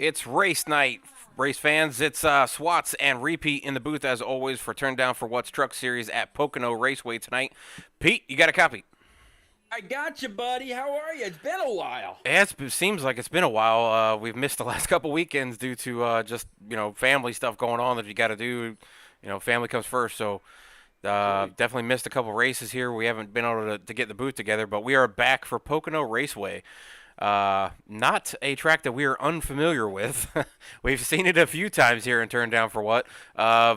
It's race night, race fans. It's Swats and Repeat in the booth as always for Turn Down for What's Truck Series at Pocono Raceway tonight. Pete, you got a copy? I got you, buddy. How are you? It's been a while. Yeah, it seems like it's been a while. We've missed the last couple weekends due to just family stuff going on that you got to do. Family comes first. So Absolutely. definitely missed a couple races here. We haven't been able to get the booth together, but we are back for Pocono Raceway. Not a track that we are unfamiliar with. We've seen it a few times here in Turn Down for What,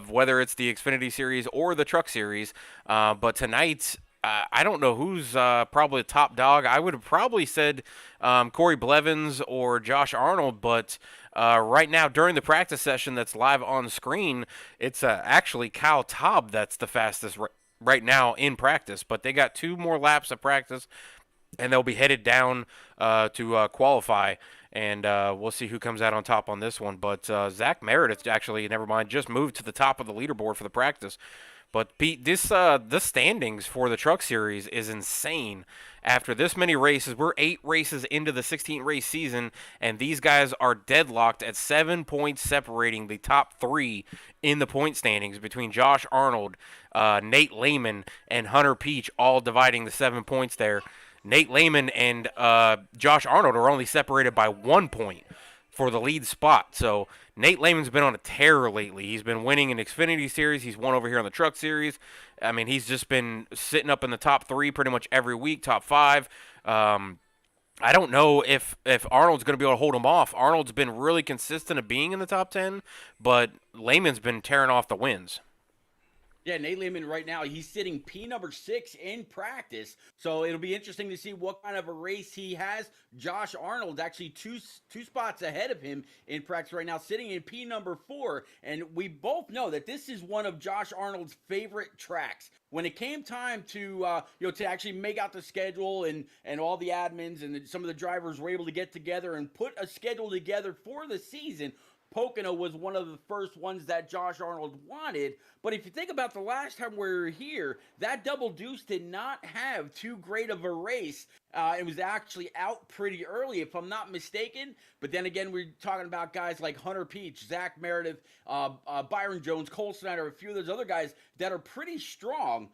whether it's the Xfinity Series or the Truck Series. But tonight, I don't know who's probably the top dog. I would have probably said Corey Blevins or Josh Arnold, but right now during the practice session that's live on screen, it's actually Kyle Taub that's the fastest right now in practice. But they got two more laps of practice and they'll be headed down to qualify, and we'll see who comes out on top on this one. But Zach Meredith actually, never mind, just moved to the top of the leaderboard for the practice. But Pete, the standings for the Truck Series is insane. After this many races, we're 8 races into the 16-race season, and these guys are deadlocked at 7 points, separating the top 3 in the point standings between Josh Arnold, Nate Lehman, and Hunter Peach, all dividing the 7 points there. Nate Lehman and Josh Arnold are only separated by 1 point for the lead spot. So Nate Lehman's been on a tear lately. He's been winning in Xfinity Series. He's won over here on the Truck Series. I mean, he's just been sitting up in the top 3 pretty much every week, top 5. I don't know if Arnold's going to be able to hold him off. Arnold's been really consistent of being in the top 10, but Lehman's been tearing off the wins. Yeah, Nate Lehman right now, he's sitting P number 6 in practice. So it'll be interesting to see what kind of a race he has. Josh Arnold actually two spots ahead of him in practice right now, sitting in P number 4. And we both know that this is one of Josh Arnold's favorite tracks. When it came time to to actually make out the schedule and all the admins and some of the drivers were able to get together and put a schedule together for the season, Pocono was one of the first ones that Josh Arnold wanted. But if you think about the last time we were here, that Double Deuce did not have too great of a race. It was actually out pretty early, if I'm not mistaken. But then again, we're talking about guys like Hunter Peach, Zach Meredith, Byron Jones, Cole Snyder, a few of those other guys that are pretty strong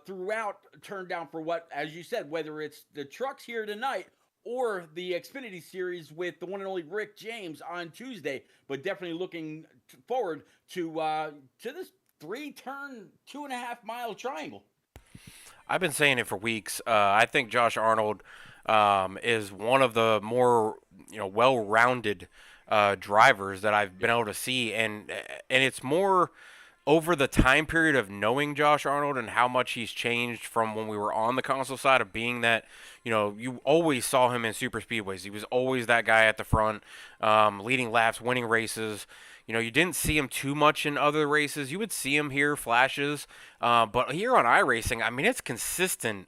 throughout Turn Down for What, as you said, whether it's the trucks here tonight or the Xfinity Series with the one and only Rick James on Tuesday. But definitely looking forward to this 3-turn, 2.5-mile triangle. I've been saying it for weeks. I think Josh Arnold is one of the more well-rounded drivers that I've been able to see, and it's more over the time period of knowing Josh Arnold and how much he's changed from when we were on the console side of being that, you always saw him in super speedways. He was always that guy at the front, leading laps, winning races. You didn't see him too much in other races. You would see him here, flashes. But here on iRacing, I mean, it's consistent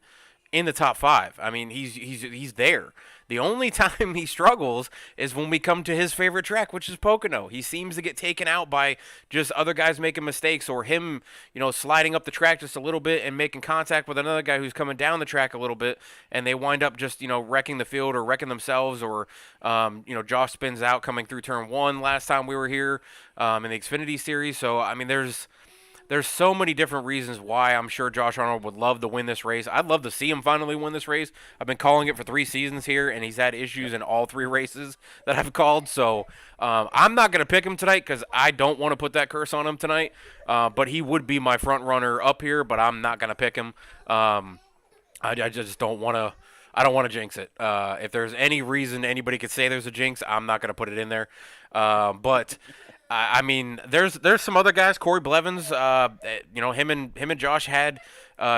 in the top 5. I mean, he's there. The only time he struggles is when we come to his favorite track, which is Pocono. He seems to get taken out by just other guys making mistakes or him, sliding up the track just a little bit and making contact with another guy who's coming down the track a little bit, and they wind up just, wrecking the field or wrecking themselves or, Josh spins out coming through turn 1 last time we were here in the Xfinity Series. So, I mean, there's so many different reasons why I'm sure Josh Arnold would love to win this race. I'd love to see him finally win this race. I've been calling it for 3 seasons here, and he's had issues in all 3 races that I've called. So I'm not going to pick him tonight because I don't want to put that curse on him tonight. But he would be my front runner up here, but I'm not going to pick him. I just don't want to. I don't want to jinx it. If there's any reason anybody could say there's a jinx, I'm not going to put it in there. But I mean, there's some other guys. Corey Blevins, him and Josh had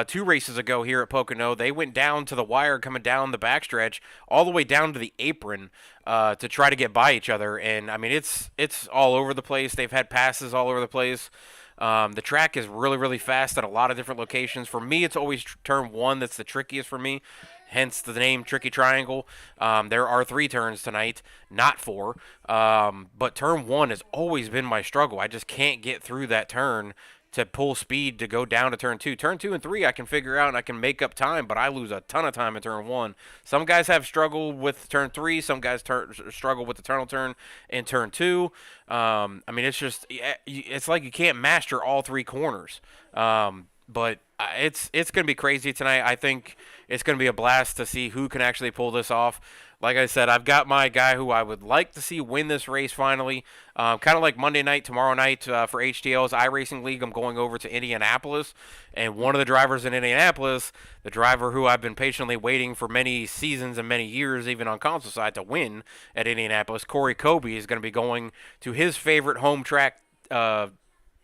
2 races ago here at Pocono. They went down to the wire, coming down the backstretch, all the way down to the apron to try to get by each other. And I mean, it's all over the place. They've had passes all over the place. The track is really, really fast at a lot of different locations. For me, it's always turn 1 that's the trickiest for me, hence the name Tricky Triangle. There are 3 turns tonight, not 4. But turn 1 has always been my struggle. I just can't get through that turn to pull speed to go down to turn 2. Turn 2 and 3 I can figure out and I can make up time, but I lose a ton of time in turn 1. Some guys have struggled with turn 3. Some guys struggle with the tunnel turn in turn 2. I mean, it's like you can't master all 3 corners. But it's going to be crazy tonight. I think it's going to be a blast to see who can actually pull this off. Like I said, I've got my guy who I would like to see win this race finally. Kind of like Monday night, tomorrow night for HTL's iRacing League, I'm going over to Indianapolis. And one of the drivers in Indianapolis, the driver who I've been patiently waiting for many seasons and many years, even on console side, to win at Indianapolis, Corey Kobe, is going to be going to his favorite home track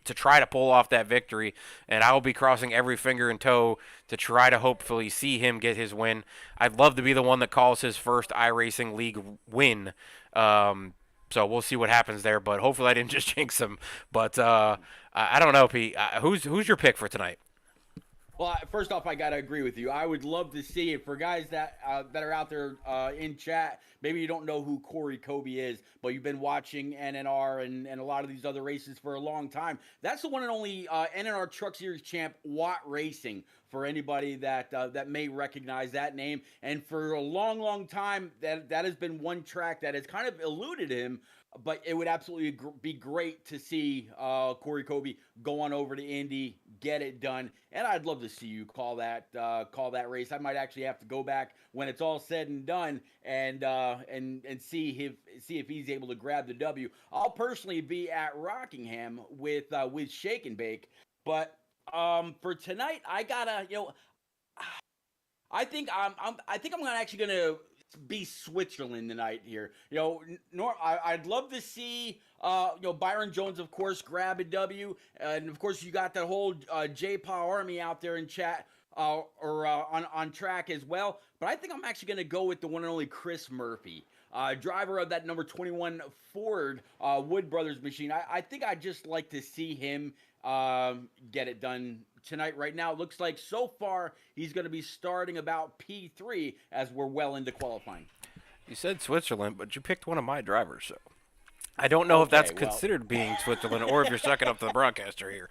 to try to pull off that victory, and I will be crossing every finger and toe to try to hopefully see him get his win. I'd love to be the one that calls his first iRacing League win. So we'll see what happens there, but hopefully I didn't just jinx him. But I don't know, Pete. Who's your pick for tonight? Well, first off, I gotta agree with you. I would love to see it for guys that are out there in chat. Maybe you don't know who Corey Kobe is, but you've been watching NNR and a lot of these other races for a long time. That's the one and only NNR Truck Series champ, Watt Racing. For anybody that may recognize that name, and for a long, long time, that has been one track that has kind of eluded him. But it would absolutely be great to see Corey Kobe go on over to Indy, get it done, and I'd love to see you call that race. I might actually have to go back when it's all said and done and see if he's able to grab the W. I'll personally be at Rockingham with Shake and Bake, but for tonight, I gotta I think I'm actually gonna be Switzerland tonight here. I'd love to see Byron Jones, of course, grab a W, and of course you got that whole J-Paw Army out there in chat or on track as well. But I think I'm actually going to go with the one and only Chris Murphy, driver of that number 21 Ford Wood Brothers machine. I think I'd just like to see him get it done tonight. Right now, it looks like so far he's going to be starting about P3 as we're well into qualifying. You said Switzerland, but you picked one of my drivers, so I don't know if that's considered being Switzerland or if you're sucking up to the broadcaster here.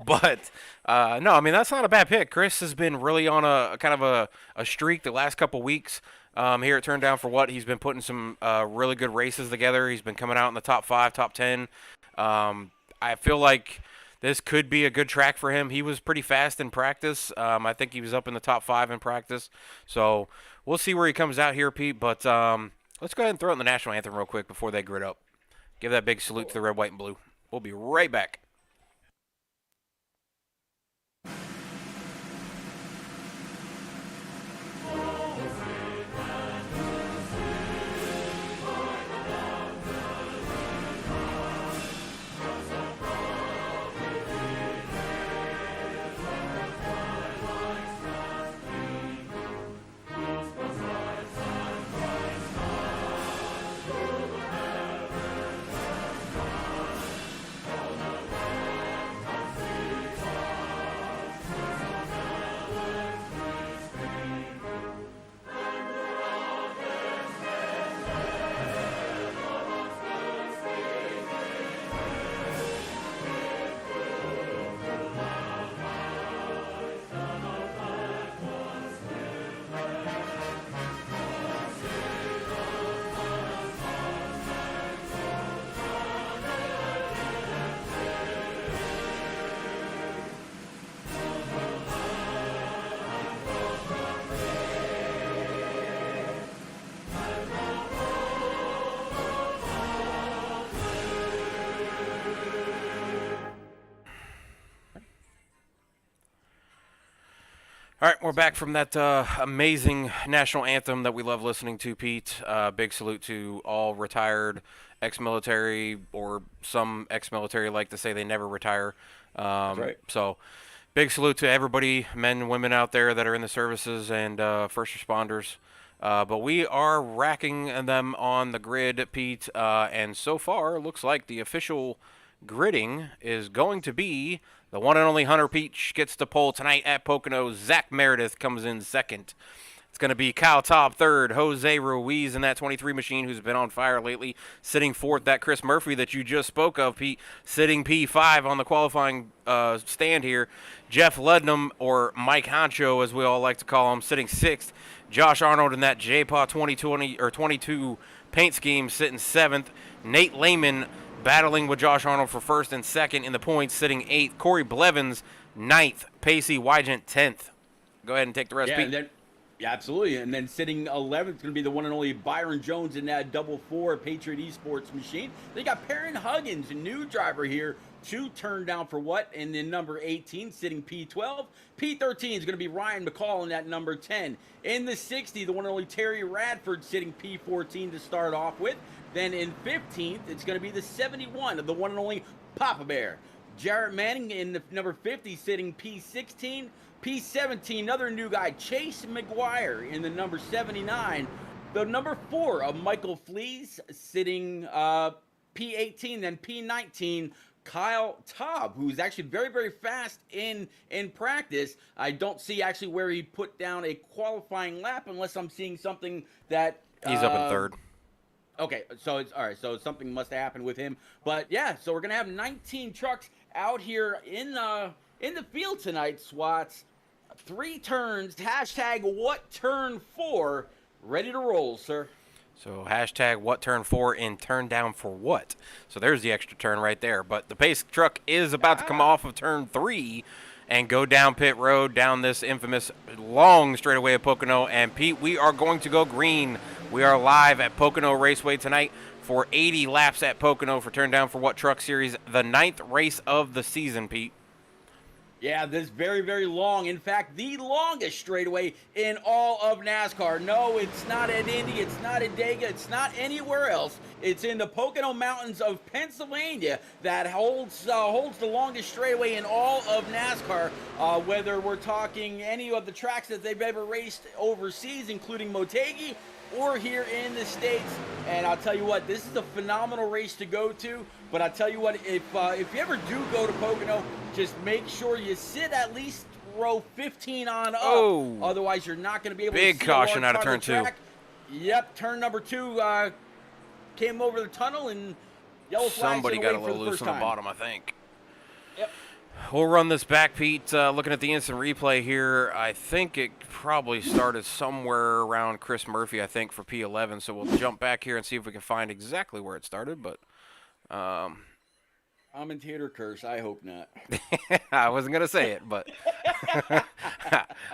But, no, I mean, that's not a bad pick. Chris has been really on a kind of a streak the last couple weeks here at Turn Down for What. He's been putting some really good races together. He's been coming out in the top 5, top 10. I feel like this could be a good track for him. He was pretty fast in practice. I think he was up in the top 5 in practice. So we'll see where he comes out here, Pete. But let's go ahead and throw in the national anthem real quick before they grid up. Give that big salute to the red, white, and blue. We'll be right back. All right, we're back from that amazing national anthem that we love listening to, Pete. Big salute to all retired ex-military, or some ex-military like to say they never retire. That's right. So big salute to everybody, men and women out there that are in the services and first responders. But we are racking them on the grid, Pete, and so far it looks like the official gridding is going to be the one and only Hunter Peach gets the pole tonight at Pocono. Zach Meredith comes in second. It's going to be Kyle Top third, Jose Ruiz in that 23 machine who's been on fire lately. Sitting fourth, that Chris Murphy that you just spoke of, Pete, sitting P5 on the qualifying stand here. Jeff Ludnam, or Mike Honcho as we all like to call him, sitting sixth. Josh Arnold in that JPaw 2020 or 22 paint scheme sitting seventh. Nate Lehman battling with Josh Arnold for first and second in the points, sitting eighth. Corey Blevins, ninth. Pacey Wygent, 10th. Go ahead and take the rest, Pete. And then, yeah, absolutely. And then sitting 11th is going to be the one and only Byron Jones in that double four Patriot Esports machine. They got Perrin Huggins, a new driver here, to turn down for what? And then number 18, sitting P12. P13 is going to be Ryan McCall in that number 10. In the 60, the one and only Terry Radford sitting P14 to start off with. Then in 15th, it's going to be the 71 of the one and only Papa Bear. Jarrett Manning in the number 50 sitting P16. P17, another new guy, Chase McGuire in the number 79. The number 4 of Michael Flees sitting P18. Then P19, Kyle Taub, who's actually very, very fast in practice. I don't see actually where he put down a qualifying lap unless I'm seeing something that... He's up in third. Okay, so it's all right. So something must have happened with him. But yeah, so we're gonna have 19 trucks out here in the field tonight. Swats, 3 turns. Hashtag what turn 4? Ready to roll, sir. So hashtag what turn 4 and turn down for what? So there's the extra turn right there. But the pace truck is about to come off of turn 3 and go down pit road, down this infamous long straightaway of Pocono. And Pete, we are going to go green. We are live at Pocono Raceway tonight for 80 laps at Pocono for Turn Down for What Truck Series, the 9th race of the season, Pete. Yeah, this is very, very long. In fact, the longest straightaway in all of NASCAR. No, it's not at Indy. It's not at Dega. It's not anywhere else. It's in the Pocono Mountains of Pennsylvania that holds the longest straightaway in all of NASCAR. Whether we're talking any of the tracks that they've ever raced overseas, including Motegi, or here in the States. And I'll tell you what, this is a phenomenal race to go to. But I'll tell you what, if you ever do go to Pocono, just make sure you sit at least row 15 on up. Oh. Otherwise, you're not going to be able to Big see caution out of turn 2. Yep, turn number 2 came over the tunnel and yellow flags. Somebody got a little loose on the bottom, I think. Yep. We'll run this back, Pete. Looking at the instant replay here, I think it probably started somewhere around Chris Murphy, I think, for P11. So we'll jump back here and see if we can find exactly where it started. But commentator curse, I hope not. I wasn't going to say it, but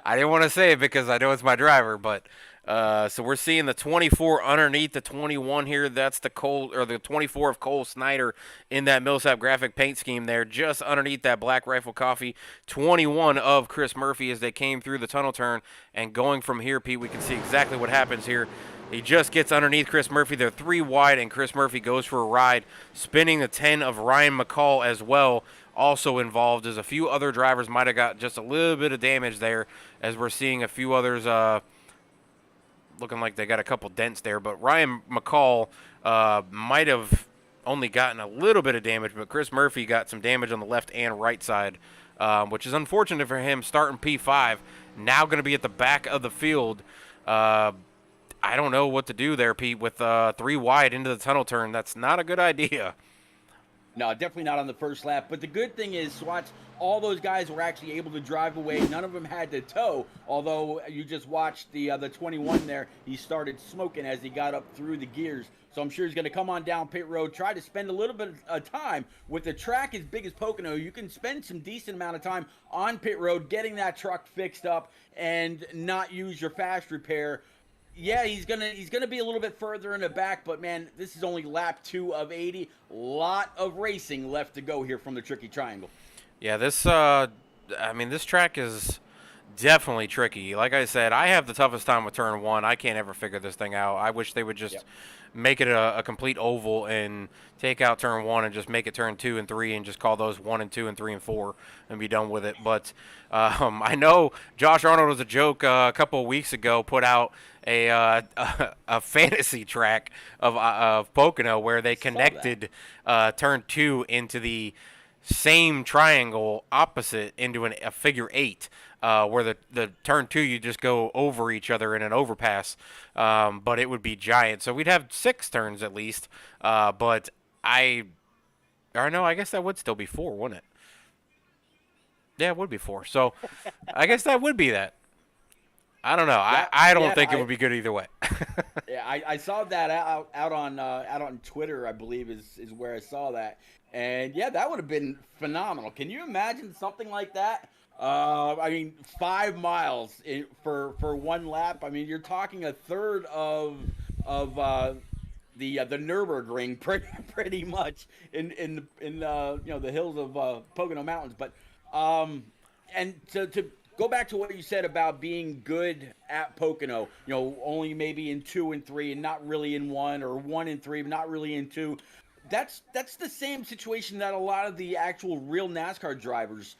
I didn't want to say it because I know it's my driver. But so we're seeing the 24 underneath the 21 here. That's the the 24 of Cole Snyder in that Millsap graphic paint scheme there, just underneath that Black Rifle Coffee. 21 of Chris Murphy as they came through the tunnel turn. And going from here, Pete, we can see exactly what happens here. He just gets underneath Chris Murphy. They're 3 wide, and Chris Murphy goes for a ride, spinning the 10 of Ryan McCall as well. Also involved as a few other drivers might have got just a little bit of damage there, as we're seeing a few others looking like they got a couple dents there. But Ryan McCall might have only gotten a little bit of damage, but Chris Murphy got some damage on the left and right side, which is unfortunate for him starting P5. Now going to be at the back of the field. I don't know what to do there, Pete, with 3 wide into the tunnel turn. That's not a good idea. No, definitely not on the first lap. But the good thing is, Swats, all those guys were actually able to drive away. None of them had to tow, although you just watched the 21 there. He started smoking as he got up through the gears. So I'm sure he's going to come on down pit road, try to spend a little bit of time. With the track as big as Pocono, you can spend some decent amount of time on pit road getting that truck fixed up and not use your fast repair. Yeah, he's gonna be a little bit further in the back, but man, this is only lap 2 of 80. Lot of racing left to go here from the Tricky Triangle. Yeah, this this track is definitely tricky. Like I said, I have the toughest time with turn 1. I can't ever figure this thing out. I wish they would just make it a complete oval and take out turn 1 and just make it turn 2 and 3 and just call those 1 and 2 and 3 and 4 and be done with it. But I know Josh Arnold, was a joke a couple of weeks ago, put out a fantasy track of Pocono where they connected turn 2 into the same triangle opposite into a figure eight, where the turn two you just go over each other in an overpass, but it would be giant. So we'd have 6 turns at least. But I, or no, I guess that would still be 4, wouldn't it? Yeah, it would be 4. So I guess that would be that. I don't know. I don't Yeah, think it would be good either way. yeah, I saw that out on Twitter, I believe is where I saw that, and yeah, that would have been phenomenal. Can you imagine something like that? I mean, 5 miles for one lap. I mean, you're talking a third of the Nurburgring, pretty much in the hills of Pocono Mountains. But and to go back to what you said about being good at Pocono, only maybe in 2 and 3 and not really in 1, or 1 and 3 but not really in 2. That's the same situation that a lot of the actual real NASCAR drivers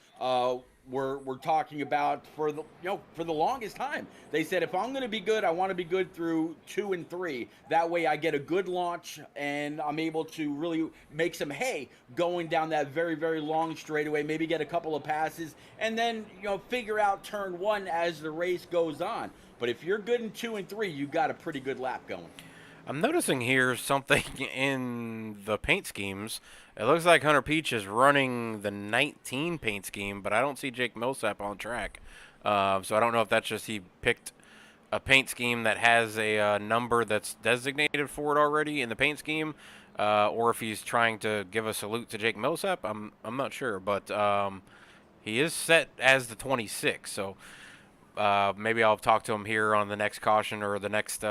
were talking about for the longest time. They said, if I'm going to be good, I want to be good through 2 and 3. That way, I get a good launch and I'm able to really make some hay going down that very, very long straightaway. Maybe get a couple of passes and then figure out turn 1 as the race goes on. But if you're good in 2 and 3, you got a pretty good lap going. I'm noticing here something in the paint schemes. It looks like Hunter Peach is running the 19 paint scheme, but I don't see Jake Millsap on track. So I don't know if that's just he picked a paint scheme that has a number that's designated for it already in the paint scheme, or if he's trying to give a salute to Jake Millsap. I'm not sure, but he is set as the 26. So maybe I'll talk to him here on the next caution or the next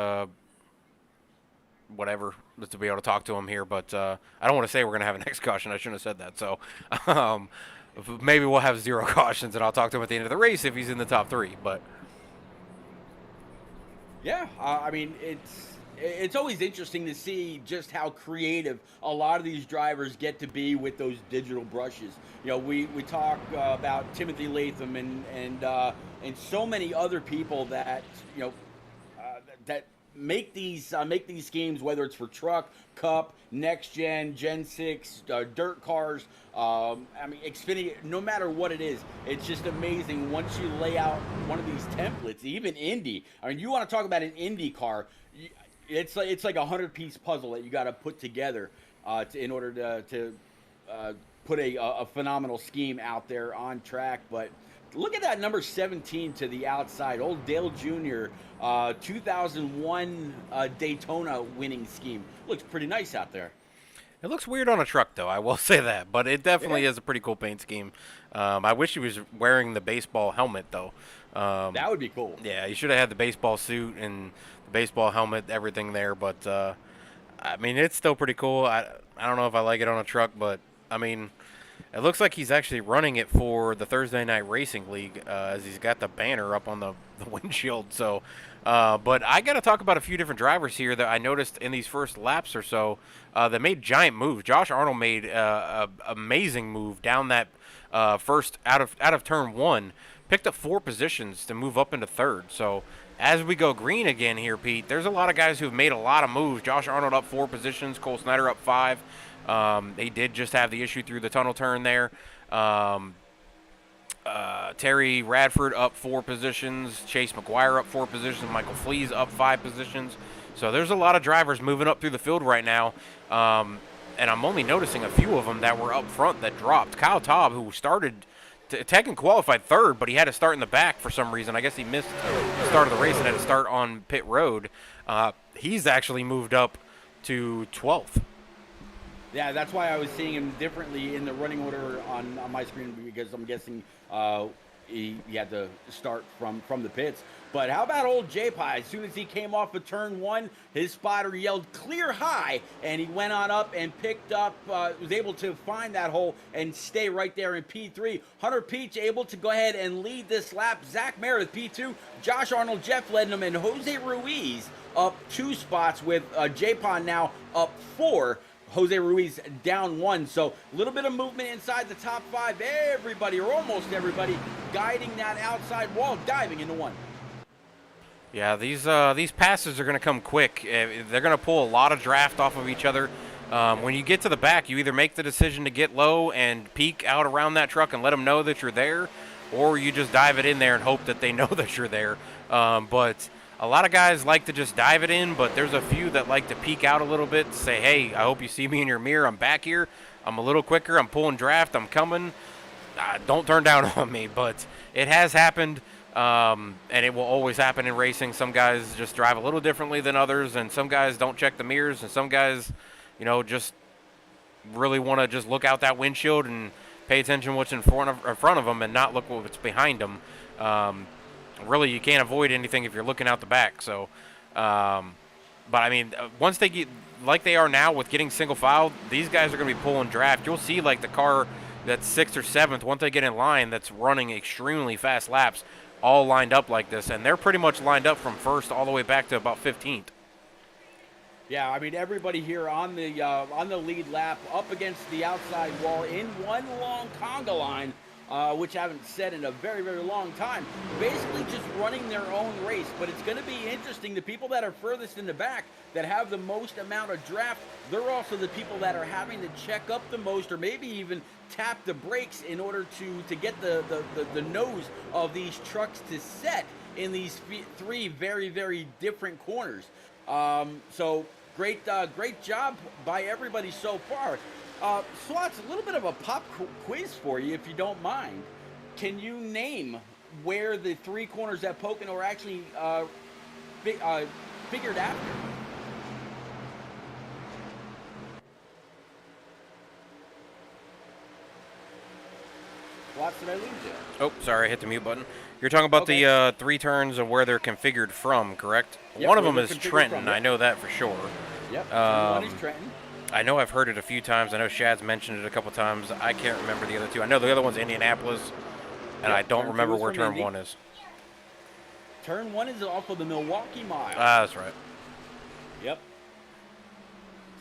whatever, just to be able to talk to him here. But I don't want to say we're going to have a next caution. I shouldn't have said that. So um, maybe we'll have 0 cautions, and I'll talk to him at the end of the race if he's in the top 3. But yeah, I mean, it's always interesting to see just how creative a lot of these drivers get to be with those digital brushes. We talk about Timothy Latham and so many other people that that make these schemes, whether it's for truck, cup, next gen, Gen 6, dirt cars. I mean, Xfinity. No matter what it is, it's just amazing once you lay out one of these templates. Even Indy. I mean, you want to talk about an Indy car? It's like a 100-piece puzzle that you got to put together in order to put a phenomenal scheme out there on track. But look at that number 17 to the outside. Old Dale Jr., 2001 Daytona winning scheme. Looks pretty nice out there. it looks weird on a truck, though. I will say that, but it definitely Yeah. is a pretty cool paint scheme. I wish he was wearing the baseball helmet, though. That would be cool. Yeah, he should have had the baseball suit and the baseball helmet, everything there. But I mean, it's still pretty cool. I don't know if I like it on a truck, but I mean, it looks like he's actually running it for the Thursday Night Racing League, as he's got the banner up on the windshield. So, but I got to talk about a few different drivers here that I noticed in these first laps or so that made giant moves. Josh Arnold made an amazing move down that first out of turn 1, picked up 4 positions to move up into 3rd. So as we go green again here, Pete, there's a lot of guys who've made a lot of moves. Josh Arnold up 4 positions, Cole Snyder up 5. They did just have the issue through the tunnel turn there. Terry Radford up 4 positions. Chase McGuire up 4 positions. Michael Flees up 5 positions. So there's a lot of drivers moving up through the field right now. And I'm only noticing a few of them that were up front that dropped. Kyle Taub, who started technically qualified 3rd, but he had to start in the back for some reason. I guess he missed the start of the race and had to start on pit road. He's actually moved up to 12th. Yeah, that's why I was seeing him differently in the running order on my screen, because I'm guessing he had to start from the pits. But how about old J-Pie? As soon as he came off of turn 1, his spotter yelled clear high, and he went on up and picked up, was able to find that hole and stay right there in P3. Hunter Peach able to go ahead and lead this lap. Zach Meredith P2, Josh Arnold, Jeff Lednam, and Jose Ruiz up 2 spots, with J-Pie now up 4. Jose Ruiz down 1. So a little bit of movement inside the top 5. Everybody, or almost everybody, guiding that outside wall, diving into 1. Yeah, these passes are going to come quick. They're going to pull a lot of draft off of each other. When you get to the back, you either make the decision to get low and peek out around that truck and let them know that you're there, or you just dive it in there and hope that they know that you're there. But a lot of guys like to just dive it in, but there's a few that like to peek out a little bit to say, hey, I hope you see me in your mirror. I'm back here. I'm a little quicker. I'm pulling draft. I'm coming. Don't turn down on me. But it has happened, and it will always happen in racing. Some guys just drive a little differently than others, and some guys don't check the mirrors, and some guys, just really want to just look out that windshield and pay attention what's in front of them and not look what's behind them. Really, you can't avoid anything if you're looking out the back. So, but I mean, once they get like they are now with getting single file, these guys are going to be pulling draft. You'll see like the car that's 6th or 7th, once they get in line, that's running extremely fast laps, all lined up like this, and they're pretty much lined up from 1st all the way back to about 15th. Yeah, I mean, everybody here on the lead lap up against the outside wall in one long conga line, which I haven't said in a very, very long time, basically just running their own race. But it's going to be interesting. The people that are furthest in the back that have the most amount of draft, they're also the people that are having to check up the most or maybe even tap the brakes in order to get the nose of these trucks to set in these 3 very, very different corners. So great job by everybody so far. Swats, a little bit of a pop quiz for you, if you don't mind. Can you name where the 3 corners at Pocono are actually figured after? Swats, did I lose you? Oh, sorry, I hit the mute button. You're talking about the 3 turns of where they're configured from, correct? Yep, one of them is Trenton. I know that for sure. Yep, one is Trenton. I know I've heard it a few times. I know Shad's mentioned it a couple times. I can't remember the other 2. I know the other one's Indianapolis, and I don't remember where turn 1 is. Turn 1 is off of the Milwaukee Mile. That's right. Yep.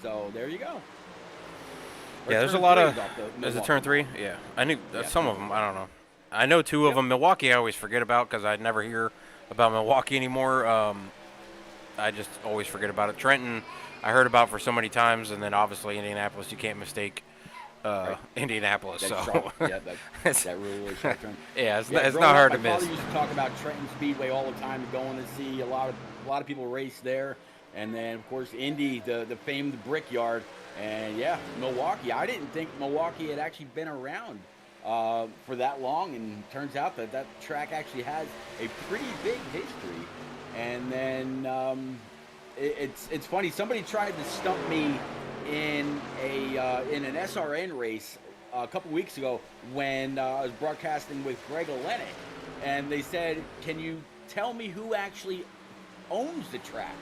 So there you go. Yeah, there's a lot of. Is it turn 3? Yeah, I knew some of them. I don't know. I know 2 of them. Milwaukee, I always forget about because I never hear about Milwaukee anymore. I just always forget about it. Trenton, I heard about for so many times, and then obviously Indianapolis. You can't mistake Indianapolis. That's so that really is short term. Yeah, it's not hard to miss. My father used to talk about Trenton Speedway all the time, going to see a lot of people race there, and then of course Indy, the famed Brickyard, and yeah, Milwaukee. I didn't think Milwaukee had actually been around for that long, and turns out that track actually has a pretty big history. And then it's funny. Somebody tried to stump me in an SRN race a couple weeks ago when I was broadcasting with Greg Olenek, and they said, "Can you tell me who actually owns the track?"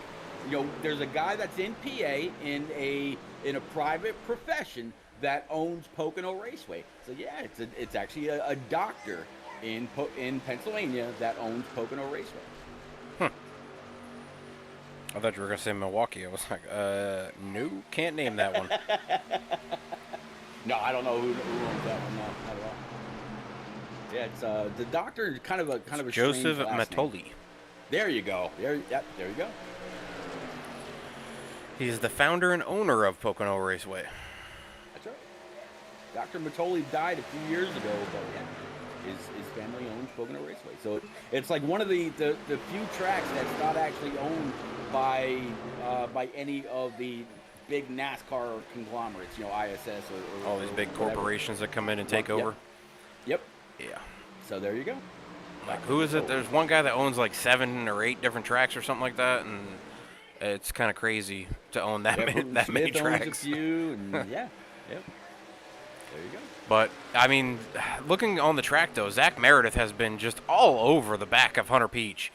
There's a guy that's in PA in a private profession that owns Pocono Raceway. So yeah, it's actually a doctor in Pennsylvania that owns Pocono Raceway. I thought you were going to say Milwaukee. I was like, no, can't name that one. No, I don't know who owns that one. No, not at all. Yeah, it's the doctor, kind of a Joseph Matoli. There you go. There you go. He's the founder and owner of Pocono Raceway. That's right. Dr. Matoli died a few years ago, but yeah, his family owns Pocono Raceway. So it's like one of the few tracks that's not actually owned by any of the big NASCAR conglomerates, ISS or all these big whatever. Corporations that come in and take over. Yep. Yeah. So there you go. Like, who is it? There's one guy that owns like 7 or 8 different tracks or something like that, and it's kind of crazy to own that many tracks. Owns a few, and yeah. Yep. There you go. But, I mean, looking on the track, though, Zach Meredith has been just all over the back of Hunter Peach.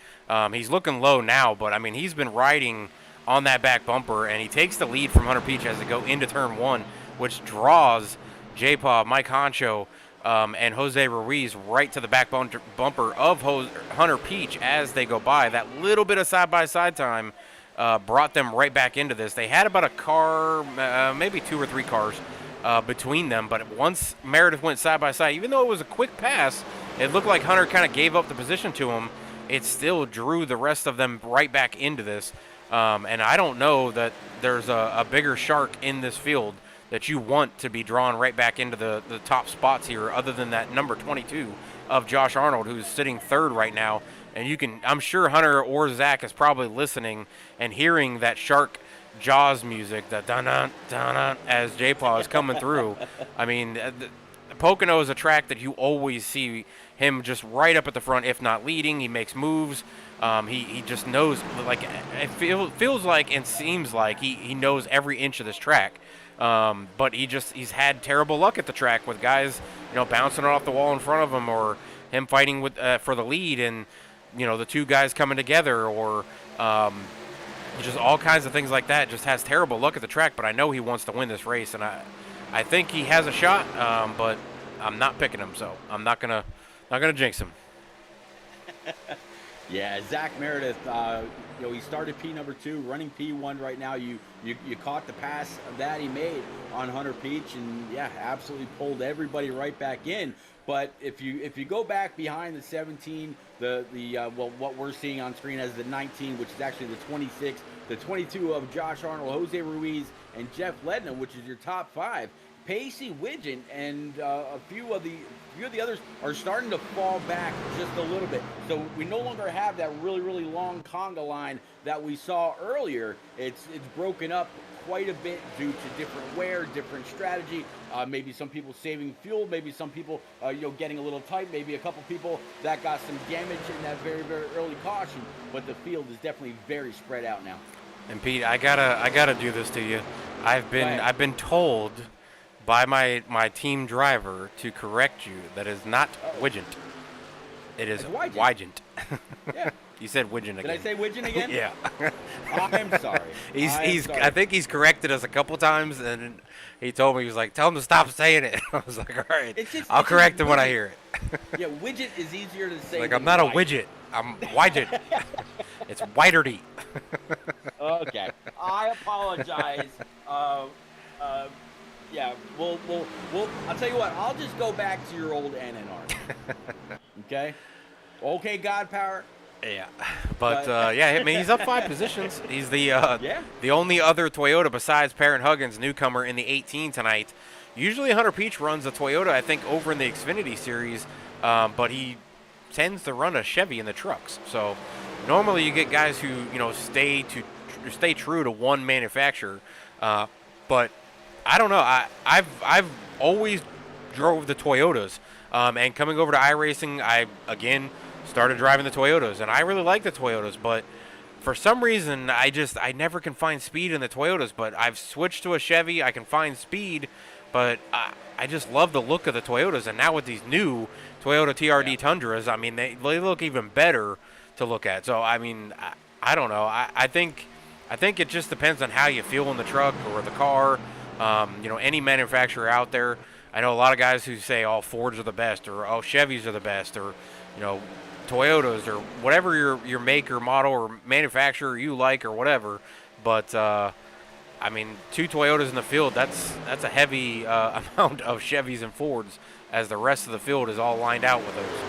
He's looking low now, but, I mean, he's been riding on that back bumper, and he takes the lead from Hunter Peach as they go into Turn 1, which draws J-Paw, Mike Honcho, and Jose Ruiz right to the back bumper of Hunter Peach as they go by. That little bit of side-by-side time brought them right back into this. They had about a car, maybe 2 or 3 cars, between them, but once Meredith went side by side, even though it was a quick pass, it looked like Hunter kind of gave up the position to him. It still drew the rest of them right back into this. And I don't know that there's a bigger shark in this field that you want to be drawn right back into the top spots here, other than that number 22 of Josh Arnold, who's sitting third right now. And I'm sure Hunter or Zach is probably listening and hearing that shark Jaws music, that dun dun dun as J-Paw is coming through. I mean, Pocono is a track that you always see him just right up at the front, if not leading. He makes moves. He just knows, like, feels like and seems like he knows every inch of this track. But he's had terrible luck at the track with guys, bouncing it off the wall in front of him, or him fighting with for the lead, and the two guys coming together, or just all kinds of things like that. Just has terrible luck at the track. But I know he wants to win this race, and I think he has a shot. But I'm not picking him, so I'm not gonna jinx him. Yeah, Zach Meredith, he started P number 2, running P1 right now. You caught the pass that he made on Hunter Peach, and yeah, absolutely pulled everybody right back in. But if you go back behind the 17, what we're seeing on screen as the 19, which is actually the 26, the 22 of Josh Arnold, Jose Ruiz, and Jeff Ledna, which is your top 5. Pacey Widgeon and a few of the others are starting to fall back just a little bit. So we no longer have that really, really long conga line that we saw earlier. It's broken up quite a bit due to different wear, different strategy. Maybe some people saving fuel, maybe some people getting a little tight, maybe a couple people that got some damage in that very, very early caution. But the field is definitely very spread out now. And Pete, I gotta do this to you. I've been told by my team driver to correct you. That is not Widgeon. It is Wygent. Yeah. You said Widgeon again. Did I say Widgeon again? Yeah. I'm sorry. Sorry. I think he's corrected us a couple times, and he told me, he was like, tell him to stop saying it. I was like, all right, I'll correct him when I hear it. Yeah, widget is easier to say. Like, I'm not a widget. I'm Wygent. It's Whiterty. Okay. I apologize. Yeah, we'll. I'll tell you what. I'll just go back to your old NNR. Okay. Okay, God Power. Yeah, but yeah, I mean, he's up 5 positions. He's the only other Toyota besides Parent Huggins newcomer in the 18 tonight. Usually Hunter Peach runs a Toyota, I think, over in the Xfinity Series, but he tends to run a Chevy in the trucks. So normally you get guys who stay true to one manufacturer, but I don't know. I've always drove the Toyotas, and coming over to iRacing, I again started driving the Toyotas, and I really like the Toyotas, but for some reason I never can find speed in the Toyotas. But I've switched to a Chevy. I can find speed, but I just love the look of the Toyotas. And now with these new Toyota TRD Tundras, I mean, they look even better to look at. So I mean, I don't know. I think it just depends on how you feel in the truck or the car. Any manufacturer out there. I know a lot of guys who say, oh, Fords are the best, or oh, Chevys are the best, or Toyotas, or whatever your make or model or manufacturer you like, or whatever. But I mean, 2 Toyotas in the field, that's a heavy amount of Chevys and Fords, as the rest of the field is all lined out with those.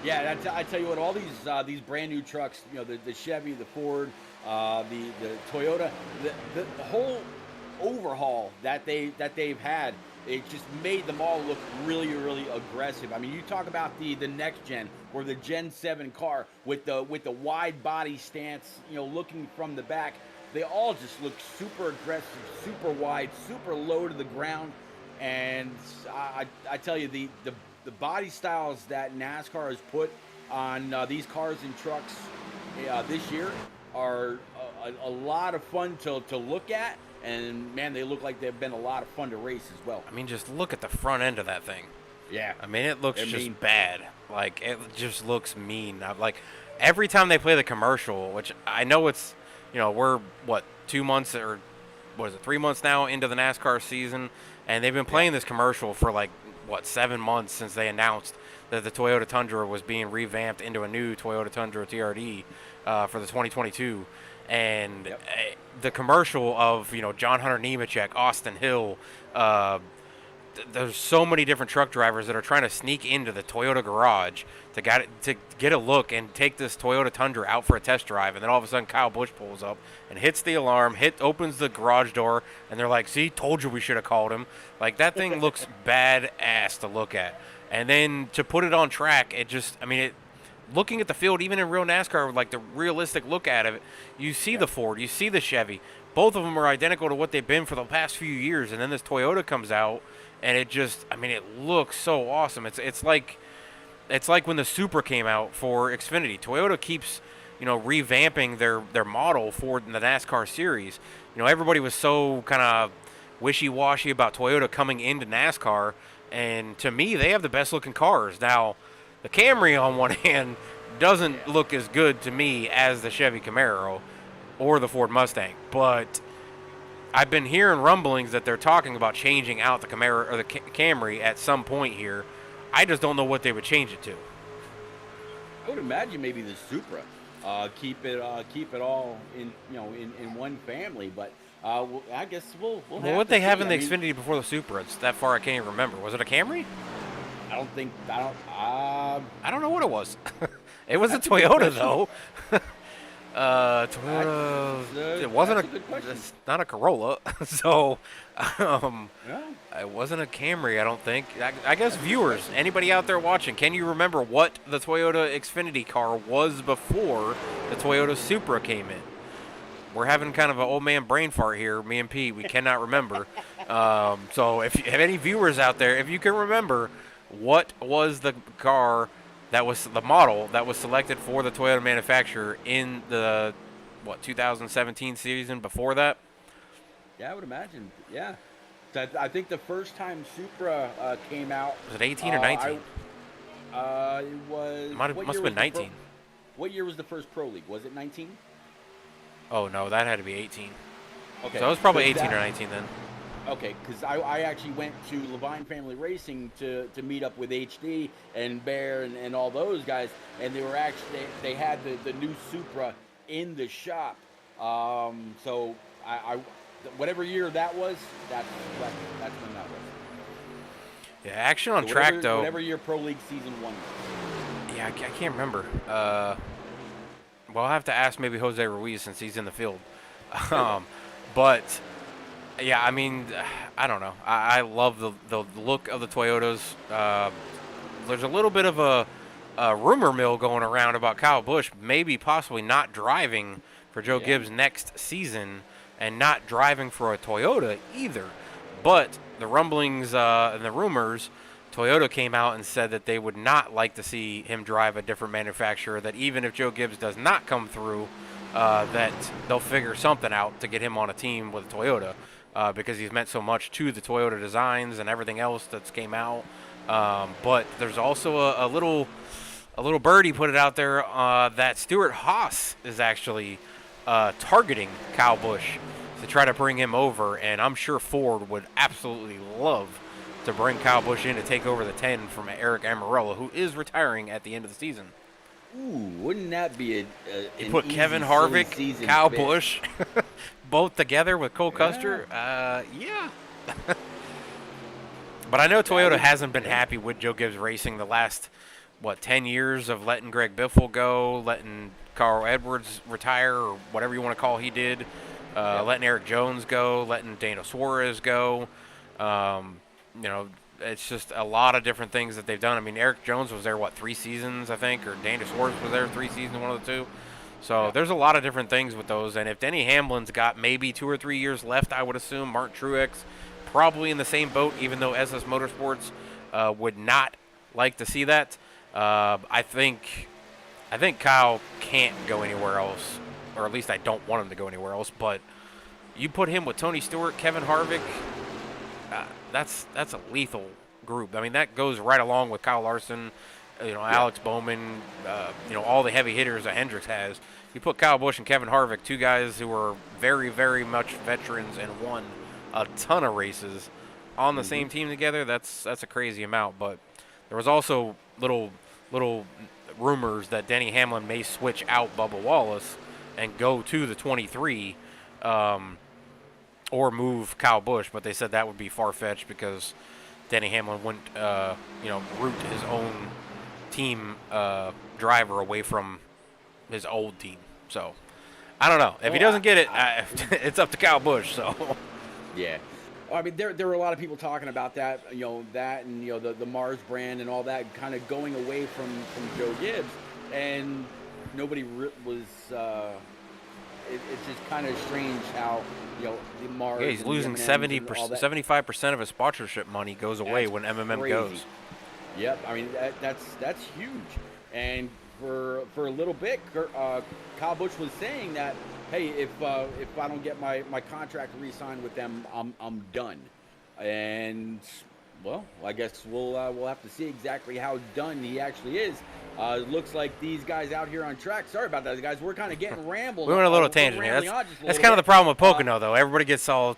Yeah, I tell you what, all these brand new trucks, the Chevy, the Ford, the Toyota, the whole overhaul that they've had, it just made them all look really, really aggressive. I mean, you talk about the next gen, or the Gen 7 car with the wide body stance, looking from the back. They all just look super aggressive, super wide, super low to the ground. And I tell you, the body styles that NASCAR has put on these cars and trucks this year are a lot of fun to look at. And, man, they look like they've been a lot of fun to race as well. I mean, just look at the front end of that thing. Yeah. I mean, it looks just bad. Like, it just looks mean. Like, every time they play the commercial, which I know it's, we're, 2 months or, 3 months now into the NASCAR season, and they've been playing this commercial for, 7 months since they announced that the Toyota Tundra was being revamped into a new Toyota Tundra TRD for the 2022. And the commercial of John Hunter Nemechek, Austin Hill, there's so many different truck drivers that are trying to sneak into the Toyota garage to get a look and take this Toyota Tundra out for a test drive, and then all of a sudden Kyle Busch pulls up and hits the alarm, opens the garage door, and they're like, "See, told you we should have called him." Like, that thing looks badass to look at, and then to put it on track, it just, I mean, looking at the field, even in real NASCAR, like the realistic look at it, you see the Ford, you see the Chevy. Both of them are identical to what they've been for the past few years, and then this Toyota comes out, and it just, I mean, it looks so awesome. It's like when the Supra came out for Xfinity. Toyota keeps, revamping their model for the NASCAR series. Everybody was so kind of wishy-washy about Toyota coming into NASCAR, and to me, they have the best looking cars. Now, the Camry on one hand doesn't look as good to me as the Chevy Camaro or the Ford Mustang, but I've been hearing rumblings that they're talking about changing out the Camaro or the Camry at some point here. I just don't know what they would change it to. I would imagine maybe the Supra. Keep it all in one family. But I guess we'll have what to they see. have in the I mean, Xfinity before the Supra? It's that far I can't even remember. Was it a Camry? I don't know what it was. It was a Toyota though. Toyota. It wasn't it's not a Corolla, so it wasn't a Camry. I don't think. I guess viewers, anybody out there watching, can you remember what the Toyota Xfinity car was before the Toyota Supra came in? We're having kind of an old man brain fart here, me and Pete. We cannot remember. So if you have any viewers out there, if you can remember, what was the car that was the model that was selected for the Toyota manufacturer in the 2017 season before that? Yeah, I would imagine. Yeah, I think the first time Supra came out Was it 18 or 19? it was. Must have been 19. What year was the first Pro League? Was it 19? Oh no, that had to be 18. Okay, So it was probably 18 or 19 then. Okay, because I actually went to Levine Family Racing to meet up with HD and Bear and all those guys, and they had the new Supra in the shop. So I whatever year that was, that's when that was. Yeah, action on So track though. Whatever year Pro League season 1 was. Yeah, I can't remember. Well, I'll have to ask maybe Jose Ruiz since he's in the field. But yeah, I mean, I don't know. I love the look of the Toyotas. There's a little bit of a rumor mill going around about Kyle Busch maybe possibly not driving for Joe Gibbs next season and not driving for a Toyota either. But the rumblings and the rumors, Toyota came out and said that they would not like to see him drive a different manufacturer, that even if Joe Gibbs does not come through, that they'll figure something out to get him on a team with Toyota. Because he's meant so much to the Toyota designs and everything else that's came out. But there's also a little birdie put it out there that Stuart Haas is actually targeting Kyle Busch to try to bring him over, and I'm sure Ford would absolutely love to bring Kyle Busch in to take over the 10 from Eric Amarella, who is retiring at the end of the season. Ooh, wouldn't that be an put easy, Kevin silly Harvick, season Kyle fit? Busch, both together with Cole Custer? Yeah. But I know Toyota hasn't been happy with Joe Gibbs Racing the last, 10 years of letting Greg Biffle go, letting Carl Edwards retire, or whatever you want to call he did, letting Eric Jones go, letting Daniel Suarez go. It's just a lot of different things that they've done. I mean, Eric Jones was there, 3 seasons, I think, or Daniel Suarez was there 3 seasons, one of the two. So there's a lot of different things with those. And if Denny Hamlin's got maybe 2 or 3 years left, I would assume Martin Truex probably in the same boat, even though SS Motorsports would not like to see that. I think Kyle can't go anywhere else, or at least I don't want him to go anywhere else. But you put him with Tony Stewart, Kevin Harvick, that's a lethal group. I mean, that goes right along with Kyle Larson, Alex Bowman, all the heavy hitters that Hendricks has. You put Kyle Busch and Kevin Harvick, 2 guys who are very, very much veterans and won a ton of races on the same team together. That's a crazy amount. But there was also little rumors that Denny Hamlin may switch out Bubba Wallace and go to the 23. Or move Kyle Busch, but they said that would be far-fetched because Denny Hamlin wouldn't, root his own team driver away from his old team. So I don't know. If he Oh, doesn't get it, it's up to Kyle Busch. So yeah. I mean, there were a lot of people talking about that, that and the Mars brand and all that kind of going away from Joe Gibbs, and nobody was. It's just kind of strange how the Mars. yeah, he's and the losing M&Ms and all that. 75% of his sponsorship money goes away That's when MMM crazy. goes. Yep, I mean that's huge, and for a little bit, Kyle Busch was saying that, hey, if I don't get my contract re-signed with them, I'm done, and well, I guess we'll have to see exactly how done he actually is. It looks like these guys out here on track. Sorry about that, guys. We're kind of getting rambled. We went a little we're tangent here. rambling on just a That's little kind of the bit. problem with Pocono, though. Everybody gets all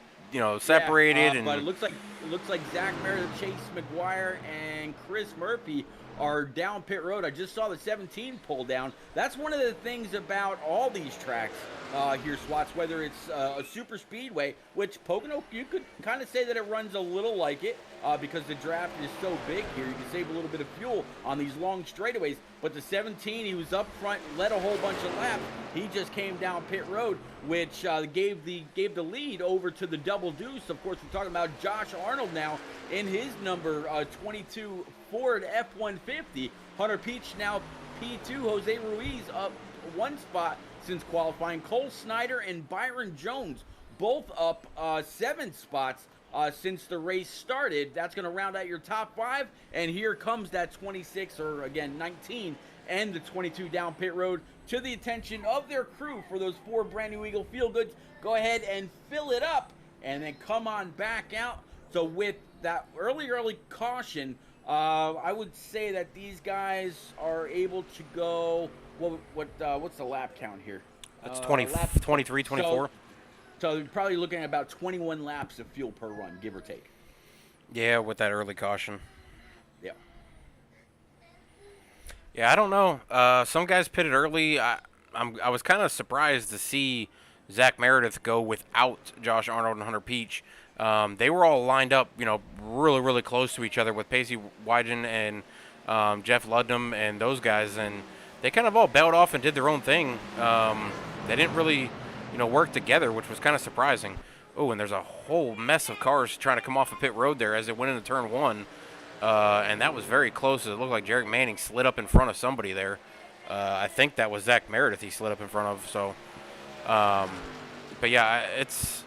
separated, yeah, and but it looks like Zach Meredith, Chase McGuire, and Chris Murphy are down pit road. I just saw the 17 pull down. That's one of the things about all these tracks here, Swats, whether it's a super speedway, which Pocono, you could kind of say that it runs a little like it because the draft is so big here. You can save a little bit of fuel on these long straightaways. But the 17, he was up front, led a whole bunch of laps. He just came down pit road, which gave the lead over to the double deuce. Of course, we're talking about Josh Arnold now in his number 22 Ford F-150. Hunter Peach now P2. Jose Ruiz up one spot since qualifying. Cole Snyder and Byron Jones both up 7 spots since the race started. That's going to round out your top 5. And here comes that 26, or again 19, and the 22 down pit road to the attention of their crew for those 4 brand new Eagle Feel Goods. Go ahead and fill it up and then come on back out. So with that early caution, I would say that these guys are able to go. What's the lap count here? that's 23, 24. So you're probably looking at about 21 laps of fuel per run, give or take. Yeah, with that early caution. Yeah. Yeah, I don't know. Some guys pitted early. I was kind of surprised to see Zach Meredith go without Josh Arnold and Hunter Peach. They were all lined up, really, really close to each other with Pacey Wygen and Jeff Ludnam and those guys, and they kind of all bailed off and did their own thing. They didn't really, work together, which was kind of surprising. Oh, and there's a whole mess of cars trying to come off of pit road there as it went into turn 1, and that was very close. It looked like Jarek Manning slid up in front of somebody there. I think that was Zach Meredith he slid up in front of. So, but yeah, it's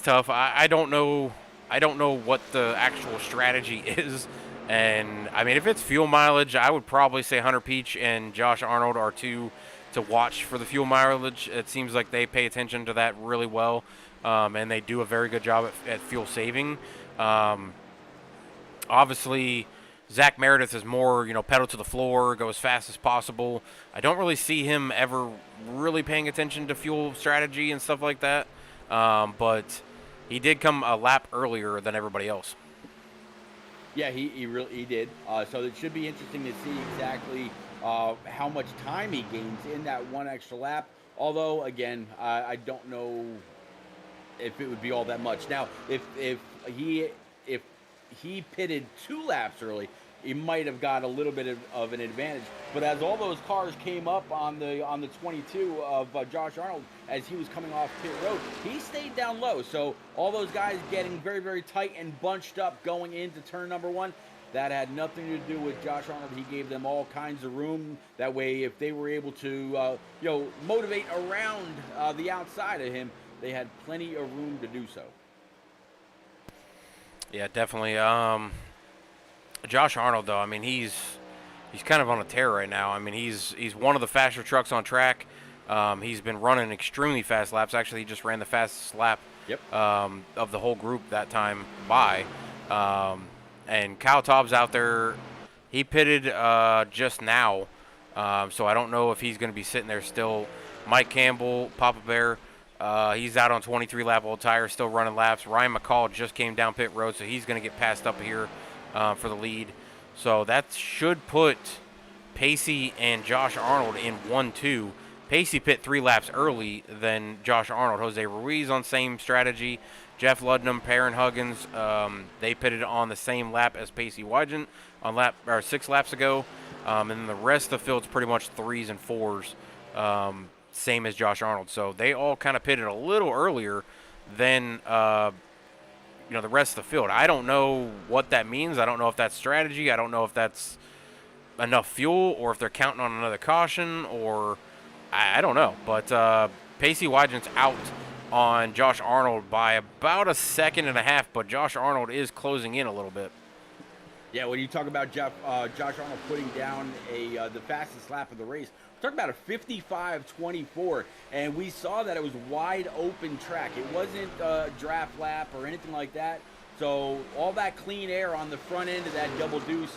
tough. I don't know what the actual strategy is. And, I mean, if it's fuel mileage, I would probably say Hunter Peach and Josh Arnold are 2 to watch for the fuel mileage. It seems like they pay attention to that really well, and they do a very good job at fuel saving. Obviously, Zach Meredith is more, pedal to the floor, go as fast as possible. I don't really see him ever really paying attention to fuel strategy and stuff like that, but he did come a lap earlier than everybody else. Yeah, he did. So it should be interesting to see exactly how much time he gains in that one extra lap. Although, again, I don't know if it would be all that much. Now, if he pitted 2 laps early, he might have got a little bit of an advantage. But as all those cars came up on the 22 of Josh Arnold as he was coming off pit road, he stayed down low. So all those guys getting very, very tight and bunched up going into turn number 1, that had nothing to do with Josh Arnold. He gave them all kinds of room. That way, if they were able to motivate around the outside of him, they had plenty of room to do so. Yeah, definitely. Josh Arnold, though, I mean, he's kind of on a tear right now. I mean, he's one of the faster trucks on track. He's been running extremely fast laps. Actually, he just ran the fastest lap of the whole group that time by. And Kyle Taub's out there. He pitted just now, so I don't know if he's going to be sitting there still. Mike Campbell, Papa Bear, he's out on 23-lap old tires, still running laps. Ryan McCall just came down pit road, so he's going to get passed up here for the lead. So that should put Pacey and Josh Arnold in 1-2. Pacey pit 3 laps early than Josh Arnold. Jose Ruiz on same strategy. Jeff Ludnam, Perrin Huggins, they pitted on the same lap as Pacey Wygant on 6 laps ago. And then the rest of the field's pretty much 3s and 4s, same as Josh Arnold. So they all kind of pitted a little earlier than the rest of the field. I don't know what that means. I don't know if that's strategy. I don't know if that's enough fuel or if they're counting on another caution, or I don't know. But Pacey Wygant's out on Josh Arnold by about a second and a half, but Josh Arnold is closing in a little bit. Yeah, when you talk about Josh Arnold putting down the fastest lap of the race, we're talking about a 55-24, and we saw that it was wide open track. It wasn't a draft lap or anything like that. So all that clean air on the front end of that double deuce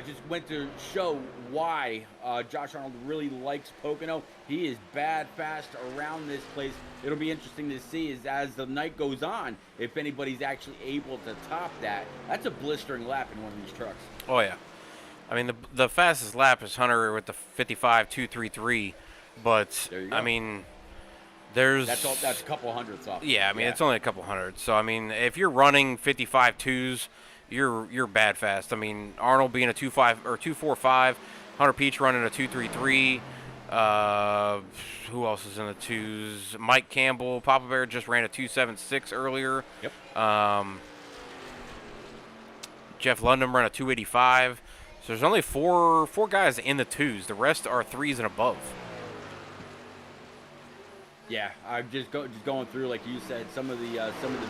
just went to show why Josh Arnold really likes Pocono. He is bad fast around this place. It'll be interesting to see as the night goes on if anybody's actually able to top that. That's a blistering lap in one of these trucks. Oh, yeah. I mean, the fastest lap is Hunter with the 55.233, but, I mean, that's a couple hundredths off. Yeah, I mean, it's only a couple hundred. So, I mean, if you're running 55.2s, you're bad fast. I mean, Arnold being a 2.5 or 2.45, Hunter Peach running a 2.33. Who else is in the 2s? Mike Campbell, Papa Bear just ran a 2.76 earlier. Yep. Jeff Ludnam ran a 2.85. So there's only four guys in the 2s. The rest are 3s and above. Yeah, I'm just going through, like you said, some of the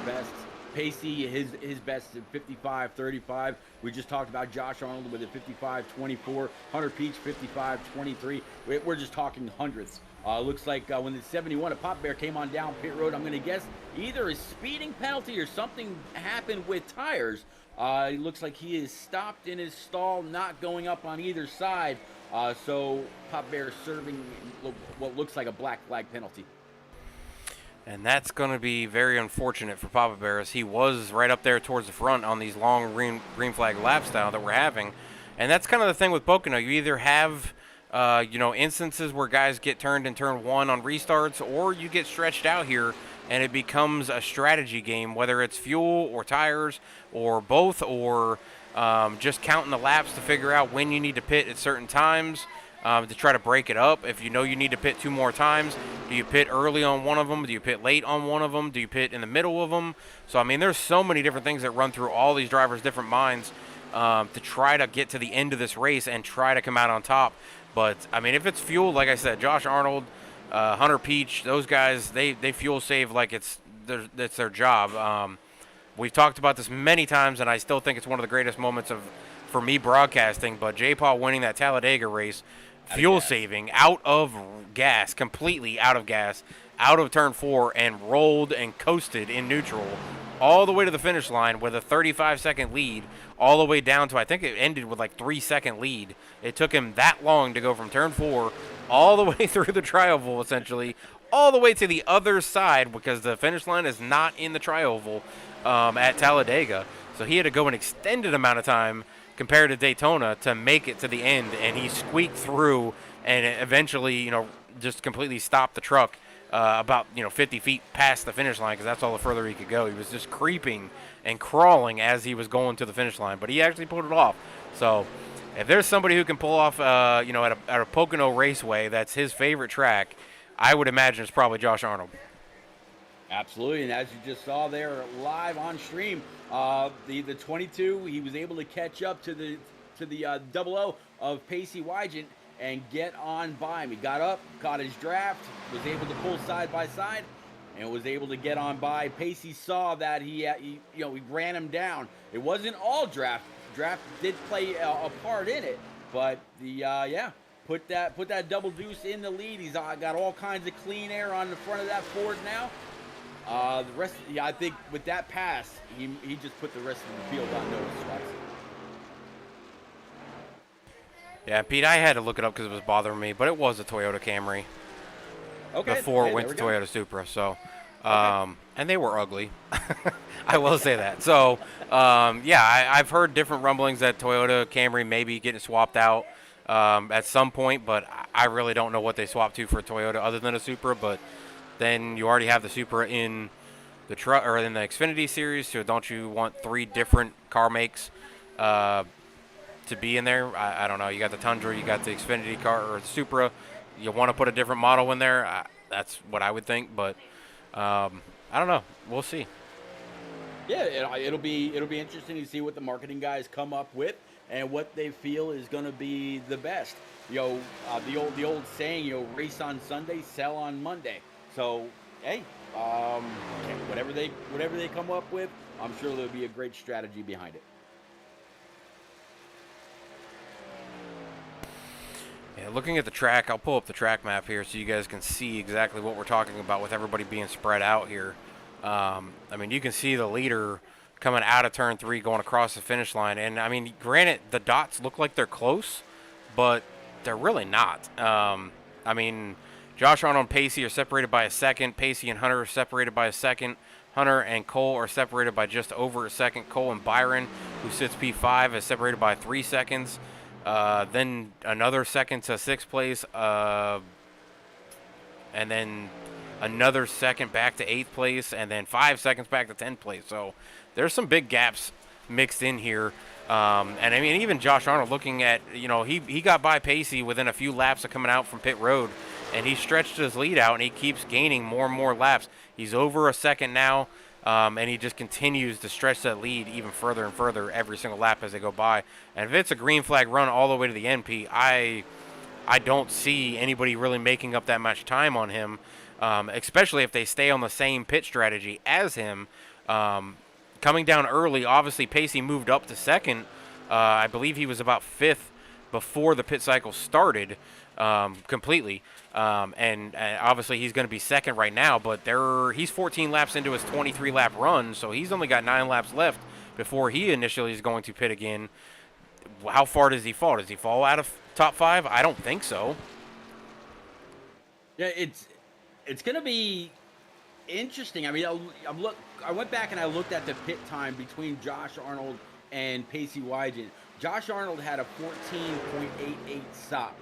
best. Pacey, his best is 55-35. We just talked about Josh Arnold with a 55-24. Hunter Peach 55-23. We're just talking hundredths. Looks like when the 71 of Pop Bear came on down pit road, I'm going to guess either a speeding penalty or something happened with tires. It looks like he is stopped in his stall, not going up on either side. So Pop Bear serving what looks like a black flag penalty. And that's going to be very unfortunate for Papa Bear, as he was right up there towards the front on these long green flag lap style that we're having. And that's kind of the thing with Pocono. You either have, instances where guys get turned in turn 1 on restarts, or you get stretched out here and it becomes a strategy game, whether it's fuel or tires or both, or just counting the laps to figure out when you need to pit at certain times. To try to break it up. If you know you need to pit 2 more times, do you pit early on one of them? Do you pit late on one of them? Do you pit in the middle of them? So, I mean, there's so many different things that run through all these drivers' different minds to try to get to the end of this race and try to come out on top. But, I mean, if it's fuel, like I said, Josh Arnold, Hunter Peach, those guys, they fuel save like it's their job. We've talked about this many times, and I still think it's one of the greatest moments for me broadcasting, but J-Paul winning that Talladega race, fuel saving, completely out of gas, out of turn 4, and rolled and coasted in neutral all the way to the finish line with a 35-second lead, all the way down to, I think it ended with like 3-second lead. It took him that long to go from turn 4 all the way through the tri-oval, essentially, all the way to the other side, because the finish line is not in the tri-oval at Talladega. So he had to go an extended amount of time compared to Daytona to make it to the end, and he squeaked through and eventually, just completely stopped the truck about 50 feet past the finish line, because that's all the further he could go. He was just creeping and crawling as he was going to the finish line, but he actually pulled it off. So if there's somebody who can pull off, at a Pocono Raceway, that's his favorite track, I would imagine it's probably Josh Arnold. Absolutely, and as you just saw there live on stream, the 22, he was able to catch up to the 00 of Pacey Wygant and get on by him. He got up, caught his draft, was able to pull side by side, and was able to get on by. Pacey saw that he ran him down. It wasn't all draft. Draft did play a part in it, but put that double deuce in the lead. He's got all kinds of clean air on the front of that Ford now. The rest, I think with that pass, he just put the rest of the field on notice. Yeah, Pete, I had to look it up because it was bothering me, but it was a Toyota Camry. Okay. Before it went to Toyota Supra, so and they were ugly. I will say that. So I've heard different rumblings that Toyota Camry may be getting swapped out at some point, but I really don't know what they swapped to for a Toyota other than a Supra. But then you already have the Supra in the truck or in the Xfinity series? So don't you want 3 different car makes uh, to be in there? I don't know. You got the Tundra, you got the Xfinity car or the Supra. You want to put a different model in there? That's what I would think, but I don't know. We'll see. Yeah, it'll be interesting to see what the marketing guys come up with and what they feel is going to be the best. The old saying, race on Sunday, sell on Monday. So, hey, um, whatever they come up with, I'm sure there'll be a great strategy behind it. Yeah, looking at the track, I'll pull up the track map here so you guys can see exactly what we're talking about with everybody being spread out here. I mean, you can see the leader coming out of turn 3 going across the finish line. And, I mean, granted, the dots look like they're close, but they're really not. I mean, Josh Arnold and Pacey are separated by a second. Pacey and Hunter are separated by a second. Hunter and Cole are separated by just over a second. Cole and Byron, who sits P5, is separated by 3 seconds. Then another second to 6th place, and then another second back to 8th place, and then 5 seconds back to 10th place. So there's some big gaps mixed in here. And I mean, even Josh Arnold looking at, he got by Pacey within a few laps of coming out from pit road, and he stretched his lead out, and he keeps gaining more and more laps. He's over a second now. And he just continues to stretch that lead even further and further every single lap as they go by. And if it's a green flag run all the way to the NP, I don't see anybody really making up that much time on him, especially if they stay on the same pit strategy as him. Coming down early, obviously Pacey moved up to second. I believe he was about 5th before the pit cycle started completely. And obviously he's going to be second right now, but he's 14 laps into his 23-lap run, so he's only got 9 laps left before he initially is going to pit again. How far does he fall? Does he fall out of top 5? I don't think so. Yeah, it's going to be interesting. I mean, I went back and I looked at the pit time between Josh Arnold and Pacey Wygant. Josh Arnold had a 14.88 stop.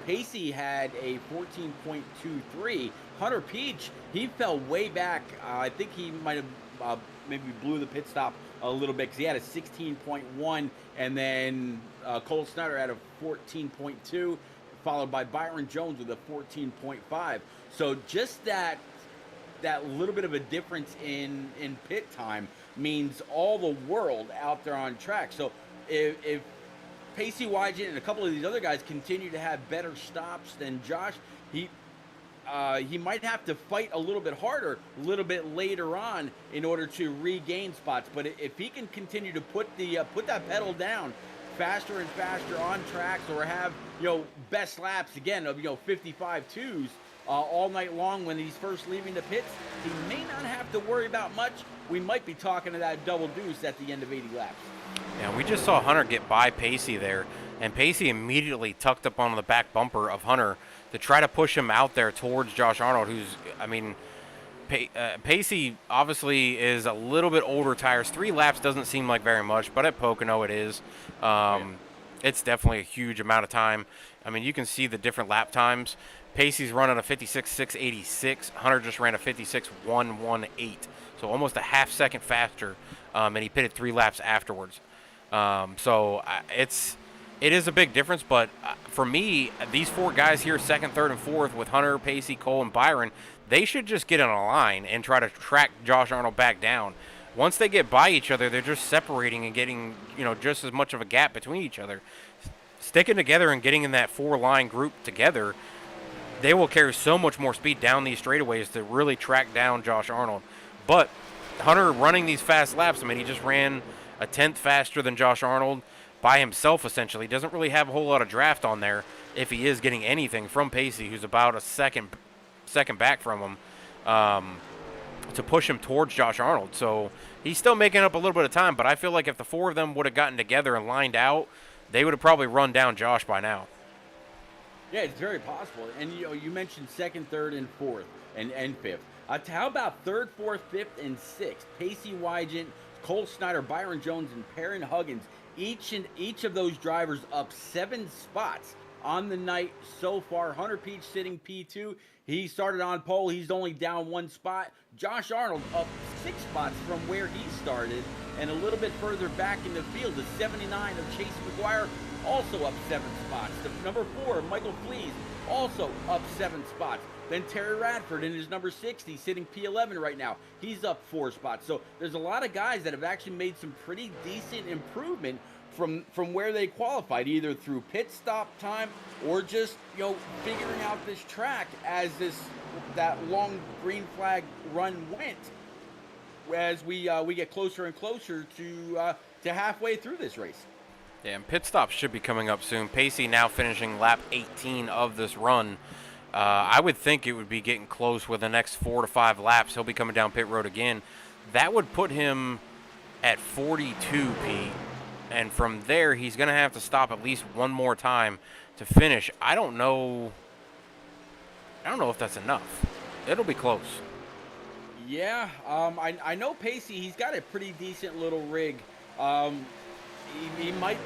Pacey had a 14.23. Hunter Peach, he fell way back. I think he might have maybe blew the pit stop a little bit because he had a 16.1, and then Cole Snyder had a 14.2, followed by Byron Jones with a 14.5. So just that little bit of a difference in pit time means all the world out there on track. So if Pacey Wygant and a couple of these other guys continue to have better stops than Josh, he might have to fight a little bit harder a little bit later on in order to regain spots. But if he can continue to put that pedal down faster and faster on tracks, or have best laps again of 55.2s all night long when he's first leaving the pits, he may not have to worry about much. We might be talking to that double deuce at the end of 80 laps. Yeah, we just saw Hunter get by Pacey there, and Pacey immediately tucked up on the back bumper of Hunter to try to push him out there towards Josh Arnold, who's, I mean, Pacey obviously is a little bit older tires. 3 laps doesn't seem like very much, but at Pocono it is. It's definitely a huge amount of time. I mean, you can see the different lap times. Pacey's running a 56.686. Hunter just ran a 56.118, so almost a half second faster, and he pitted 3 laps afterwards. It is a big difference, but for me, these 4 guys here, second, third, and fourth, with Hunter, Pacey, Cole, and Byron, they should just get in a line and try to track Josh Arnold back down. Once they get by each other, they're just separating and getting, just as much of a gap between each other. Sticking together and getting in that 4-line group together, they will carry so much more speed down these straightaways to really track down Josh Arnold. But Hunter running these fast laps, I mean, he just ran a 10th faster than Josh Arnold by himself, essentially. Doesn't really have a whole lot of draft on there if he is getting anything from Pacey, who's about a second back from him, to push him towards Josh Arnold. So he's still making up a little bit of time, but I feel like if the 4 of them would have gotten together and lined out, they would have probably run down Josh by now. Yeah, it's very possible. And you mentioned second, third, and fourth, and fifth. How about third, fourth, fifth, and sixth? Pacey Wygant, Cole Snyder, Byron Jones, and Perrin Huggins. Each of those drivers up 7 spots on the night so far. Hunter Peach sitting P2. He started on pole. He's only down 1 spot. Josh Arnold up 6 spots from where he started. And a little bit further back in the field, the 79 of Chase McGuire also up 7 spots. The number 4, Michael Flees, also up 7 spots. Then Terry Radford in his number 60, sitting P11 right now. He's up 4 spots. So there's a lot of guys that have actually made some pretty decent improvement from where they qualified, either through pit stop time or just figuring out this track as that long green flag run went. As we get closer and closer to halfway through this race. Yeah, and pit stops should be coming up soon. Pacey now finishing lap 18 of this run. I would think it would be getting close with the next 4 to 5 laps. He'll be coming down pit road again. That would put him at 42, Pete. And from there, he's going to have to stop at least one more time to finish. I don't know if that's enough. It'll be close. Yeah, I know Pacey. He's got a pretty decent little rig. He might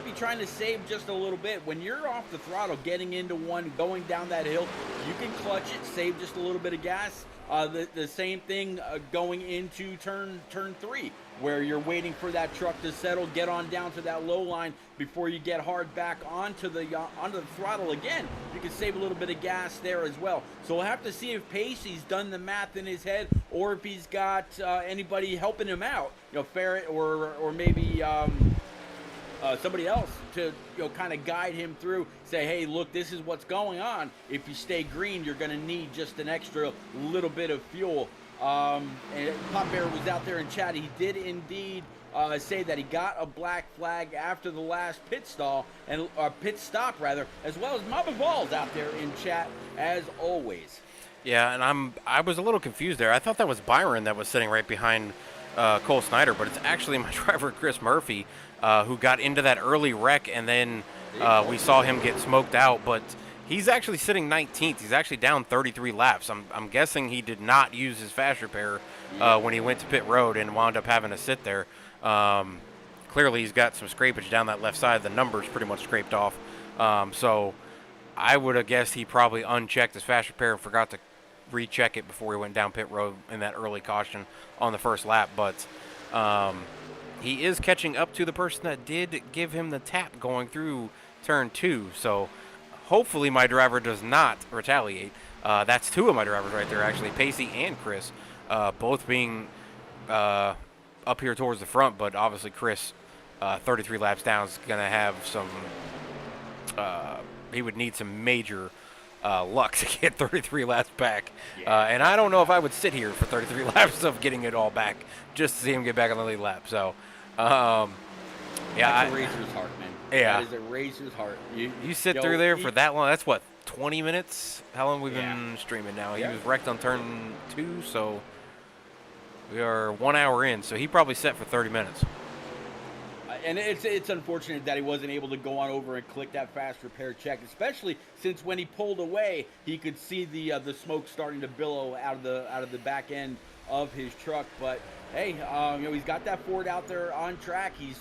be trying to save just a little bit. When you're off the throttle, getting into one, going down that hill, you can clutch it, save just a little bit of gas. The same thing going into turn 3, where you're waiting for that truck to settle, get on down to that low line before you get hard back onto the throttle again. You can save a little bit of gas there as well. So we'll have to see if Pacey's done the math in his head, or if he's got anybody helping him out, Ferret or maybe somebody else to kind of guide him through. Say, hey, look, this is what's going on. If you stay green, you're going to need just an extra little bit of fuel. And Pop Bear was out there in chat. He did indeed say that he got a black flag after the last pit stop, rather, as well as Mama Balls out there in chat as always. Yeah, and I was a little confused there. I thought that was Byron that was sitting right behind Cole Snyder, but it's actually my driver Chris Murphy who got into that early wreck, and then we saw him get smoked out. But he's actually sitting 19th. He's actually down 33 laps. I'm guessing he did not use his fast repair when he went to pit road and wound up having to sit there. Clearly, he's got some scrapage down that left side. The number's pretty much scraped off. So I would have guessed he probably unchecked his fast repair and forgot to recheck it before he went down pit road in that early caution on the first lap. But he is catching up to the person that did give him the tap going through turn 2. So hopefully my driver does not retaliate. That's 2 of my drivers right there, actually, Pacey and Chris, both being up here towards the front. But obviously Chris, 33 laps down, is going to have some he would need some major luck to get 33 laps back. Yeah. And I don't know if I would sit here for 33 laps of getting it all back just to see him get back on the lead lap. So, yeah. That's a racer's heart, man. Yeah. That is a racer's heart. You sit through there for that long. That's what, 20 minutes? How long we've been streaming now? He was wrecked on turn 2, so we are 1 hour in. So he probably set for 30 minutes. And it's unfortunate that he wasn't able to go on over and click that fast repair check, especially since when he pulled away, he could see the smoke starting to billow out of the back end of his truck. But hey, he's got that Ford out there on track. He's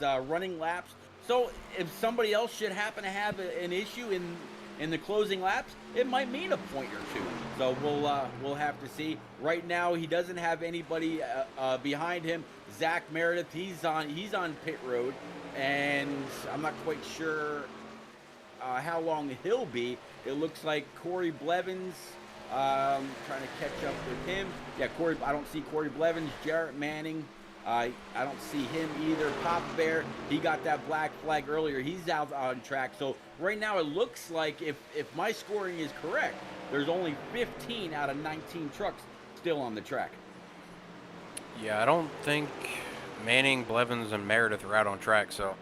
running laps. So if somebody else should happen to have an issue in the closing laps, it might mean a point or two. So we'll have to see. Right now, he doesn't have anybody behind him. Zach Meredith, he's on pit road, and I'm not quite sure how long he'll be. It looks like Corey Blevins, trying to catch up with him. Yeah, I don't see Corey Blevins. Jarrett Manning, I don't see him either. Pop Bear, he got that black flag earlier. He's out on track. So right now it looks like if my scoring is correct, there's only 15 out of 19 trucks still on the track. Yeah, I don't think Manning, Blevins, and Meredith are out on track. So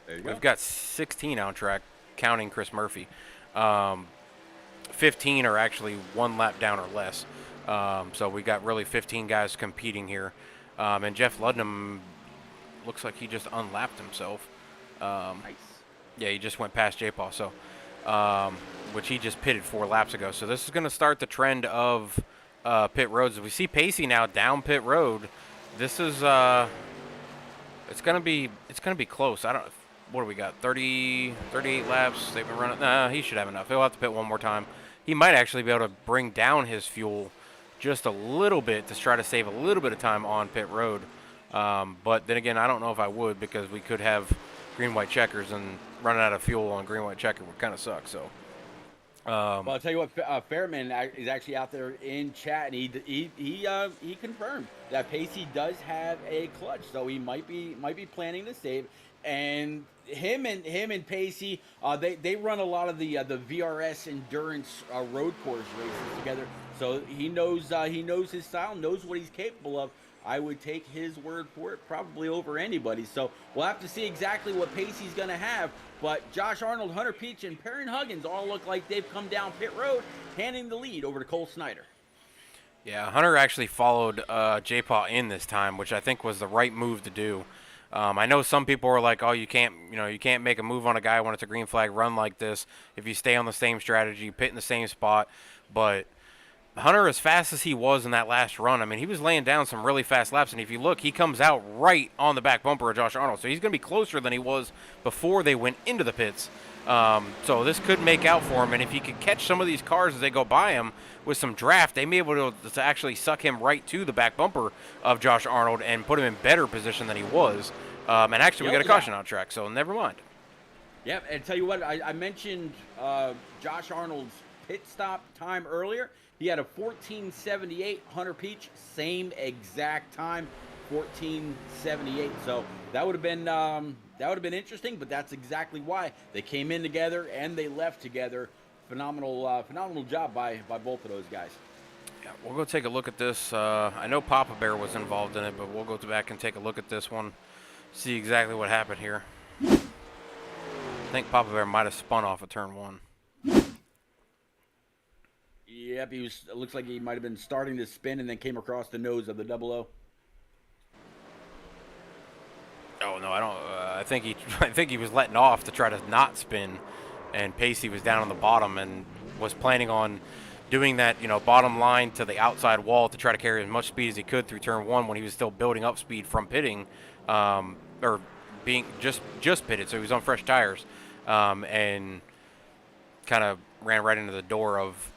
we've got 16 on track, counting Chris Murphy. 15 are actually 1 lap down or less. So we got really 15 guys competing here. And Jeff Ludnam looks like he just unlapped himself. Nice. Yeah, he just went past J-Paul, so which he just pitted 4 laps ago. So this is going to start the trend of pit roads. We see Pacey now down pit road. This is it's gonna be close. what do we got? 30, 38 laps. They've been running. Nah, he should have enough. He'll have to pit one more time. He might actually be able to bring down his fuel just a little bit to try to save a little bit of time on pit road. But then again, I don't know if I would, because we could have green-white checkers, and running out of fuel on green-white checker would kind of suck. So. Well, I'll tell you what, Fairman is actually out there in chat, and he confirmed that Pacey does have a clutch, so he might be planning to save. And him and Pacey, they run a lot of the VRS endurance road course races together, so he knows his style, knows what he's capable of. I would take his word for it probably over anybody. So we'll have to see exactly what Pacey's going to have. But Josh Arnold, Hunter Peach, and Perrin Huggins all look like they've come down pit road, handing the lead over to Cole Snyder. Yeah, Hunter actually followed J-Paw in this time, which I think was the right move to do. I know some people are like, "Oh, you can't make a move on a guy when it's a green flag run like this. If you stay on the same strategy, pit in the same spot." But Hunter, as fast as he was in that last run, I mean, he was laying down some really fast laps. And if you look, he comes out right on the back bumper of Josh Arnold. So he's going to be closer than he was before they went into the pits. So this could make out for him. And if he could catch some of these cars as they go by him with some draft, they may be able to actually suck him right to the back bumper of Josh Arnold and put him in better position than he was. And actually, we got a caution out track, so never mind. Yep, and tell you what, I mentioned Josh Arnold's pit stop time earlier. He had a 14:78. Hunter Peach, same exact time, 14:78. So that would have been interesting, but that's exactly why they came in together and they left together. Phenomenal job by both of those guys. Yeah, we'll go take a look at this. I know Papa Bear was involved in it, but we'll go back and take a look at this one, see exactly what happened here. I think Papa Bear might have spun off of turn one. Yep, it looks like he might have been starting to spin and then came across the nose of the 00. Oh no, I don't. I think he was letting off to try to not spin, and Pacey was down on the bottom and was planning on doing that, bottom line to the outside wall to try to carry as much speed as he could through turn one when he was still building up speed from pitting, or being just pitted, so he was on fresh tires, and kind of ran right into the door of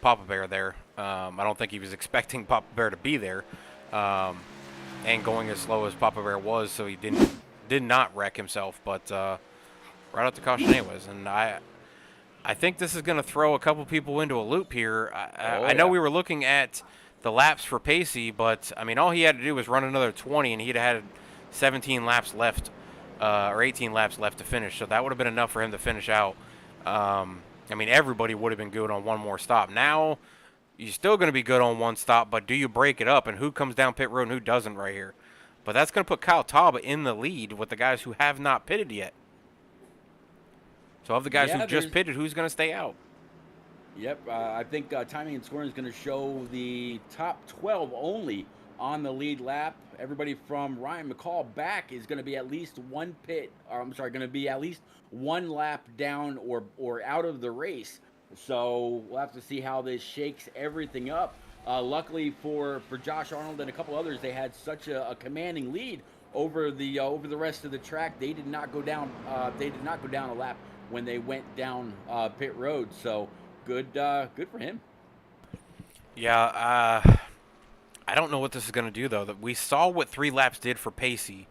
Papa Bear there. I don't think he was expecting Papa Bear to be there, and going as slow as Papa Bear was, so he did not wreck himself, but right out the caution anyways. And I think this is going to throw a couple people into a loop here. I know we were looking at the laps for Pacey, but I mean, all he had to do was run another 20, and he'd had 17 laps left, or 18 laps left to finish, so that would have been enough for him to finish out. I mean, everybody would have been good on one more stop. Now, you're still going to be good on one stop, but do you break it up, and who comes down pit road and who doesn't right here? But that's going to put Kyle Tauber in the lead with the guys who have not pitted yet. So of the guys who just pitted, who's going to stay out? Yep, I think timing and scoring is going to show the top 12 only on the lead lap. Everybody from Ryan McCall back is going to be at least going to be at least one lap down or out of the race. So we'll have to see how this shakes everything up. Luckily for Josh Arnold and a couple others, they had such a commanding lead over the rest of the track. They did not go down. They did not go down a lap when they went down pit road. So good for him. Yeah. I don't know what this is going to do, though. That we saw what 3 laps did for Pacey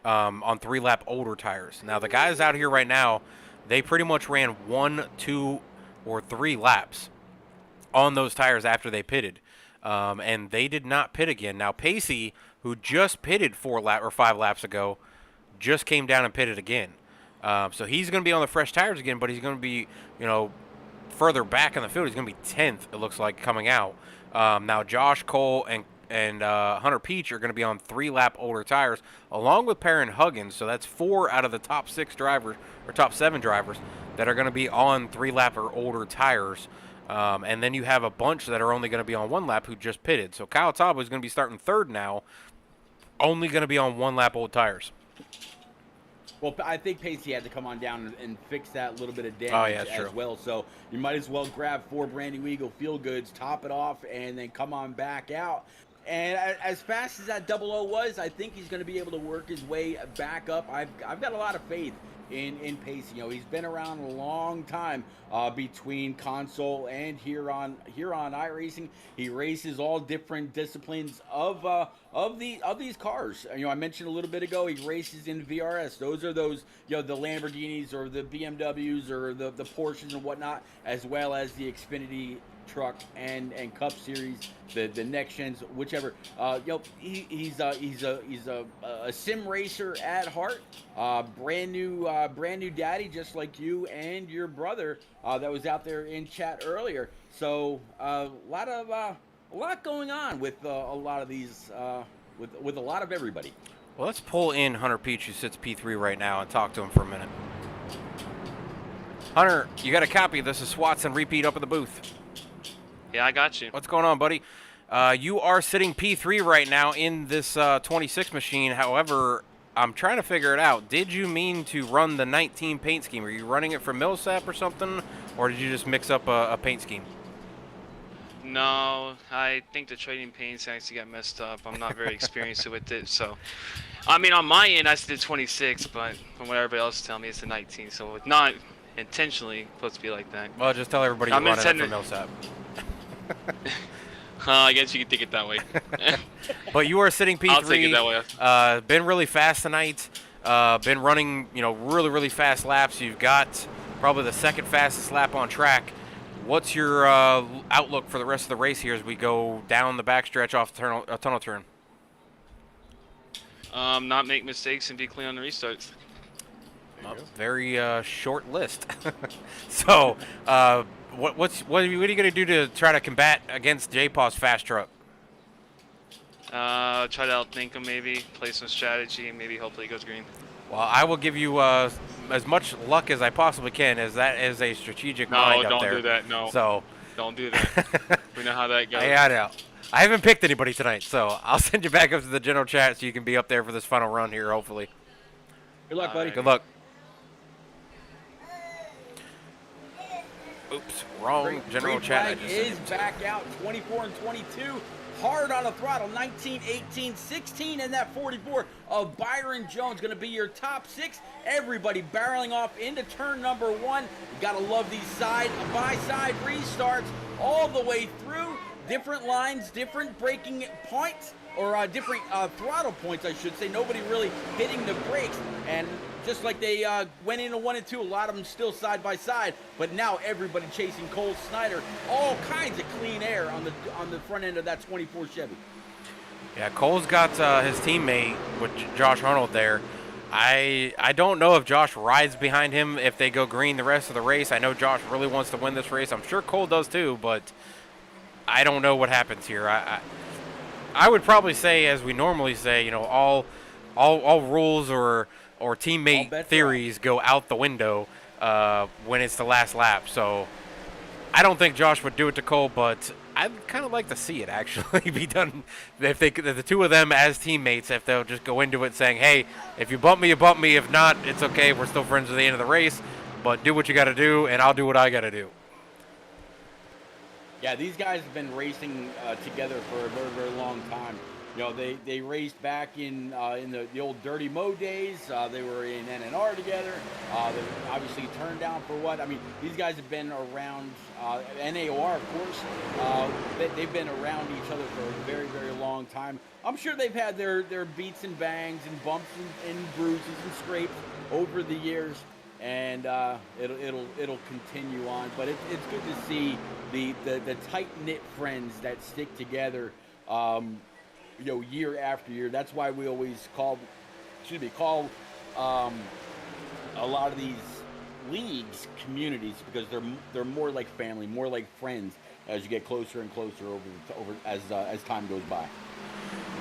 on 3-lap older tires. Now, the guys out here right now, they pretty much ran 1, 2, or 3 laps on those tires after they pitted. And they did not pit again. Now, Pacey, who just pitted 5 laps ago, just came down and pitted again. So he's going to be on the fresh tires again, but he's going to be, further back in the field. He's going to be 10th, it looks like, coming out. Now, Josh, Cole, and Hunter Peach are going to be on 3-lap older tires, along with Perrin Huggins. So that's 4 out of the top 6 drivers, or top 7 drivers, that are going to be on 3-lap or older tires. And then you have a bunch that are only going to be on 1 lap who just pitted. So Kyle Tauber is going to be starting 3rd now, only going to be on 1-lap old tires. Well, I think Pacey had to come on down and fix that little bit of damage as well. So you might as well grab 4 brand new Eagle Feel Goods, top it off, and then come on back out. And as fast as that 00 was, I think he's going to be able to work his way back up. I've got a lot of faith in pacing. He's been around a long time between console and here on iRacing. He races all different disciplines of these cars. I mentioned a little bit ago he races in VRS. Those are the Lamborghinis or the BMWs or the Porsches and whatnot, as well as the Xfinity truck and Cup Series, the next gens, whichever. He's a sim racer at heart. Brand new daddy, just like you and your brother that was out there in chat earlier. So a lot going on with a lot of these with a lot of everybody. Well, let's pull in Hunter Peach, who sits P3 right now, and talk to him for a minute. Hunter, you got a copy of this? Is Swatson repeat up in the booth? Yeah, I got you. What's going on, buddy? You are sitting P3 right now in this 26 machine. However, I'm trying to figure it out. Did you mean to run the 19 paint scheme? Are you running it from Millsap or something? Or did you just mix up a paint scheme? No, I think the trading paints actually got messed up. I'm not very experienced with it, so. I mean, on my end, I did 26, but from what everybody else is telling me, it's the 19, so it's not intentionally supposed to be like that. Well, just tell everybody you're running it from Millsap. I guess you could think it that way. But you are sitting P3. I'll take it that way. Been really fast tonight. Been running, really, really fast laps. You've got probably the second fastest lap on track. What's your outlook for the rest of the race here as we go down the backstretch off the tunnel turn? Not make mistakes and be clean on the restarts. Very short list. So, what are you going to do to try to combat against J-Paw's fast truck? Try to outthink him, maybe play some strategy, and maybe hopefully he goes green. Well, I will give you as much luck as I possibly can, as that is a strategic mind up there. No, don't do that. No. So don't do that. We know how that goes. Yeah, I know. I haven't picked anybody tonight, so I'll send you back up to the general chat so you can be up there for this final run here, hopefully. Good luck, buddy. Good luck. Oops, wrong general chat. Is back out 24 and 22. Hard on the throttle, 19, 18, 16, and that 44 of Byron Jones going to be your top six. Everybody barreling off into turn number one. You got to love these side-by-side restarts all the way through. Different lines, different braking points, or different throttle points, I should say. Nobody really hitting the brakes. And just like they went into 1 and 2, a lot of them still side by side, but now everybody chasing Cole Snyder. All kinds of clean air on the front end of that 24 Chevy. Yeah, Cole's got his teammate with Josh Arnold there. I don't know if Josh rides behind him if they go green the rest of the race. I know Josh really wants to win this race. I'm sure Cole does too, but I don't know what happens here. I would probably say, as we normally say, all rules or teammate theories go out the window when it's the last lap. So I don't think Josh would do it to Cole, but I'd kind of like to see it actually be done. If the two of them as teammates, if they'll just go into it saying, hey, if you bump me, you bump me. If not, it's okay. We're still friends at the end of the race, but do what you got to do, and I'll do what I got to do. Yeah, these guys have been racing together for a very, very long time. They raced back in the old Dirty Mo days. They were in NNR together. They obviously turned down for what? I mean, these guys have been around NAOR, of course. They've been around each other for a very, very long time. I'm sure they've had their beats and bangs and bumps and bruises and scrapes over the years. And it'll continue on, but it's good to see the tight knit friends that stick together, year after year. That's why we always call a lot of these leagues communities, because they're more like family, more like friends as you get closer and closer over as time goes by.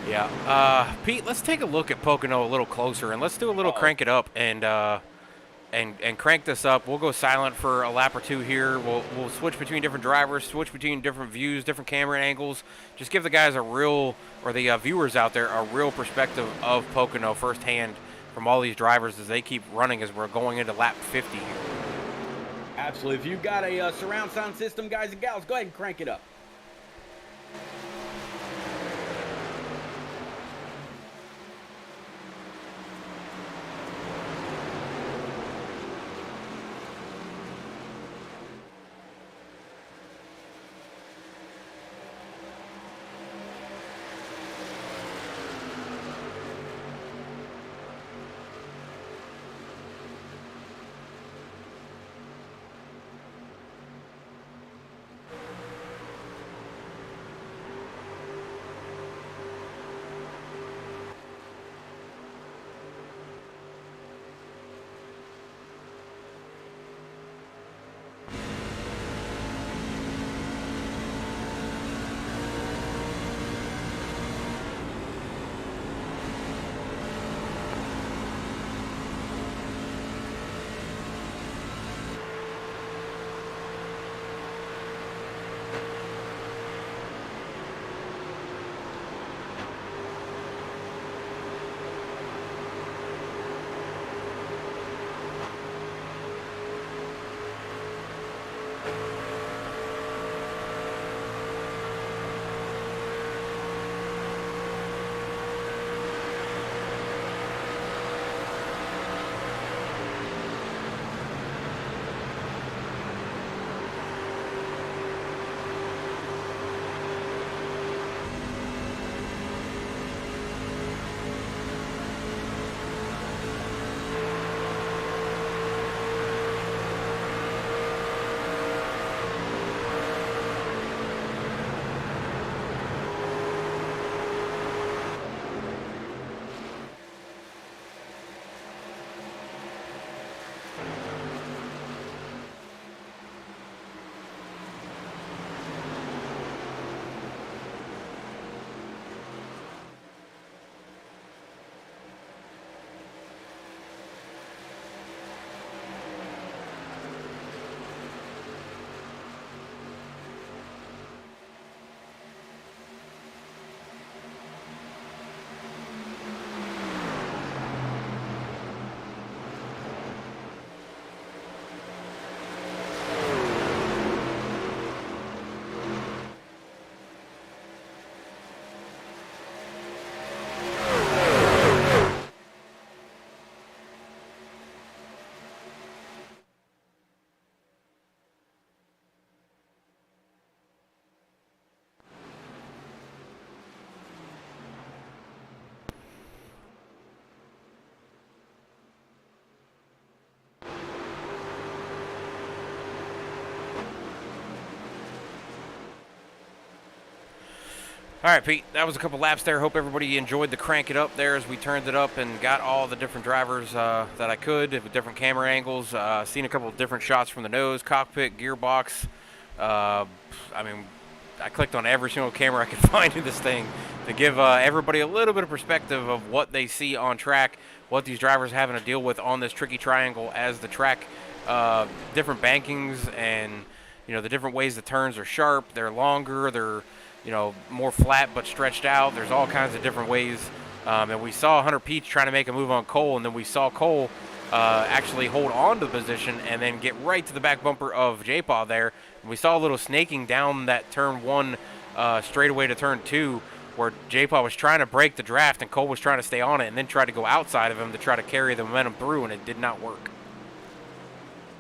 Yeah, Pete, let's take a look at Pocono a little closer, and let's do a little crank it up and crank this up. We'll go silent for a lap or two here. We'll switch between different drivers, switch between different views, different camera angles. Just give the guys the viewers out there a real perspective of Pocono firsthand from all these drivers as they keep running as we're going into lap 50 here. Absolutely. If you've got a surround sound system, guys and gals, go ahead and crank it up. All right, Pete, that was a couple laps there. Hope everybody enjoyed the crank it up there as we turned it up and got all the different drivers that I could with different camera angles. Seen a couple of different shots from the nose, cockpit, gearbox. I mean, I clicked on every single camera I could find in this thing to give everybody a little bit of perspective of what they see on track, what these drivers are having to deal with on this tricky triangle as the track, different bankings and, the different ways the turns are sharp, they're longer, they're more flat but stretched out. There's all kinds of different ways. And we saw Hunter Peach trying to make a move on Cole, and then we saw Cole actually hold on to the position and then get right to the back bumper of J-Paw there. And we saw a little snaking down that turn 1 straightaway to turn 2 where J-Paw was trying to break the draft and Cole was trying to stay on it and then tried to go outside of him to try to carry the momentum through, and it did not work.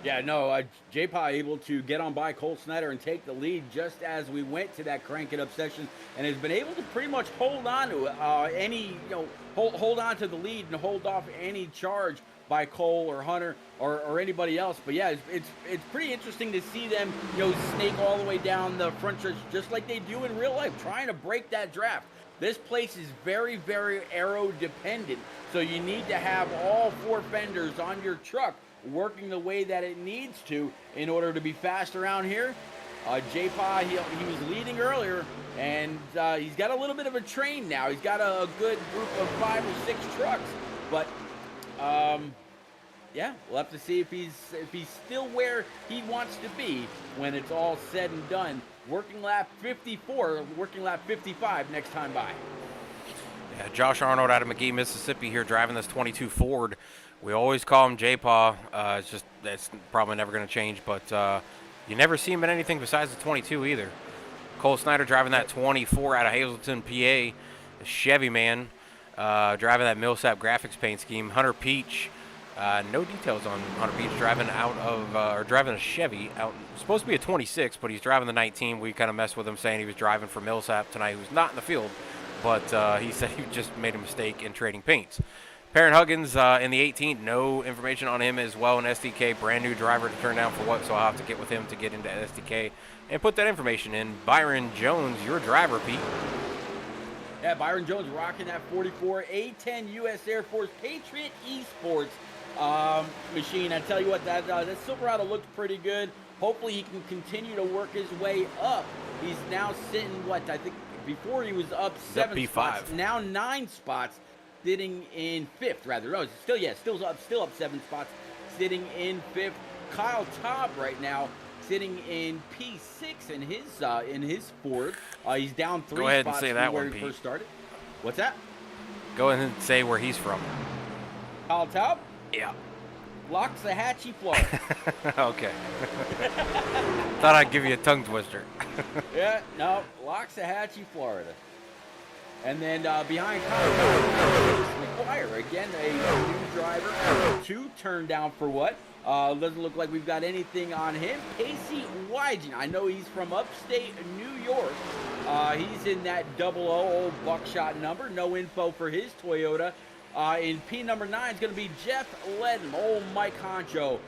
Yeah, no, J-Paw able to get on by Cole Snyder and take the lead just as we went to that crank it up section, and has been able to pretty much hold on to hold on to the lead and hold off any charge by Cole or Hunter or anybody else. But yeah, it's pretty interesting to see them snake all the way down the front stretch just like they do in real life, trying to break that draft. This place is very, very aero dependent, so you need to have all 4 fenders on your truck working the way that it needs to in order to be fast around here. J-Paw, he was leading earlier, and he's got a little bit of a train now. He's got a good group of 5 or 6 trucks, but yeah, we'll have to see if he's still where he wants to be when it's all said and done. Working lap 54, working lap 55 next time by. Yeah, Josh Arnold out of McGee, Mississippi here driving this 22 Ford. We always call him J-Paw. It's probably never going to change, but you never see him in anything besides the 22 either. Cole Snyder driving that 24 out of Hazleton, PA. The Chevy man driving that Millsap graphics paint scheme. Hunter Peach, no details on Hunter Peach driving driving a Chevy out. Supposed to be a 26, but he's driving the 19. We kind of messed with him saying he was driving for Millsap tonight, who's not in the field, but he said he just made a mistake in trading paints. Perrin Huggins in the 18th, no information on him as well in SDK. Brand new driver to turn down for what, so I'll have to get with him to get into SDK and put that information in. Byron Jones, your driver, Pete. Yeah, Byron Jones rocking that 44 A10 U.S. Air Force Patriot Esports machine. I tell you what, that Silverado looked pretty good. Hopefully he can continue to work his way up. He's now sitting, I think before he was up 7 spots, now 9 spots. Sitting in 5th, rather. No, still up 7 spots. Sitting in 5th. Kyle Taub right now sitting in P6 in his Ford. He's down 3 spots. Go ahead and say that where one, he Pete. first started. What's that? Go ahead and say where he's from. Kyle Taub? Yeah. Loxahatchee, Florida. Okay. Thought I'd give you a tongue twister. Yeah, no, Loxahatchee, Florida. And then behind Kyle McGuire, again, a new driver, 2 turned down for what? Doesn't look like we've got anything on him. Casey Wygen, I know he's from upstate New York. He's in that 00 old buckshot number. No info for his Toyota. In P number 9 is going to be Jeff Ledham, old Mike Honcho.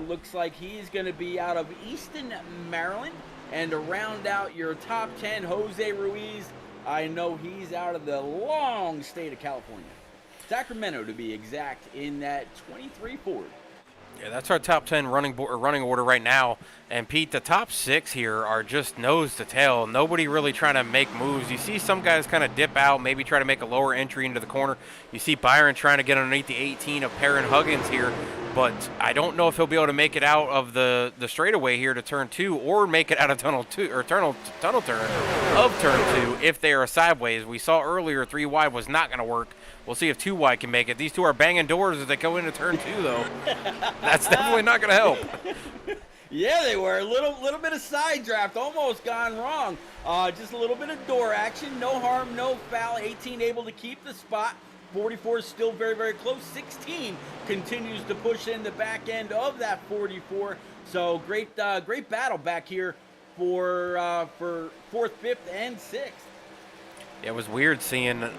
Looks like he's going to be out of Easton, Maryland. And to round out your top 10, Jose Ruiz. I know he's out of the long state of California. Sacramento, to be exact, in that 23 Ford. Yeah, that's our top 10 running order right now. And, Pete, the top 6 here are just nose to tail. Nobody really trying to make moves. You see some guys kind of dip out, maybe try to make a lower entry into the corner. You see Byron trying to get underneath the 18 of Perrin Huggins here. But I don't know if he'll be able to make it out of the straightaway here to turn 2 or make it out of tunnel turn of turn 2 if they are sideways. We saw earlier 3 wide was not going to work. We'll see if 2 wide can make it. These 2 are banging doors as they go into turn 2, though. That's definitely not going to help. Yeah, they were. A little bit of side draft, almost gone wrong. Just a little bit of door action. No harm, no foul. 18 able to keep the spot. 44 is still very, very close. 16 continues to push in the back end of that 44. So great battle back here for 4th, 5th, and 6th. It was weird seeing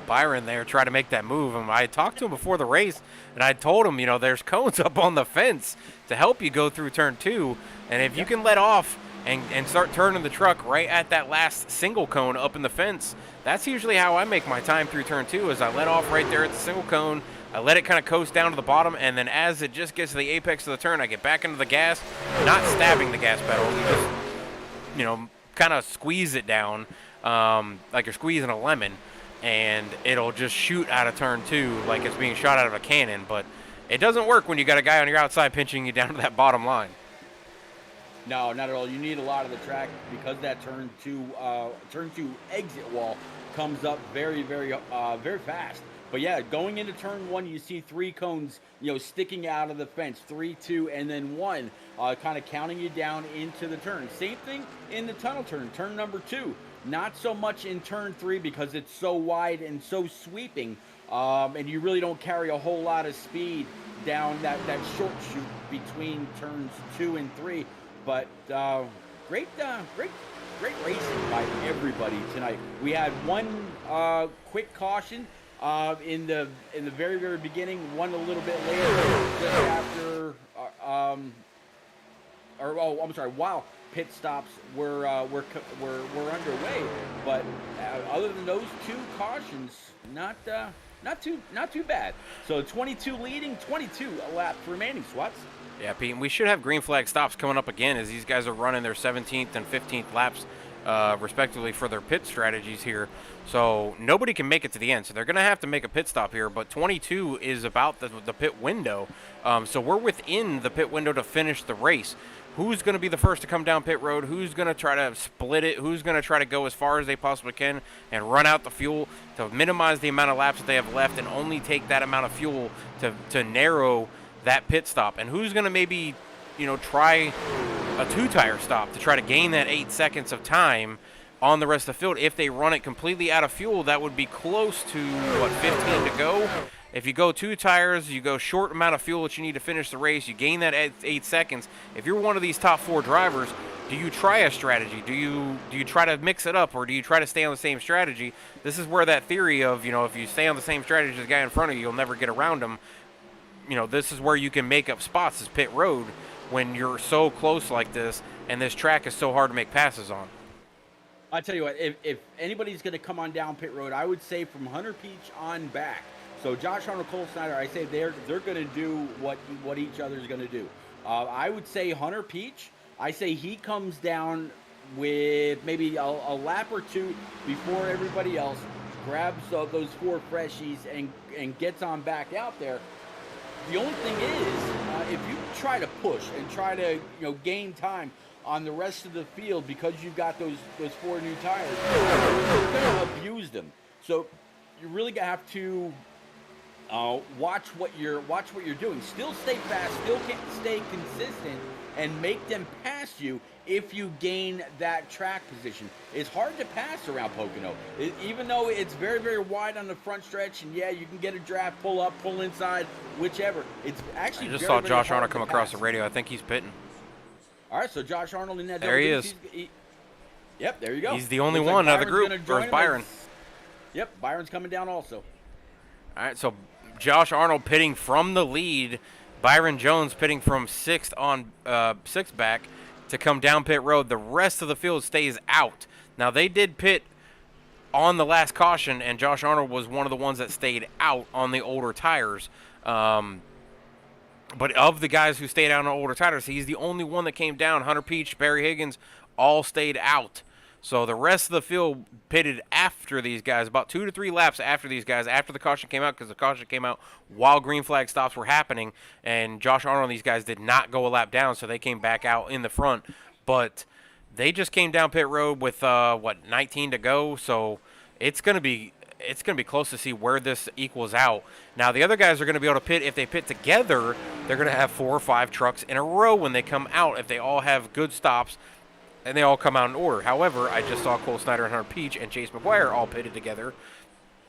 Byron there try to make that move. And I talked to him before the race, and I told him, there's cones up on the fence to help you go through turn 2. And if you can let off and start turning the truck right at that last single cone up in the fence. That's usually how I make my time through turn 2, is I let off right there at the single cone. I let it kind of coast down to the bottom, and then as it just gets to the apex of the turn, I get back into the gas, not stabbing the gas pedal. You just, kind of squeeze it down like you're squeezing a lemon, and it'll just shoot out of turn 2 like it's being shot out of a cannon. But it doesn't work when you got a guy on your outside pinching you down to that bottom line. No, not at all. You need a lot of the track because that turn two exit wall comes up very, very, very fast. But yeah, going into turn 1, you see 3 cones, sticking out of the fence, 3, 2, and then 1, kind of counting you down into the turn. Same thing in the tunnel turn number 2. Not so much in turn 3 because it's so wide and so sweeping, and you really don't carry a whole lot of speed down that short chute between turns 2 and 3. But great racing by everybody tonight. We had one quick caution in the very, very beginning, one a little bit later, just after while pit stops were underway. But other than those 2 cautions, not too bad. So 22 leading, 22 laps remaining. Swats. Yeah, Pete, and we should have green flag stops coming up again as these guys are running their 17th and 15th laps, respectively, for their pit strategies here. So nobody can make it to the end. So they're going to have to make a pit stop here. But 22 is about the pit window. So we're within the pit window to finish the race. Who's going to be the first to come down pit road? Who's going to try to split it? Who's going to try to go as far as they possibly can and run out the fuel to minimize the amount of laps that they have left and only take that amount of fuel to narrow that pit stop? And who's going to maybe, try a 2-tire stop to try to gain that 8 seconds of time on the rest of the field? If they run it completely out of fuel, that would be close to, 15 to go? If you go 2 tires, you go short amount of fuel that you need to finish the race, you gain that 8 seconds. If you're one of these top 4 drivers, do you try a strategy? Do you try to mix it up, or do you try to stay on the same strategy? This is where that theory of, if you stay on the same strategy as the guy in front of you, you'll never get around him. This is where you can make up spots, is pit road, when you're so close like this and this track is so hard to make passes on. I tell you what, if anybody's going to come on down pit road, I would say from Hunter Peach on back. So Josh Arnold, Cole Snyder, I say they're going to do what each other's going to do. I would say Hunter Peach, I say he comes down with maybe a lap or 2 before everybody else, grabs those 4 freshies and gets on back out there. The only thing is, if you try to push and try to gain time on the rest of the field because you've got those 4 new tires, you're going to abuse them. So you really have to watch what you're doing. Still stay fast, still stay consistent, and make them pass you if you gain that track position. It's hard to pass around Pocono. Even though it's very, very wide on the front stretch, and yeah, you can get a draft, pull up, pull inside, whichever. It's actually I just very, saw Josh very Arnold come across the pass. radio. I think he's pitting. All right, so Josh Arnold in that. There he is. Yep, there you go. He's the only Looks one like out of the group. Byron's Or gonna is join him Byron? Yep, Byron's coming down also. All right, so Josh Arnold pitting from the lead. Byron Jones pitting from 6th back to come down pit road. The rest of the field stays out. Now, they did pit on the last caution, and Josh Arnold was one of the ones that stayed out on the older tires. But of the guys who stayed out on older tires, he's the only one that came down. Hunter Peach, Barry Higgins, all stayed out. So the rest of the field pitted after these guys, about 2 to 3 laps after these guys, after the caution came out, because the caution came out while green flag stops were happening, and Josh Arnold and these guys did not go a lap down, so they came back out in the front. But they just came down pit road with 19 to go, so it's gonna be close to see where this equals out. Now the other guys are gonna be able to pit. If they pit together, they're gonna have 4 or 5 trucks in a row when they come out, if they all have good stops and they all come out in order. However, I just saw Cole Snyder and Hunter Peach and Chase McGuire all pitted together.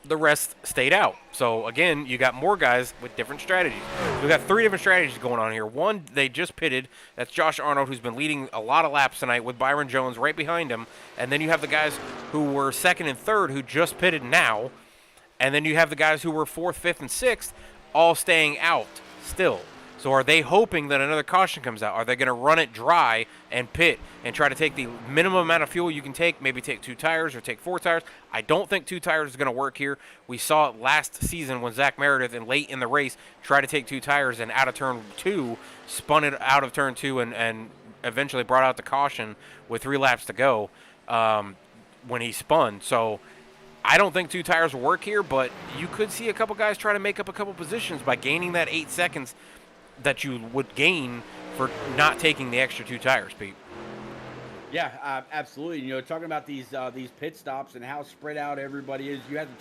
The rest stayed out. So, again, you got more guys with different strategies. We got 3 different strategies going on here. One, they just pitted. That's Josh Arnold, who's been leading a lot of laps tonight with Byron Jones right behind him. And then you have the guys who were 2nd and 3rd who just pitted now. And then you have the guys who were 4th, 5th, and 6th all staying out still. So are they hoping that another caution comes out? Are they going to run it dry and pit and try to take the minimum amount of fuel you can take, maybe take 2 tires or take 4 tires? I don't think 2 tires is going to work here. We saw it last season when Zach Meredith and late in the race tried to take 2 tires and out of turn 2, spun it out of turn 2 and eventually brought out the caution with 3 laps to go when he spun. So I don't think 2 tires will work here, but you could see a couple guys try to make up a couple positions by gaining that 8 seconds that you would gain for not taking the extra 2 tires, Pete. Yeah, absolutely. You know, talking about these pit stops and how spread out everybody is. You had the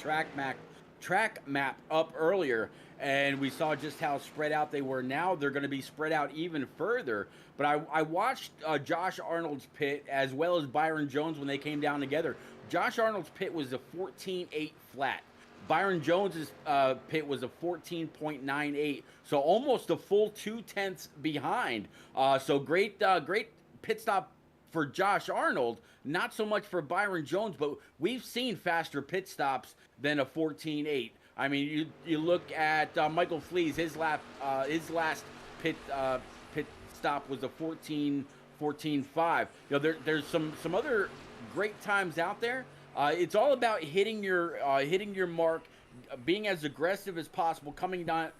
track map up earlier, and we saw just how spread out they were. Now they're going to be spread out even further. But I watched Josh Arnold's pit as well as Byron Jones when they came down together. Josh Arnold's pit was a 14.8 flat. Byron Jones's pit was a 14.98, so almost a full 2/10 behind. So great pit stop for Josh Arnold. Not so much for Byron Jones, but we've seen faster pit stops than a 14.8. I mean, you look at Michael Flees, his last pit stop was a 14.5. You know, there's some other great times out there. It's all about hitting your mark, being as aggressive as possible, coming on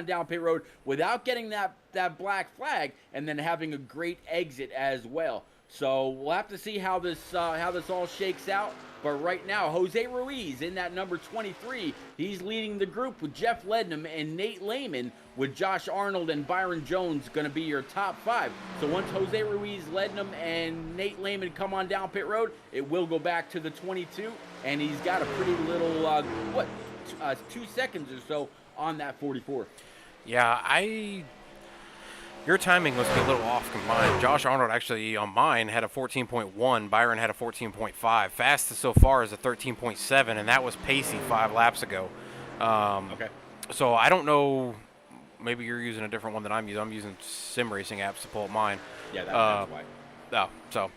down pit road without getting that black flag, and then having a great exit as well. So we'll have to see how this all shakes out. But right now, Jose Ruiz in that number 23, he's leading the group with Jeff Lednam and Nate Lehman, with Josh Arnold and Byron Jones going to be your top 5. So once Jose Ruiz, Lednam, and Nate Lehman come on down pit road, it will go back to the 22, and he's got a pretty little 2 seconds or so on that 44. Yeah, your timing must be a little off combined. Josh Arnold actually on mine had a 14.1. Byron had a 14.5. Fastest so far is a 13.7, and that was Pacey 5 laps ago. Okay. So I don't know. Maybe you're using a different one than I'm using. I'm using sim racing apps to pull up mine. Yeah, that's why. Oh, so.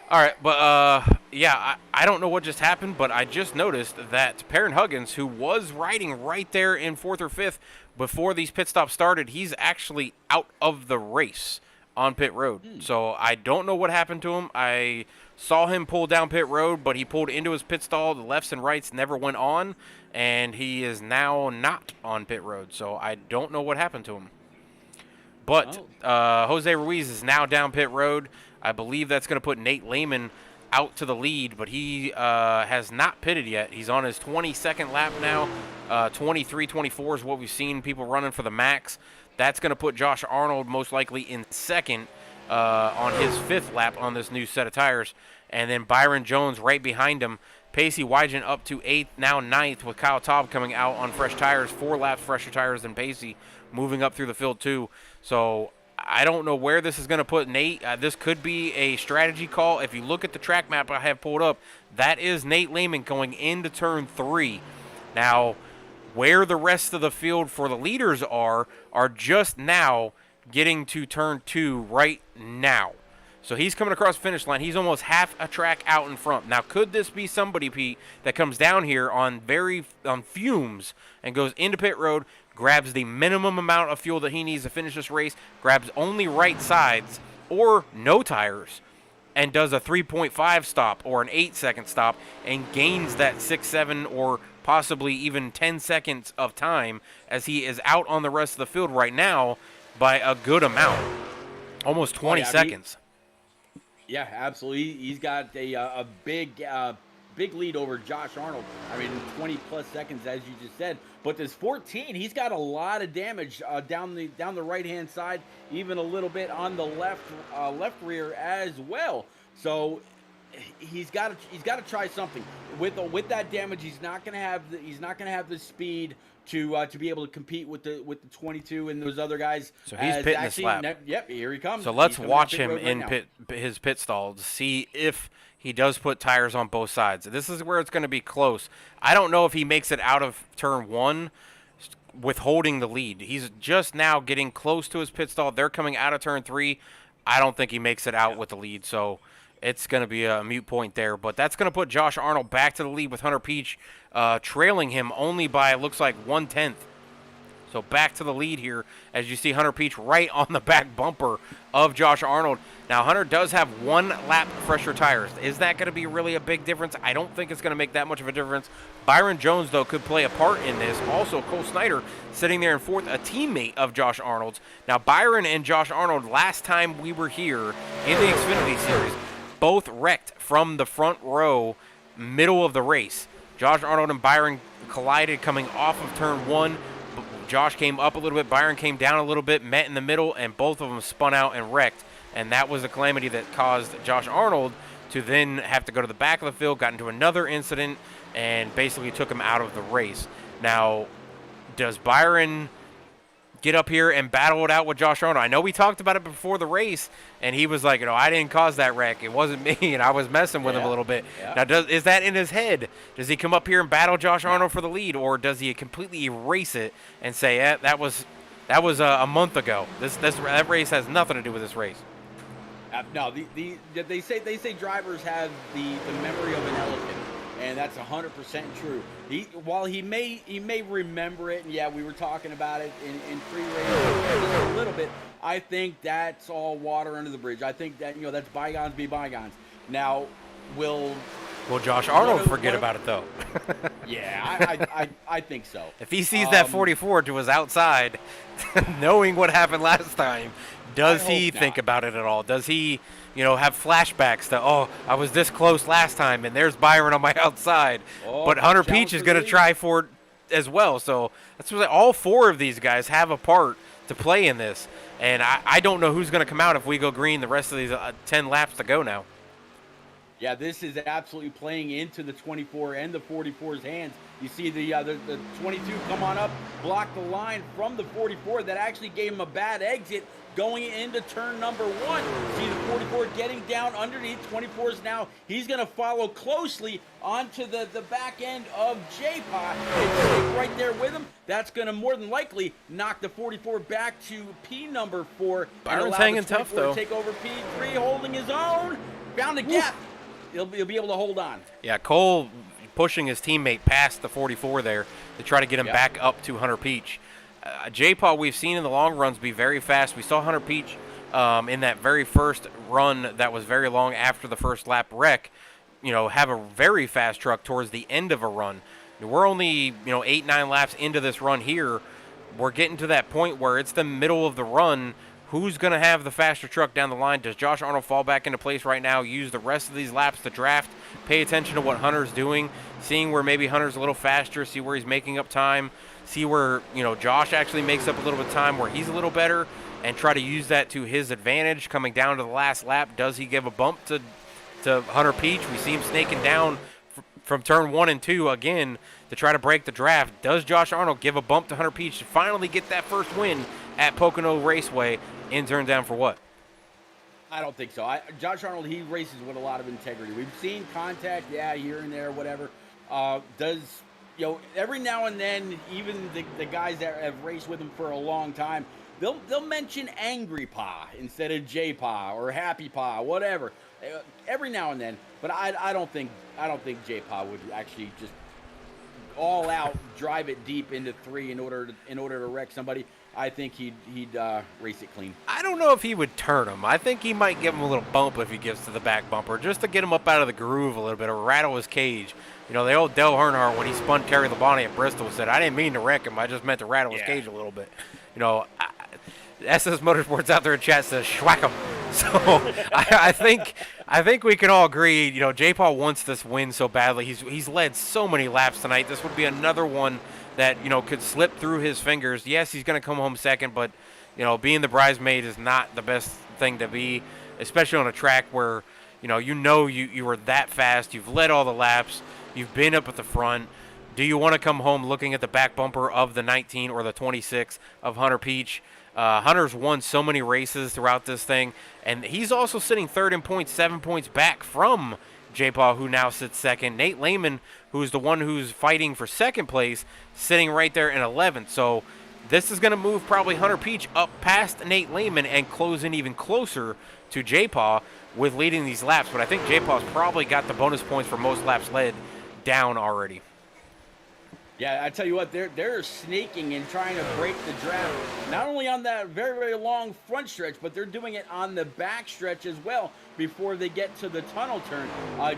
All right, but yeah, I don't know what just happened, but I just noticed that Perrin Huggins, who was riding right there in 4th or 5th before these pit stops started, he's actually out of the race on pit road. So I don't know what happened to him. I saw him pull down pit road, but he pulled into his pit stall. The lefts and rights never went on, and he is now not on pit road. So I don't know what happened to him. But Jose Ruiz is now down pit road. I believe that's going to put Nate Lehman out to the lead, but he has not pitted yet. He's on his 22nd lap now. 23, 24 is what we've seen people running for the max. That's going to put Josh Arnold most likely in 2nd on his 5th lap on this new set of tires. And then Byron Jones right behind him. Pacey Wygen up to 8th, now 9th, with Kyle Taub coming out on fresh tires, 4 laps fresher tires than Pacey, moving up through the field too. So I don't know where this is going to put Nate. This could be a strategy call. If you look at the track map I have pulled up, that is Nate Lehman going into turn 3. Now, where the rest of the field for the leaders are just now getting to turn 2 right now. So he's coming across the finish line. He's almost half a track out in front. Now, could this be somebody, Pete, that comes down here on fumes and goes into pit road, grabs the minimum amount of fuel that he needs to finish this race, grabs only right sides or no tires, and does a 3.5 stop or an 8-second stop and gains that 6, 7, or possibly even 10 seconds of time, as he is out on the rest of the field right now by a good amount, almost 20 seconds. Yeah, absolutely. He's got a big lead over Josh Arnold. I mean, 20+ seconds, as you just said. But this 14, he's got a lot of damage down the right-hand side, even a little bit on the left rear as well. So he's got to try something with that damage. He's not going to have the speed to be able to compete with the 22 and those other guys. So he's pitting this lap. Yep, here he comes. So let's watch him in his pit stall to see if he does put tires on both sides. This is where it's going to be close. I don't know if he makes it out of turn 1 withholding the lead. He's just now getting close to his pit stall. They're coming out of turn 3. I don't think he makes it out with the lead. So it's going to be a mute point there. But that's going to put Josh Arnold back to the lead with Hunter Peach trailing him only by, it looks like, 1/10. So back to the lead here as you see Hunter Peach right on the back bumper of Josh Arnold. Now, Hunter does have 1 lap fresher tires. Is that going to be really a big difference? I don't think it's going to make that much of a difference. Byron Jones, though, could play a part in this. Also, Cole Snyder sitting there in 4th, a teammate of Josh Arnold's. Now, Byron and Josh Arnold, last time we were here in the Xfinity Series, both wrecked from the front row, middle of the race. Josh Arnold and Byron collided coming off of turn 1. Josh came up a little bit, Byron came down a little bit, met in the middle, and both of them spun out and wrecked. And that was the calamity that caused Josh Arnold to then have to go to the back of the field, got into another incident, and basically took him out of the race. Now, does Byron get up here and battle it out with Josh Arnold? I know we talked about it before the race, and he was like, I didn't cause that wreck. It wasn't me, and I was messing with him a little bit. Yeah. Now, is that in his head? Does he come up here and battle Josh Arnold for the lead, or does he completely erase it and say, that was a month ago. That race has nothing to do with this race. No, they say drivers have the memory of an elephant, and that's 100% true. While he may remember it, and yeah, we were talking about it in pre-race a little bit. I think that's all water under the bridge. I think that that's bygones be bygones. Now, will Josh Arnold forget about it though? Yeah, I think so. If he sees that 44 to his outside, knowing what happened last time. Does he think about it at all? Does he, have flashbacks to, I was this close last time, and there's Byron on my outside. But Hunter Peach is going to try for it as well. So that's what all 4 of these guys have a part to play in this. And I don't know who's going to come out if we go green the rest of these 10 laps to go now. Yeah, this is absolutely playing into the 24 and the 44's hands. You see the 22 come on up, block the line from the 44. That actually gave him a bad exit going into turn number 1. See the 44 getting down underneath. 24's now. He's going to follow closely onto the back end of J-Pod and stick right there with him. That's going to more than likely knock the 44 back to P number 4. Byron's hanging tough, though. Take over P3, holding his own. Found a gap. He'll be able to hold on. Yeah, Cole pushing his teammate past the 44 there to try to get him back up to Hunter Peach. J-Paw, we've seen in the long runs be very fast. We saw Hunter Peach in that very first run that was very long after the first lap wreck, have a very fast truck towards the end of a run. We're only, 8-9 laps into this run here. We're getting to that point where it's the middle of the run. Who's going to have the faster truck down the line? Does Josh Arnold fall back into place right now, use the rest of these laps to draft, pay attention to what Hunter's doing, seeing where maybe Hunter's a little faster, see where he's making up time, see where, Josh actually makes up a little bit of time where he's a little better, and try to use that to his advantage coming down to the last lap? Does he give a bump to Hunter Peach? We see him snaking down from turn 1 and 2 again to try to break the draft. Does Josh Arnold give a bump to Hunter Peach to finally get that first win at Pocono Raceway in turn down for what? I don't think so. Josh Arnold, he races with a lot of integrity. We've seen contact, here and there, whatever. Every now and then, even the guys that have raced with him for a long time, they'll mention Angry Pa instead of J Pa or Happy Pa, whatever. Every now and then, but I don't think J Pa would actually just all out drive it deep into 3 in order to wreck somebody. I think he'd race it clean. I don't know if he would turn him. I think he might give him a little bump if he gets to the back bumper, just to get him up out of the groove a little bit, or rattle his cage. The old Dale Earnhardt, when he spun Terry Labonte at Bristol, said, "I didn't mean to wreck him. I just meant to rattle his cage a little bit." SS Motorsports out there in chat says, "Schwack him." So I think we can all agree. J-Paul wants this win so badly. He's led so many laps tonight. This would be another one that could slip through his fingers. Yes, he's going to come home second, but being the bridesmaid is not the best thing to be, especially on a track where you were that fast. You've led all the laps. You've been up at the front. Do you want to come home looking at the back bumper of the 19 or the 26 of Hunter Peach? Hunter's won so many races throughout this thing, and he's also sitting third in points, 7 points back from J-Paw, who now sits second. Nate Lehman, who's the one who's fighting for second place, sitting right there in 11th. So this is going to move probably Hunter Peach up past Nate Lehman and close in even closer to J-Paw with leading these laps. But I think J-Paw's probably got the bonus points for most laps led down already. Yeah, I tell you what, they're snaking and trying to break the draft, not only on that very, very long front stretch, but they're doing it on the back stretch as well before they get to the tunnel turn.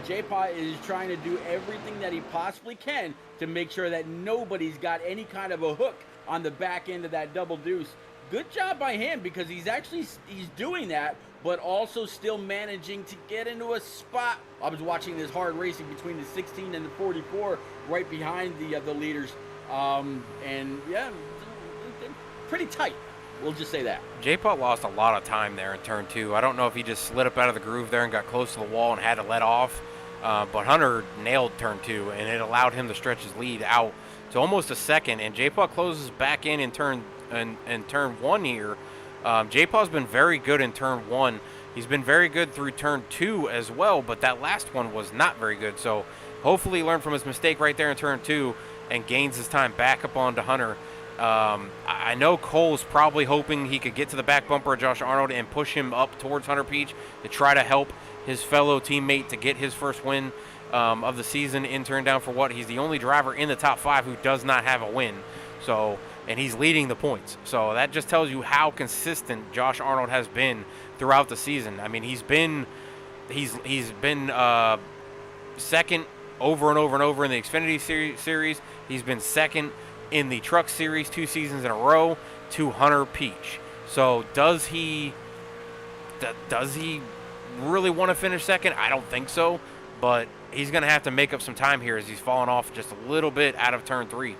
J-Paw is trying to do everything that he possibly can to make sure that nobody's got any kind of a hook on the back end of that double deuce. Good job by him, because he's doing that, but also still managing to get into a spot. I was watching this hard racing between the 16 and the 44, right behind the leaders, and yeah, pretty tight. We'll just say that. J-Pot lost a lot of time there in turn 2. I don't know if he just slid up out of the groove there and got close to the wall and had to let off, but Hunter nailed turn 2, and it allowed him to stretch his lead out to almost a second, and J-Pot closes back in turn 1 here. J-Paw's been very good in turn 1. He's been very good through turn 2 as well, but that last one was not very good. So hopefully he learned from his mistake right there in turn 2 and gains his time back up onto Hunter. I know Cole's probably hoping he could get to the back bumper of Josh Arnold and push him up towards Hunter Peach to try to help his fellow teammate to get his first win of the season in turn down for what? He's the only driver in the top 5 who does not have a win. So, and he's leading the points. So that just tells you how consistent Josh Arnold has been throughout the season. I mean, he's been second over and over and over in the Xfinity series. He's been second in the Truck Series 2 seasons in a row to Hunter Peach. So does he really want to finish second? I don't think so, but he's going to have to make up some time here as he's fallen off just a little bit out of turn 3.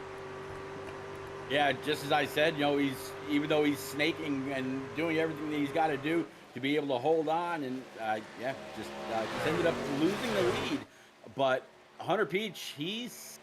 Yeah, just as I said, even though he's snaking and doing everything that he's got to do to be able to hold on, and just ended up losing the lead. But Hunter Peach, he's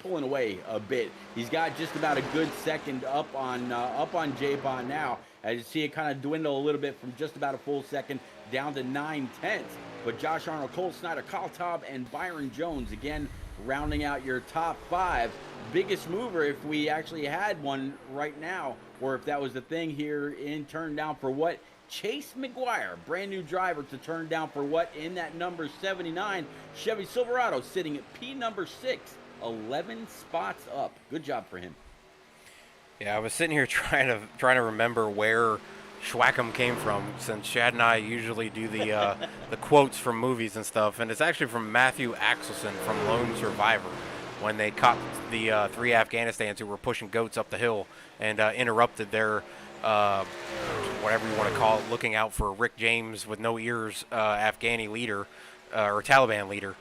pulling away a bit. He's got just about a good second up on J-Bond now. As you see it kind of dwindle a little bit from just about a full second down to 9/10. But Josh Arnold, Cole Snyder, Kyle Taub, and Byron Jones, again, rounding out your top 5. Biggest mover, if we actually had one right now, or if that was the thing here in turn down for what? Chase McGuire, brand new driver to turn down for what in that number 79 Chevy Silverado, sitting at P number 6, 11 spots up. Good job for him. Yeah, I was sitting here trying to remember where Schwackham came from, since Shad and I usually do the the quotes from movies and stuff, and it's actually from Matthew Axelson from Lone Survivor, when they caught the 3 Afghanistans who were pushing goats up the hill and interrupted their whatever you want to call it, looking out for Rick James with no ears, Afghani leader or Taliban leader.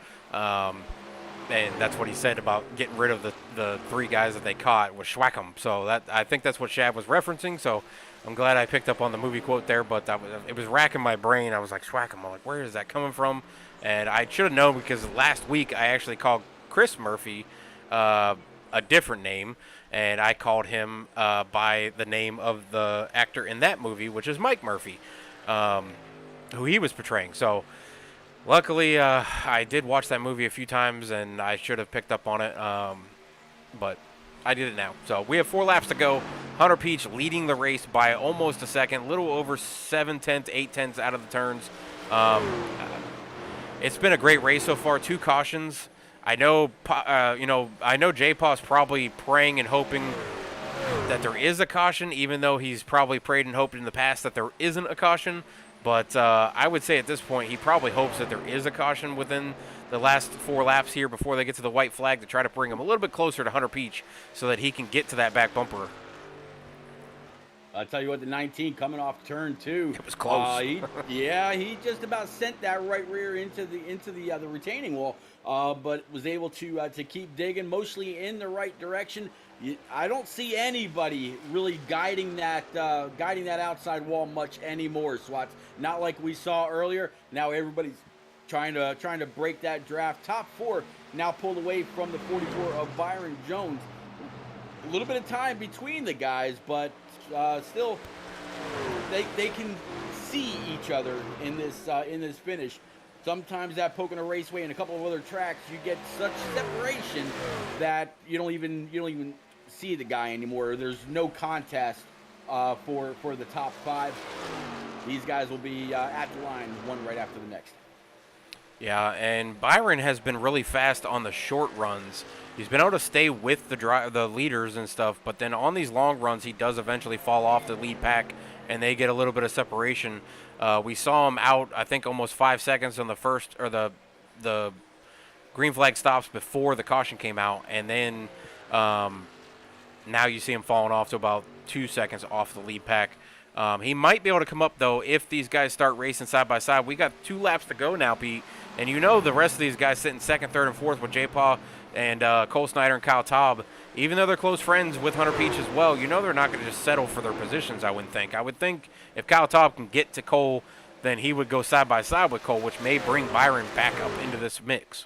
And that's what he said about getting rid of the 3 guys that they caught was Schwackham. So I think that's what Shad was referencing. So I'm glad I picked up on the movie quote there, but it was racking my brain. I was like, Schwackham, I'm like, where is that coming from? And I should have known, because last week I actually called Chris Murphy a different name, and I called him by the name of the actor in that movie, which is Mike Murphy, who he was portraying. So luckily, I did watch that movie a few times, and I should have picked up on it, but I did it now. So we have 4 laps to go. Hunter Peach leading the race by almost a second, little over 7/10, 8/10 out of the turns. It's been a great race so far. 2 cautions. I know, I know J-Paw's probably praying and hoping that there is a caution, even though he's probably prayed and hoped in the past that there isn't a caution. But I would say at this point he probably hopes that there is a caution within the last 4 laps here before they get to the white flag, to try to bring him a little bit closer to Hunter Peach so that he can get to that back bumper. I'll tell you what, the 19 coming off turn 2. It was close. He just about sent that right rear into the retaining wall, but was able to keep digging, mostly in the right direction. I don't see anybody really guiding that outside wall much anymore, Swats. Not like we saw earlier. Now everybody's trying to break that draft. Top 4 now pulled away from the 44 of Byron Jones. A little bit of time between the guys, but still, they can see each other in this finish. Sometimes at Pocono Raceway and a couple of other tracks, you get such separation that you don't even see the guy anymore. There's no contest for the top 5. These guys will be at the line, one right after the next. Yeah, and Byron has been really fast on the short runs. He's been able to stay with the leaders and stuff, but then on these long runs, he does eventually fall off the lead pack, and they get a little bit of separation. We saw him out, I think, almost 5 seconds on the first or the green flag stops before the caution came out, and then now you see him falling off to about 2 seconds off the lead pack. He might be able to come up, though, if these guys start racing side by side. We got 2 laps to go now, Pete. And you know the rest of these guys sitting second, third, and fourth with J-Paw and Cole Snyder and Kyle Taub, even though they're close friends with Hunter Peach as well, you know they're not going to just settle for their positions, I wouldn't think. I would think if Kyle Taub can get to Cole, then he would go side by side with Cole, which may bring Byron back up into this mix.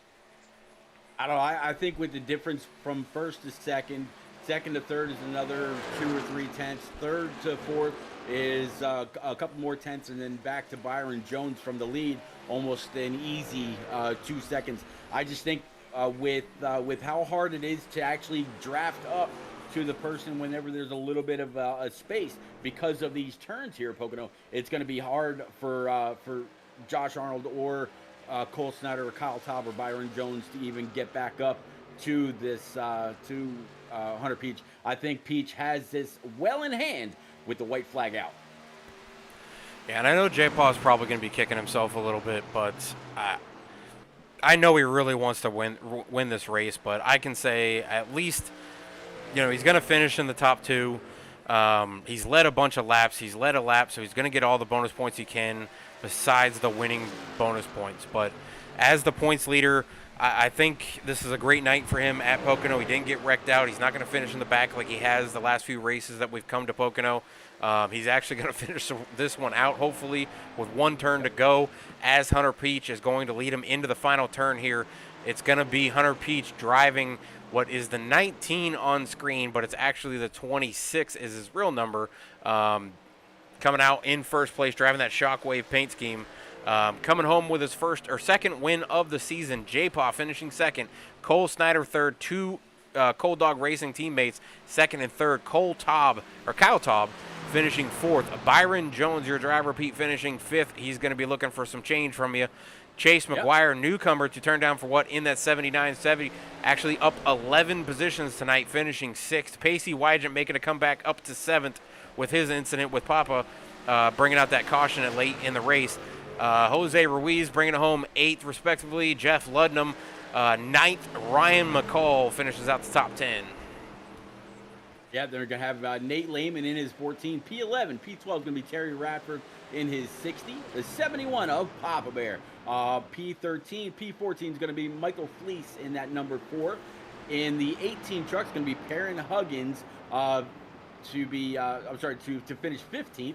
I don't know. I think with the difference from first to second, second to third is another 2 or 3 tenths. Third to fourth is a couple more tenths, and then back to Byron Jones from the lead, almost an easy 2 seconds. I just think with how hard it is to actually draft up to the person whenever there's a little bit of a space because of these turns here, Pocono, it's going to be hard for Josh Arnold or Cole Snyder or Kyle Taub or Byron Jones to even get back up to this to Hunter Peach. I think Peach has this well in hand with the white flag out. Yeah, and I know J-Paw is probably going to be kicking himself a little bit, but I know he really wants to win this race. But I can say at least, you know, he's going to finish in the top 2. He's led a bunch of laps. He's led a lap, so he's going to get all the bonus points he can besides the winning bonus points. But as the points leader, I think this is a great night for him at Pocono. He didn't get wrecked out. He's not going to finish in the back like he has the last few races that we've come to Pocono. He's actually going to finish this one out, hopefully, with 1 turn to go, as Hunter Peach is going to lead him into the final turn here. It's going to be Hunter Peach driving what is the 19 on screen, but it's actually the 26 is his real number, coming out in first place, driving that Shockwave paint scheme. Coming home with his first or second win of the season. J-Paw finishing second. Cole Snyder third. 2 Cold Dog Racing teammates second and third. Kyle Taub finishing fourth. Byron Jones, your driver, Pete, finishing fifth. He's going to be looking for some change from you. Chase McGuire, newcomer to turn down for what in that 79-70, actually up 11 positions tonight, finishing sixth. Pacey Wygant making a comeback up to seventh with his incident with Papa, bringing out that caution at late in the race. Jose Ruiz bringing it home 8th, respectively. Jeff Ludnam, 9th. Ryan McCall finishes out the top 10. Yeah, they're going to have Nate Lehman in his 14. P11. P12 is going to be Terry Radford in his 60. The 71 of Papa Bear. P13. P14 is going to be Michael Fleece in that number 4. In the 18 truck is going to be Perrin Huggins to finish 15th.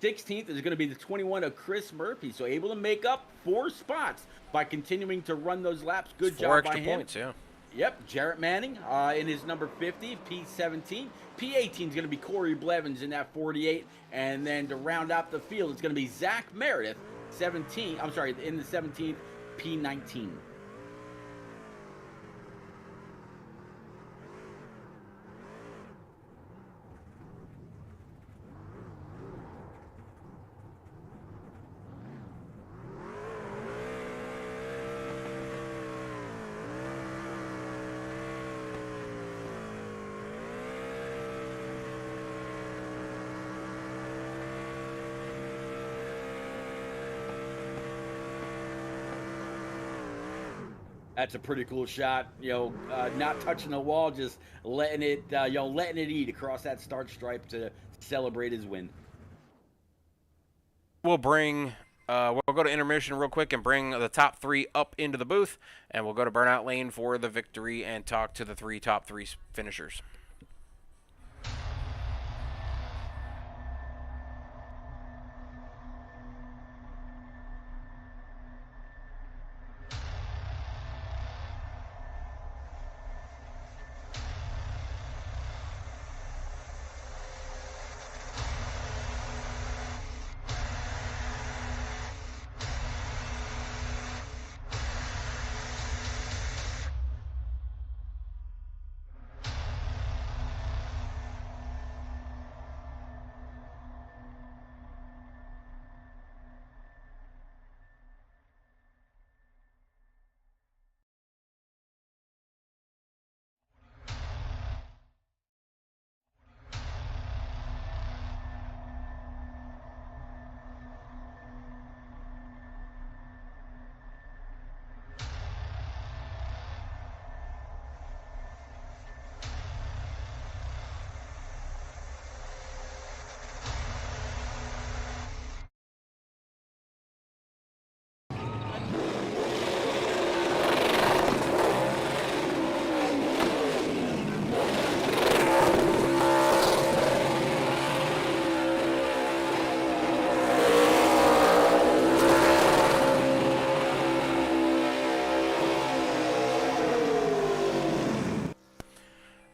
16th is going to be the 21 of Chris Murphy, so able to make up 4 spots by continuing to run those laps. Good job by him. 4 extra points, yeah. Yep, Jarrett Manning in his number 50, P17. P18 is going to be Corey Blevins in that 48, and then to round out the field, it's going to be Zach Meredith, in the 17th, P19. That's a pretty cool shot, not touching the wall, just letting it eat across that start stripe to celebrate his win. We'll go to intermission real quick and bring the top 3 up into the booth, and we'll go to Burnout Lane for the victory and talk to the top three finishers.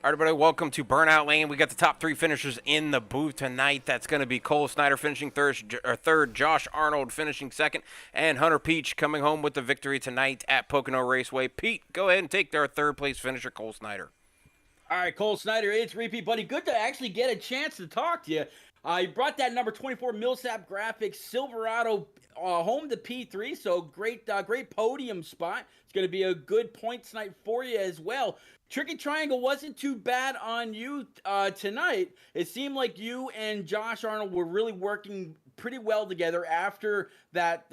All right, everybody, welcome to Burnout Lane. We got the top 3 finishers in the booth tonight. That's going to be Cole Snyder finishing third, Josh Arnold finishing second, and Hunter Peach coming home with the victory tonight at Pocono Raceway. Pete, go ahead and take their third place finisher, Cole Snyder. All right, Cole Snyder, it's repeat, buddy. Good to actually get a chance to talk to you. You brought that number 24 Millsap Graphics Silverado home to P3, so great podium spot. It's going to be a good points night for you as well. Tricky Triangle wasn't too bad on you tonight. It seemed like you and Josh Arnold were really working pretty well together after that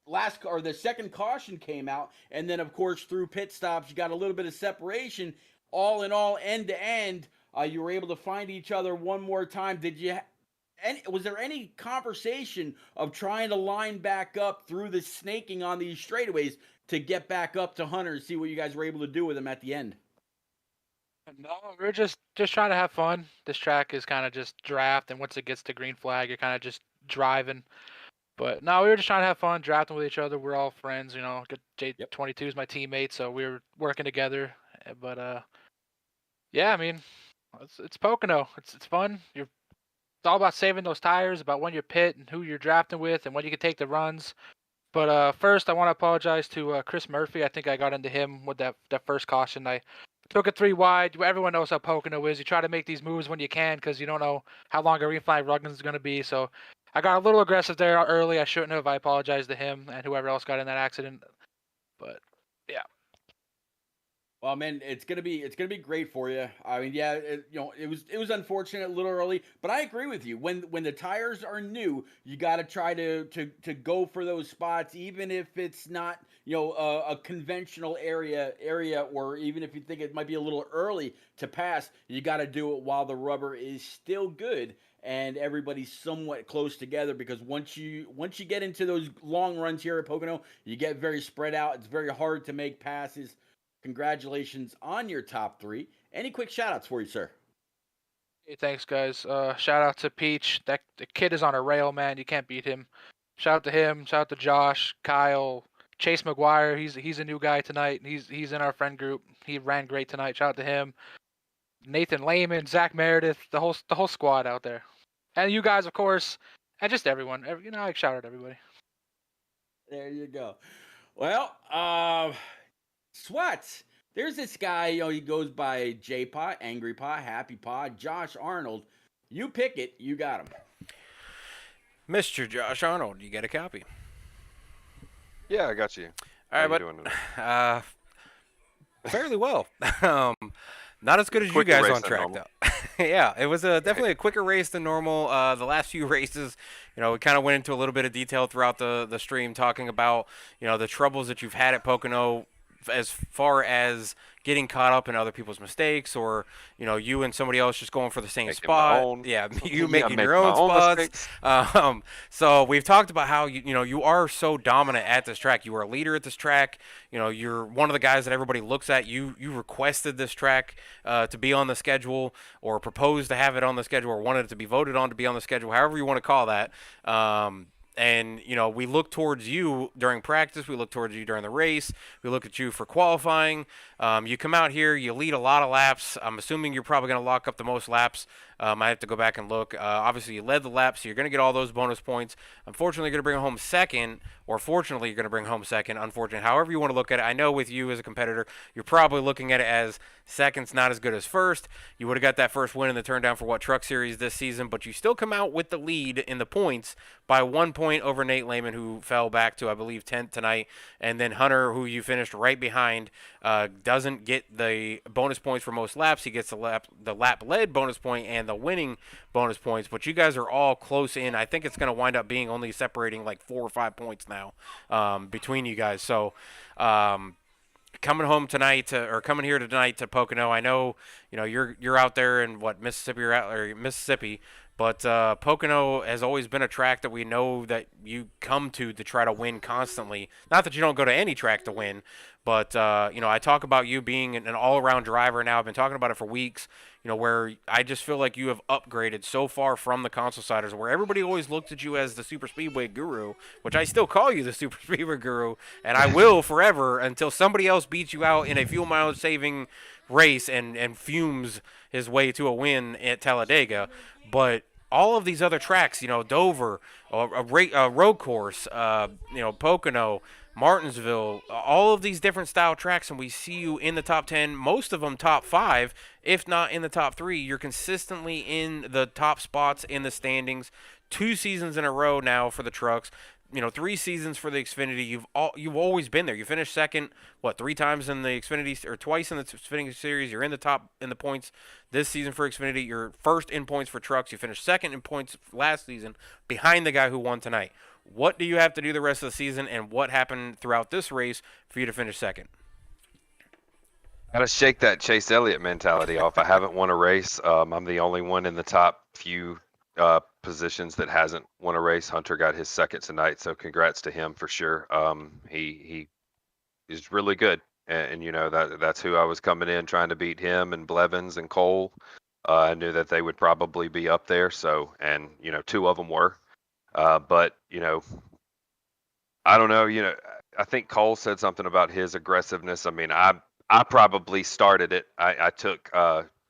last or the second caution came out, and then of course through pit stops you got a little bit of separation. All in all, end to end, you were able to find each other one more time. Was there any conversation of trying to line back up through the snaking on these straightaways to get back up to Hunter and see what you guys were able to do with him at the end? No, we're just trying to have fun. This track is kind of just draft, and once it gets to green flag, you're kind of just driving. But no, we were just trying to have fun, drafting with each other. We're all friends, you know. J22 is my teammate, so we were working together. But yeah, I mean, it's Pocono. It's fun. It's all about saving those tires, about when you pit and who you're drafting with, and when you can take the runs. But first, I want to apologize to Chris Murphy. I think I got into him with that first caution. I took it 3 wide. Everyone knows how Pocono is. You try to make these moves when you can because you don't know how long a green flag run is going to be. So I got a little aggressive there early. I shouldn't have. I apologize to him and whoever else got in that accident. But yeah. Well, man, it's gonna be great for you. I mean, yeah, it was unfortunate a little early, but I agree with you. When the tires are new, you got to try to go for those spots, even if it's not a conventional area, or even if you think it might be a little early to pass. You got to do it while the rubber is still good and everybody's somewhat close together, because once you get into those long runs here at Pocono, you get very spread out. It's very hard to make passes. Congratulations on your top 3. Any quick shout-outs for you, sir? Hey, thanks, guys. Shout out to Peach. The kid is on a rail, man. You can't beat him. Shout out to him. Shout out to Josh, Kyle, Chase McGuire. He's a new guy tonight. He's in our friend group. He ran great tonight. Shout out to him. Nathan Lehman, Zach Meredith, the whole squad out there, and you guys, of course, and just everyone. I shout out everybody. There you go. Well, Sweats. There's this guy, he goes by J-Pot, Angry Pot, Happy Pot, Josh Arnold. You pick it, you got him. Mr. Josh Arnold, you get a copy. Yeah, I got you. All right, but fairly well. Not as good as you guys on track, though. Yeah, it was definitely a quicker race than normal. The last few races, we kind of went into a little bit of detail throughout the stream, talking about the troubles that you've had at Pocono, as far as getting caught up in other people's mistakes, or you and somebody else just going for the same spot. Yeah, you making your own spots. So we've talked about how you are so dominant at this track. You are a leader at this track. You're one of the guys that everybody looks at. You requested this track to be on the schedule, or proposed to have it on the schedule, or wanted it to be voted on to be on the schedule, however you want to call that. And, we look towards you during practice. We look towards you during the race. We look at you for qualifying. You come out here. You lead a lot of laps. I'm assuming you're probably going to lock up the most laps. I have to go back and look. Obviously, you led the laps, so you're going to get all those bonus points. Unfortunately, you're going to bring home second, or fortunately, you're going to bring home second. Unfortunately, however you want to look at it. I know with you as a competitor, you're probably looking at it as second's not as good as first. You would have got that first win in the turn down for Truck Series this season, but you still come out with the lead in the points by 1 point over Nate Lehman, who fell back to, I believe, 10th tonight. And then Hunter, who you finished right behind, doesn't get the bonus points for most laps. He gets the lap led bonus point and the winning bonus points, but you guys are all close in. I think it's going to wind up being only separating like 4 or 5 points now between you guys. So coming home tonight coming here tonight to Pocono, I know you're out there in Mississippi, but Pocono has always been a track that we know that you come to try to win constantly. Not that you don't go to any track to win, But I talk about you being an all-around driver now. I've been talking about it for weeks. Where I just feel like you have upgraded so far from the console siders, where everybody always looked at you as the super speedway guru, which I still call you the super speedway guru, and I will forever until somebody else beats you out in a fuel mileage saving race and fumes his way to a win at Talladega. But all of these other tracks, Dover, a road course, Pocono, Martinsville, all of these different style tracks, and we see you in the top 10, most of them top 5, if not in the top 3. You're consistently in the top spots in the standings, 2 seasons in a row now for the trucks. 3 seasons for the Xfinity. You've always been there. You finished second, 3 times in the Xfinity, or twice in the Xfinity series. You're in the top in the points this season for Xfinity. You're first in points for trucks. You finished second in points last season, behind the guy who won tonight. What do you have to do the rest of the season, and what happened throughout this race for you to finish second? Gotta shake that Chase Elliott mentality off. I haven't won a race. I'm the only one in the top few positions that hasn't won a race. Hunter got his second tonight, so congrats to him for sure. He is really good, and that's who I was coming in trying to beat, him and Blevins and Cole. I knew that they would probably be up there, so, and 2 of them were. But I don't know. I think Cole said something about his aggressiveness. I mean, I probably started it. I took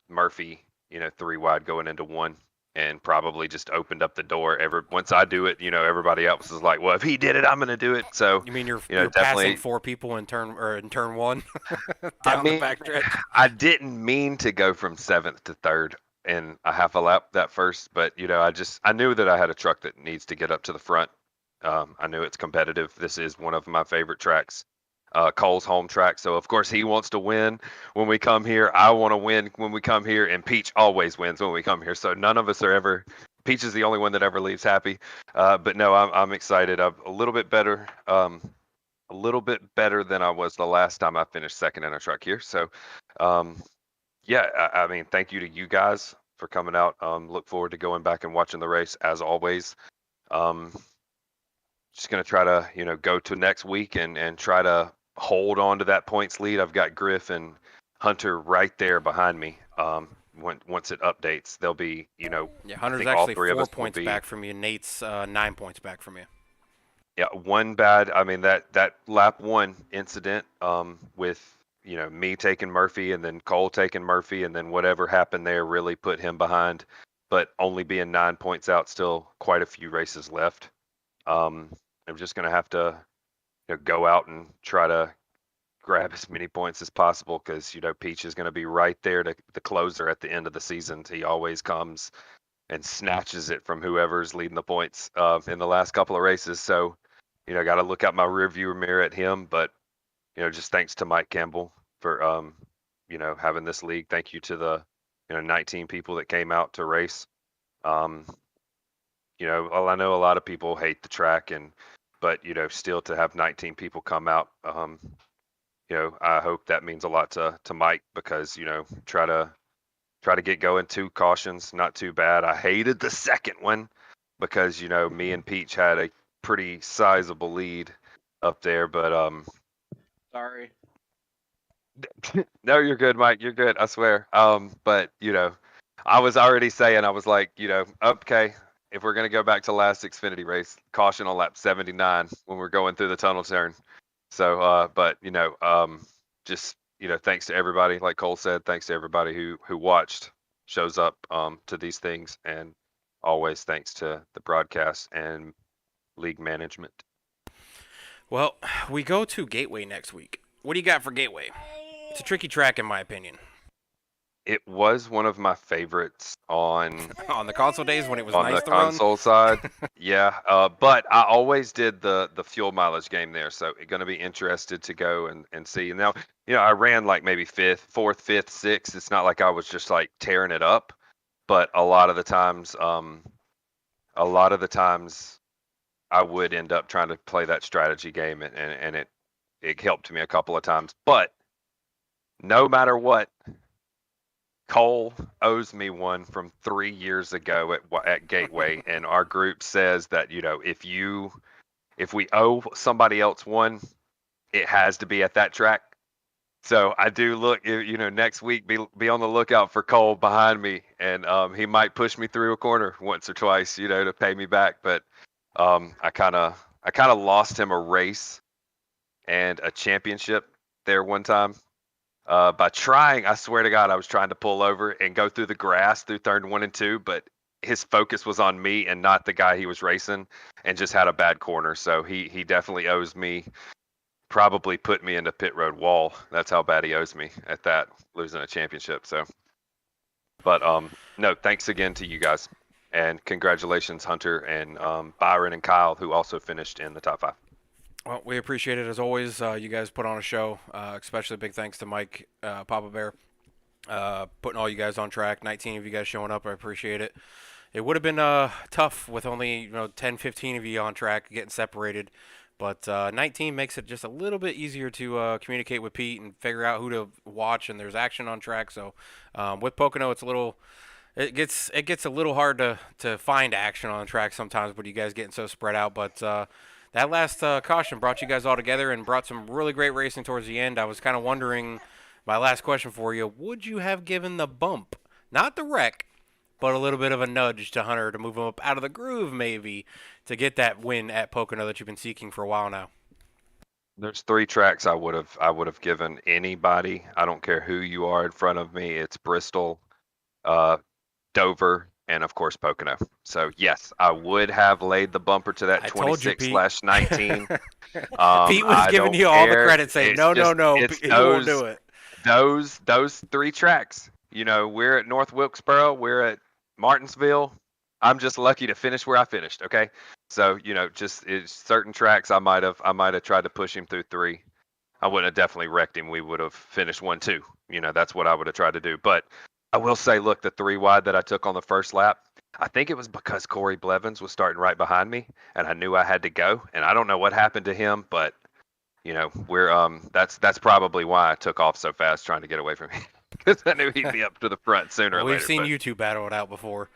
Murphy, 3 wide going into 1, and probably just opened up the door. Once I do it, everybody else is like, well, if he did it, I'm gonna do it. So you mean you're definitely passing 4 people in turn 1 down the backstretch? I didn't mean to go from 7th to 3rd in a half a lap that first, but I knew that I had a truck that needs to get up to the front. I knew it's competitive. This is one of my favorite tracks, Cole's home track. So of course he wants to win when we come here. I want to win when we come here, and Peach always wins when we come here. So none of us are ever. Peach is the only one that ever leaves happy. But no, I'm excited. I'm a little bit better. A little bit better than I was the last time I finished second in a truck here. So, yeah, I mean, thank you to you guys for coming out. Look forward to going back and watching the race as always. Just going to try to, go to next week and try to hold on to that points lead. I've got Griff and Hunter right there behind me. Once it updates, they'll be, Yeah, Hunter's actually 4 points back from you. Nate's 9 points back from you. Yeah, one bad. I mean, that lap 1 incident with me taking Murphy and then Cole taking Murphy, and then whatever happened there really put him behind. But only being 9 points out, still quite a few races left. I'm just gonna have to go out and try to grab as many points as possible, because Peach is going to be right there to the closer at the end of the season. He always comes and snatches it from whoever's leading the points in the last couple of races. So got to look out my rearview mirror at him. But just thanks to Mike Campbell for having this league. Thank you to the 19 people that came out to race. Well, I know a lot of people hate the track, but still to have 19 people come out, I hope that means a lot to Mike, because try to get going. 2 cautions, not too bad. I hated the second one because me and Peach had a pretty sizable lead up there, but Sorry. No, you're good, Mike. You're good. I swear. But I was already saying, I was like, okay, if we're gonna go back to last Xfinity race, caution on lap 79 when we're going through the tunnel turn. So, but just thanks to everybody. Like Cole said, thanks to everybody who watched, shows up to these things, and always thanks to the broadcast and league management. Well, we go to Gateway next week. What do you got for Gateway? It's a tricky track, in my opinion. It was one of my favorites on the console days when it was nice to run. On the console side. Yeah, but I always did the fuel mileage game there, so going to be interested to go and see. And now, I ran like maybe 4th, 5th, 6th. It's not like I was just like tearing it up, but a lot of the times I would end up trying to play that strategy game, and it helped me a couple of times. But no matter what, Cole owes me one from 3 years ago at Gateway, and our group says that if we owe somebody else one, it has to be at that track. So I do look, next week be on the lookout for Cole behind me, and he might push me through a corner once or twice, to pay me back. But I kind of lost him a race and a championship there one time by trying. I swear to God, I was trying to pull over and go through the grass through turn 1 and 2, but his focus was on me and not the guy he was racing, and just had a bad corner. So he definitely owes me. Probably put me into pit road wall. That's how bad he owes me at that, losing a championship. So, but no, thanks again to you guys, and congratulations, Hunter and Byron and Kyle, who also finished in the top 5. Well, we appreciate it as always. You guys put on a show, especially big thanks to Mike, Papa Bear, putting all you guys on track. 19 of you guys showing up, I appreciate it. It would have been tough with only 10, 15 of you on track getting separated. But 19 makes it just a little bit easier to communicate with Pete and figure out who to watch, and there's action on track. So with Pocono, it gets a little hard to find action on track sometimes with you guys getting so spread out. But that last caution brought you guys all together and brought some really great racing towards the end. I was kind of wondering, my last question for you, would you have given the bump, not the wreck, but a little bit of a nudge to Hunter to move him up out of the groove maybe to get that win at Pocono that you've been seeking for a while now? There's 3 tracks I would have given anybody. I don't care who you are in front of me. It's Bristol, Dover, and of course Pocono. So yes, I would have laid the bumper to that 26/19. Pete was giving you all the credit, saying no, he won't do it. Those 3 tracks. We're at North Wilkesboro, we're at Martinsville. I'm just lucky to finish where I finished. Okay, so just certain tracks I might have tried to push him through 3. I wouldn't have definitely wrecked him. We would have finished 1-2. That's what I would have tried to do. But I will say, look, the 3 wide that I took on the first lap, I think it was because Corey Blevins was starting right behind me, and I knew I had to go. And I don't know what happened to him, but we're that's probably why I took off so fast trying to get away from him, because I knew he'd be up to the front sooner or later. We've seen you two battle it out before.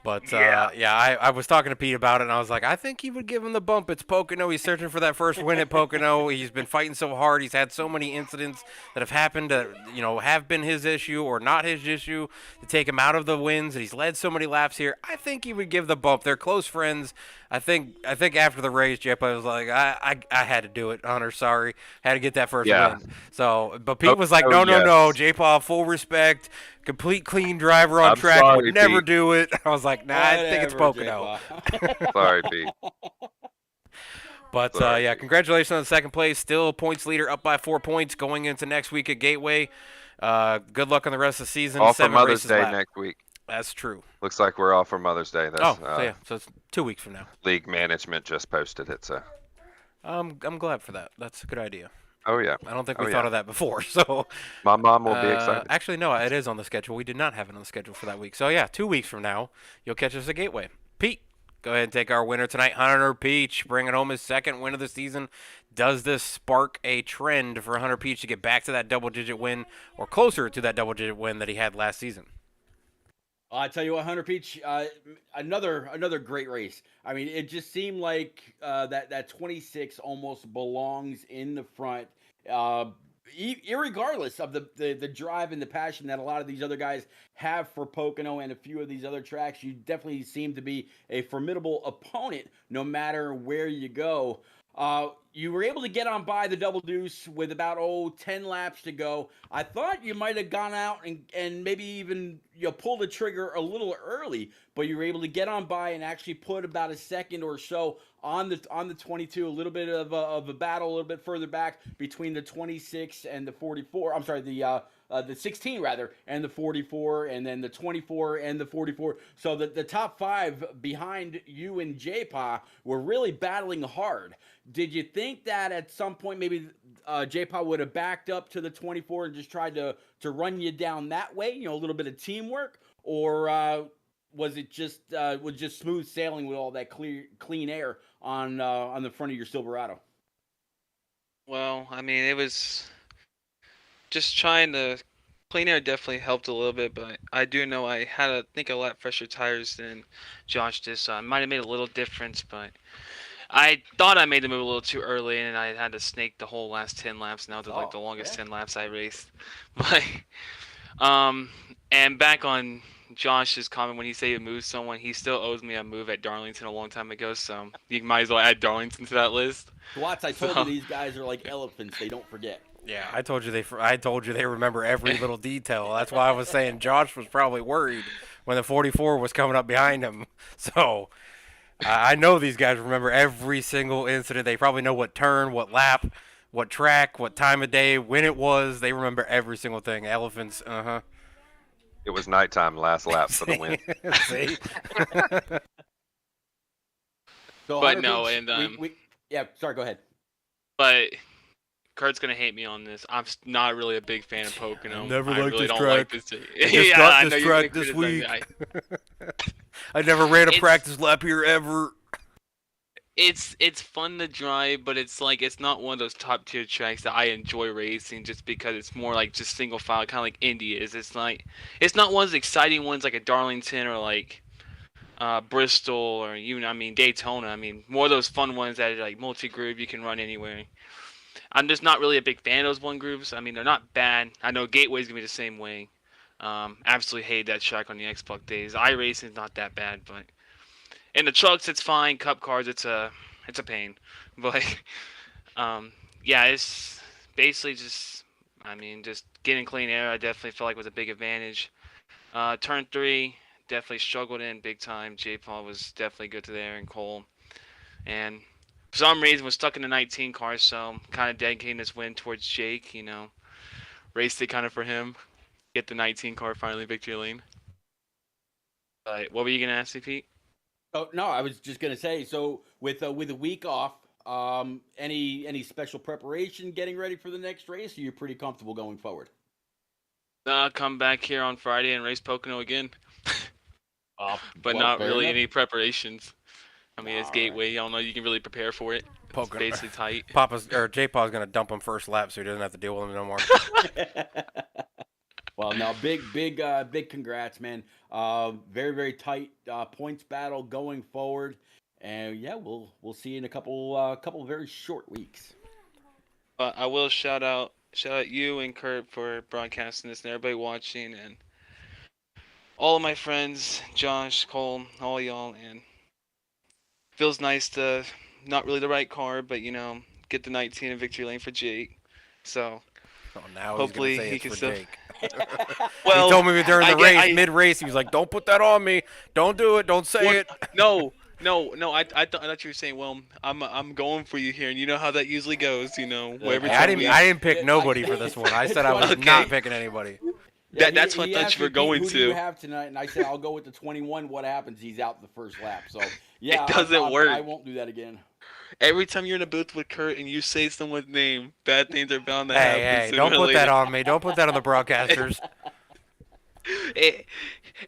But, I was talking to Pete about it, and I was like, I think he would give him the bump. It's Pocono. He's searching for that first win at Pocono. He's been fighting so hard. He's had so many incidents that have happened to, have been his issue or not his issue to take him out of the wins, and he's led so many laps here. I think he would give the bump. They're close friends. I think after the race, Jeff, I was like, I had to do it, Hunter. Sorry. Had to get that first win. So, but Pete was like, no, J-Paw, full respect. Complete clean driver on track. Sorry, would never Pete. do it. I was like, nah, I think it's Pocono. Sorry, Pete. But congratulations on the second place. Still points leader, up by 4 points going into next week at Gateway. Good luck on the rest of the season. Off for 7 Mother's races Day left. next week. That's true. Looks like we're off for Mother's Day. That's, so it's 2 weeks from now. League management just posted it, so. I'm glad for that. That's a good idea. Oh yeah. I don't think we thought of that before. So my mom will be excited. Actually, no, it is on the schedule. We did not have it on the schedule for that week. So yeah, 2 weeks from now, you'll catch us at Gateway. Pete, go ahead and take our winner tonight, Hunter Peach, bringing home his second win of the season. Does this spark a trend for Hunter Peach to get back to that double-digit win or closer to that double-digit win that he had last season? I tell you what, Hunter Peach, another great race. I mean, it just seemed like that 26 almost belongs in the front, irregardless of the drive and the passion that a lot of these other guys have for Pocono and a few of these other tracks. You definitely seem to be a formidable opponent no matter where you go. You were able to get on by the Double Deuce with about 10 laps to go. I thought you might have gone out and maybe even pulled the trigger a little early, but you were able to get on by and actually put about a second or so on the 22. A little bit of a battle, a little bit further back between the 26 and the 44. I'm sorry, the 16 rather, and the 44, and then the 24 and the 44. So the top 5 behind you and J-Paw were really battling hard. Did you think that at some point maybe J-Paw would have backed up to the 24 and just tried to run you down that way? A little bit of teamwork, or was it just smooth sailing with all that clean air on the front of your Silverado? Well, I mean, it was just trying to. Clean air definitely helped a little bit, but I do know I had, I think, a lot fresher tires than Josh did, so I might have made a little difference, but I thought I made the move a little too early, and I had to snake the whole last 10 laps. Now to like the Oh, longest yeah. 10 laps I raced. But and back on Josh's comment when he said he moved someone, he still owes me a move at Darlington a long time ago. So you might as well add Darlington to that list. Watts, I told you these guys are like elephants. They don't forget. Yeah, I told you they remember every little detail. That's why I was saying Josh was probably worried when the 44 was coming up behind him. So I know these guys remember every single incident. They probably know what turn, what lap, what track, what time of day, when it was. They remember every single thing. Elephants, It was nighttime last lap for the win. See? So, But Hunter no, Biggs, and yeah, sorry, go ahead. but Kurt's gonna hate me on this. I'm not really a big fan of Pocono. Never I liked really this don't track. like this. just Yeah, got I this know you're track gonna this criticize week. me. I never ran a It's- practice lap here ever. It's fun to drive, but it's like it's not one of those top tier tracks that I enjoy racing just because it's more like just single file, kind of like Indy is. It's not one of those exciting ones like a Darlington or like Bristol or Daytona. I mean more of those fun ones that are like multi groove you can run anywhere. I'm just not really a big fan of those one grooves. I mean they're not bad. I know Gateway's gonna be the same way. Absolutely hate that track on the Xbox days. iRacing is not that bad, but in the trucks it's fine. Cup cars it's a pain, but yeah, it's basically just just getting clean air. I definitely felt like was a big advantage. Turn 3 definitely struggled in big time. J Paul was definitely good to there and Cole, and for some reason was stuck in the 19 car, so kind of dedicating this win towards Jake. Raced it kind of for him. Get the 19 car finally victory lane. But what were you gonna ask me, Pete? Oh no, I was just gonna say. So with a week off, any special preparation getting ready for the next race? Or you're pretty comfortable going forward? Come back here on Friday and race Pocono again. But Well, not fair really enough. any preparations. I mean, it's All Gateway. I don't know. You can really prepare for it. It's Pocono. basically tight. J Paw's gonna dump him first lap so he doesn't have to deal with him no more. Well, no, big congrats, man. Very, very tight points battle going forward, and yeah, we'll see you in a couple very short weeks. I will shout out you and Kurt for broadcasting this and everybody watching and all of my friends, Josh, Cole, all y'all, and feels nice to not really the right car, but get the 19 in victory lane for Jake. So Oh, now hopefully he's gonna say he it's can for still. Jake. Well, He told me during the I get- race, mid-race, he was like, "Don't put that on me. Don't do it. Don't say What? it." No. I thought you were saying, well, I'm going for you here, and you know how that usually goes, where every Hey, I time didn't pick nobody for this one. I said I was Okay. not picking anybody. That's what I thought asked you were me, Pete, going who do you to. have tonight? And I said I'll go with the 21. What happens? He's out the first lap. So yeah, It doesn't work. I won't do that again. Every time you're in a booth with Kurt and you say someone's name, bad things are bound to happen. Hey, sooner don't or put that later. on me. Don't put that on the broadcasters.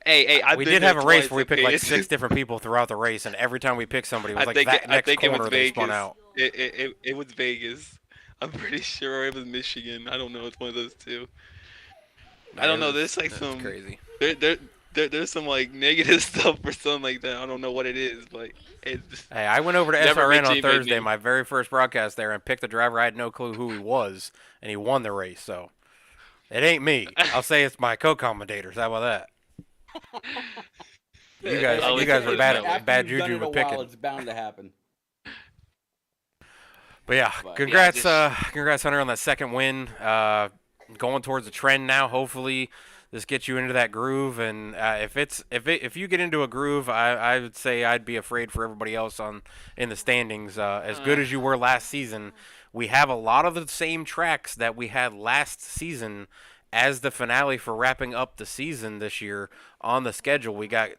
Hey, I've We been did there have a race twice, where we picked okay? like 6 different people throughout the race, and every time we picked somebody, it was I like think that next it was corner they spun Vegas. out. It was Vegas. I'm pretty sure it was Michigan. I don't know. It's one of those two. I don't know. There's like That's some crazy. there's some like negative stuff or something like that. I don't know what it is, but it's Hey, I went over to Never SRN on redeemed Thursday, me. my very first broadcast there, and picked the driver. I had no clue who he was, and he won the race. So it ain't me. I'll say it's my co-commentators. How about that? You guys, I'll you let guys you are know. bad After at bad you've done juju it a with while, picking. it's bound to happen. But yeah, But- congrats, Yeah, congrats Hunter on that second win. Going towards the trend now. Hopefully, this gets you into that groove. And if you get into a groove, I would say I'd be afraid for everybody else in the standings. As good as you were last season, we have a lot of the same tracks that we had last season as the finale for wrapping up the season this year on the schedule. We got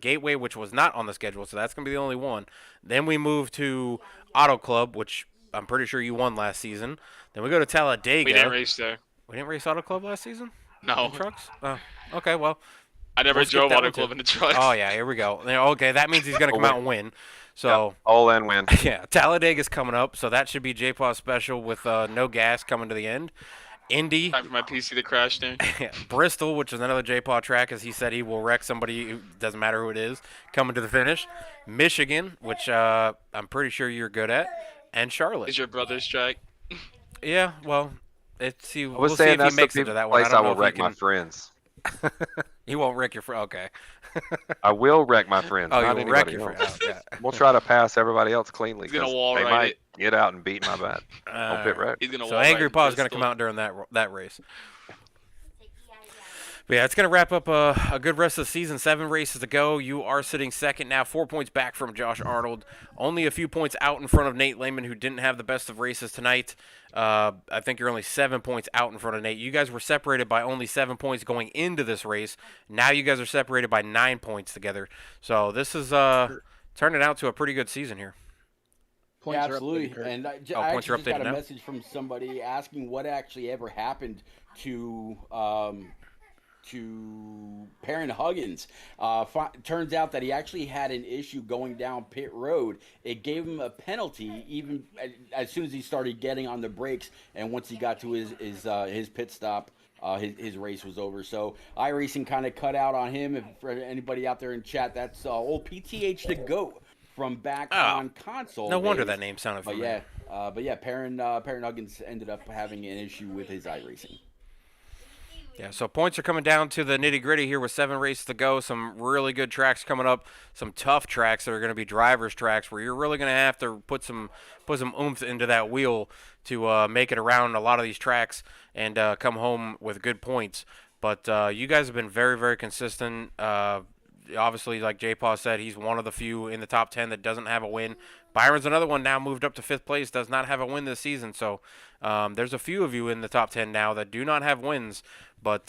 Gateway, which was not on the schedule, so that's gonna be the only one. Then we move to Auto Club, which I'm pretty sure you won last season. Then we go to Talladega. we didn't race there. We didn't race Auto Club last season? No, In trucks? Oh, okay, well. I never we'll skip drove that Auto one, too. Club in the trucks. Oh, yeah, here we go. Okay, that means he's going to come out and win. So, Yep, all in win. yeah, Talladega's coming up, so that should be J-Paw special with no gas coming to the end. Indy, Time for my PC to crash there. Bristol, which is another J-Paw track, as he said he will wreck somebody, who doesn't matter who it is, coming to the finish. Michigan, which I'm pretty sure you're good at, and Charlotte. Is your brother's track? Yeah, well, I we'll was see saying if he that's the makes it to that one. I place don't I know will if he wreck my can. friends. He won't wreck your friend. Okay. I will wreck my friends, Oh, not you'll wreck anybody your else. friend. Oh, We'll try to pass everybody else cleanly. He's gonna 'cause wall they ride might it. get out and beat my butt on pit yeah. road. He's gonna So wall Angry ride Paw is going to Bristol. come out during that race. But yeah, it's going to wrap up a good rest of the season. 7 races to go. You are sitting second now, 4 points back from Josh Arnold. Only a few points out in front of Nate Lehman, who didn't have the best of races tonight. I think you're only 7 points out in front of Nate. You guys were separated by only 7 points going into this race. Now you guys are separated by 9 points together. So this is turning out to a pretty good season here. Yeah, absolutely. And I points are actually just got updated a now? message from somebody asking what actually ever happened to Perrin Huggins. Turns out that he actually had an issue going down pit road. It gave him a penalty even as soon as he started getting on the brakes, and once he got to his pit stop, his race was over. So iRacing kind of cut out on him. If for anybody out there in chat, that's old PTH to go from back on console. No wonder days. that name sounded But familiar. yeah, Perrin Huggins ended up having an issue with his iRacing. Yeah, so points are coming down to the nitty-gritty here with 7 races to go. Some really good tracks coming up. Some tough tracks that are going to be drivers' tracks where you're really going to have to put some oomph into that wheel to make it around a lot of these tracks and come home with good points. But you guys have been very, very consistent. Obviously, like J-Paw said, he's one of the few in the top 10 that doesn't have a win. Byron's another one now moved up to 5th place, does not have a win this season. So there's a few of you in the top 10 now that do not have wins. But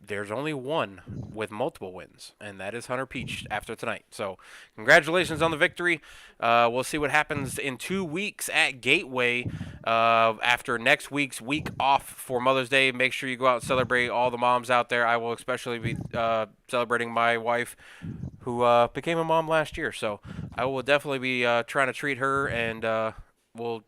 there's only one with multiple wins, and that is Hunter Peach after tonight. So congratulations on the victory. We'll see what happens in 2 weeks at Gateway after next week's week off for Mother's Day. Make sure you go out and celebrate all the moms out there. I will especially be celebrating my wife, who became a mom last year. So I will definitely be trying to treat her, and we'll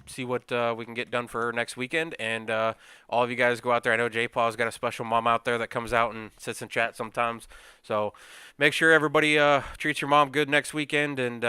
see what we can get done for her next weekend. And all of you guys go out there. I know J-Paw's got a special mom out there that comes out and sits in chat sometimes. So make sure everybody treats your mom good next weekend, and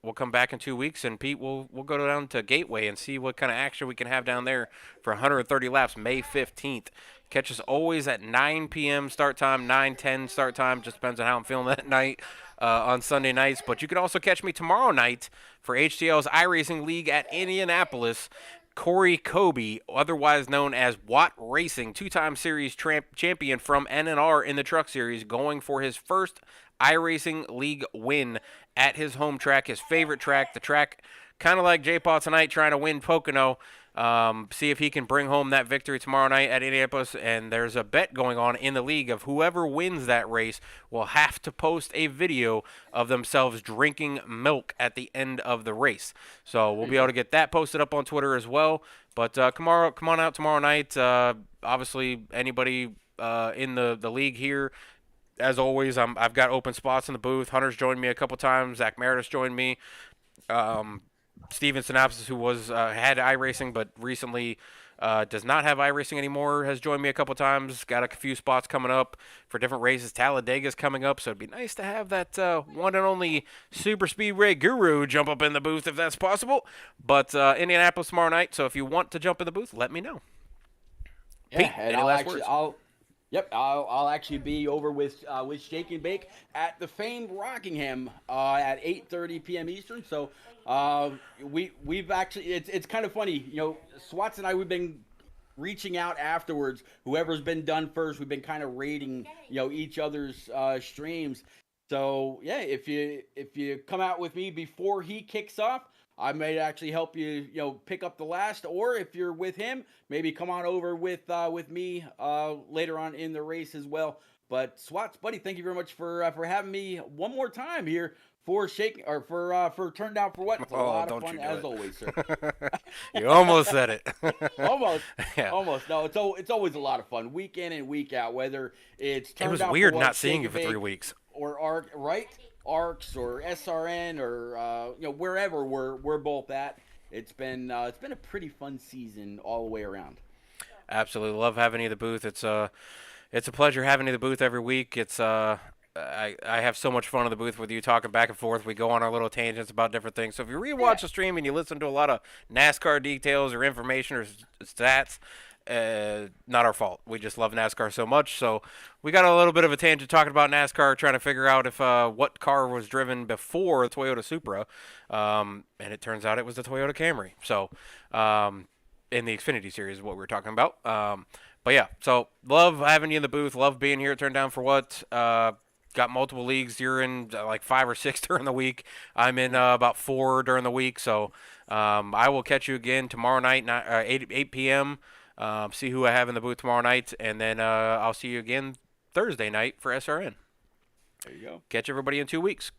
we'll come back in 2 weeks. And Pete, we'll go down to Gateway and see what kind of action we can have down there for 130 laps May 15th. Catch us always at 9 p.m. start time, 9:10 start time. Just depends on how I'm feeling that night on Sunday nights. But you can also catch me tomorrow night for HTL's iRacing League at Indianapolis. Corey Kobe, otherwise known as Watt Racing, 2-time series champion from NNR in the Truck Series, going for his first iRacing League win at his home track, his favorite track, the track kind of like J-Paw tonight trying to win Pocono. See if he can bring home that victory tomorrow night at Indianapolis. And there's a bet going on in the league of whoever wins that race will have to post a video of themselves drinking milk at the end of the race. So we'll be able to get that posted up on Twitter as well. But come on out tomorrow night. Obviously, anybody in the league here, as always, I've got open spots in the booth. Hunter's joined me a couple times. Zach Meredith's joined me. Steven Synopsis, who had iRacing but recently does not have iRacing anymore, has joined me a couple times. Got a few spots coming up for different races. Talladega's coming up, so it'd be nice to have that one and only Super Speedway guru jump up in the booth if that's possible. But Indianapolis tomorrow night, so if you want to jump in the booth, let me know. Yeah, Pete, and any last words? I'll actually be over with Shake and Bake at the famed Rockingham at 8:30 p.m. Eastern. So we've actually it's kind of funny, Swats and I, we've been reaching out afterwards. Whoever's been done first, we've been kind of rating each other's streams. So yeah, if you come out with me before he kicks off, I may actually help you, pick up the last, or if you're with him, maybe come on over with me later on in the race as well. But Swats, buddy, thank you very much for having me one more time here for Turned Down for What. It's a lot of fun as always, sir. You almost said it. Almost. Yeah. Almost. No, it's always a lot of fun, week in and week out. Whether it's It was Turned Out weird for What, not seeing Shake you for and 3 Bake, weeks. or ARCs or SRN or wherever we're both at. It's been a pretty fun season all the way around. Absolutely love having you at the booth. It's a pleasure having you at the booth every week. I have so much fun in the booth with you talking back and forth. We go on our little tangents about different things. So if you rewatch the stream and you listen to a lot of NASCAR details or information or stats, not our fault. We just love NASCAR so much. So we got a little bit of a tangent talking about NASCAR, trying to figure out if what car was driven before the Toyota Supra, and it turns out it was the Toyota Camry. So in the Xfinity series is what we were talking about. But yeah, so love having you in the booth. Love being here at Turn Down for What. Got multiple leagues. You're in like 5 or 6 during the week. I'm in about 4 during the week. So I will catch you again tomorrow night, 8 p.m. See who I have in the booth tomorrow night, and then I'll see you again Thursday night for SRN. There you go. Catch everybody in 2 weeks.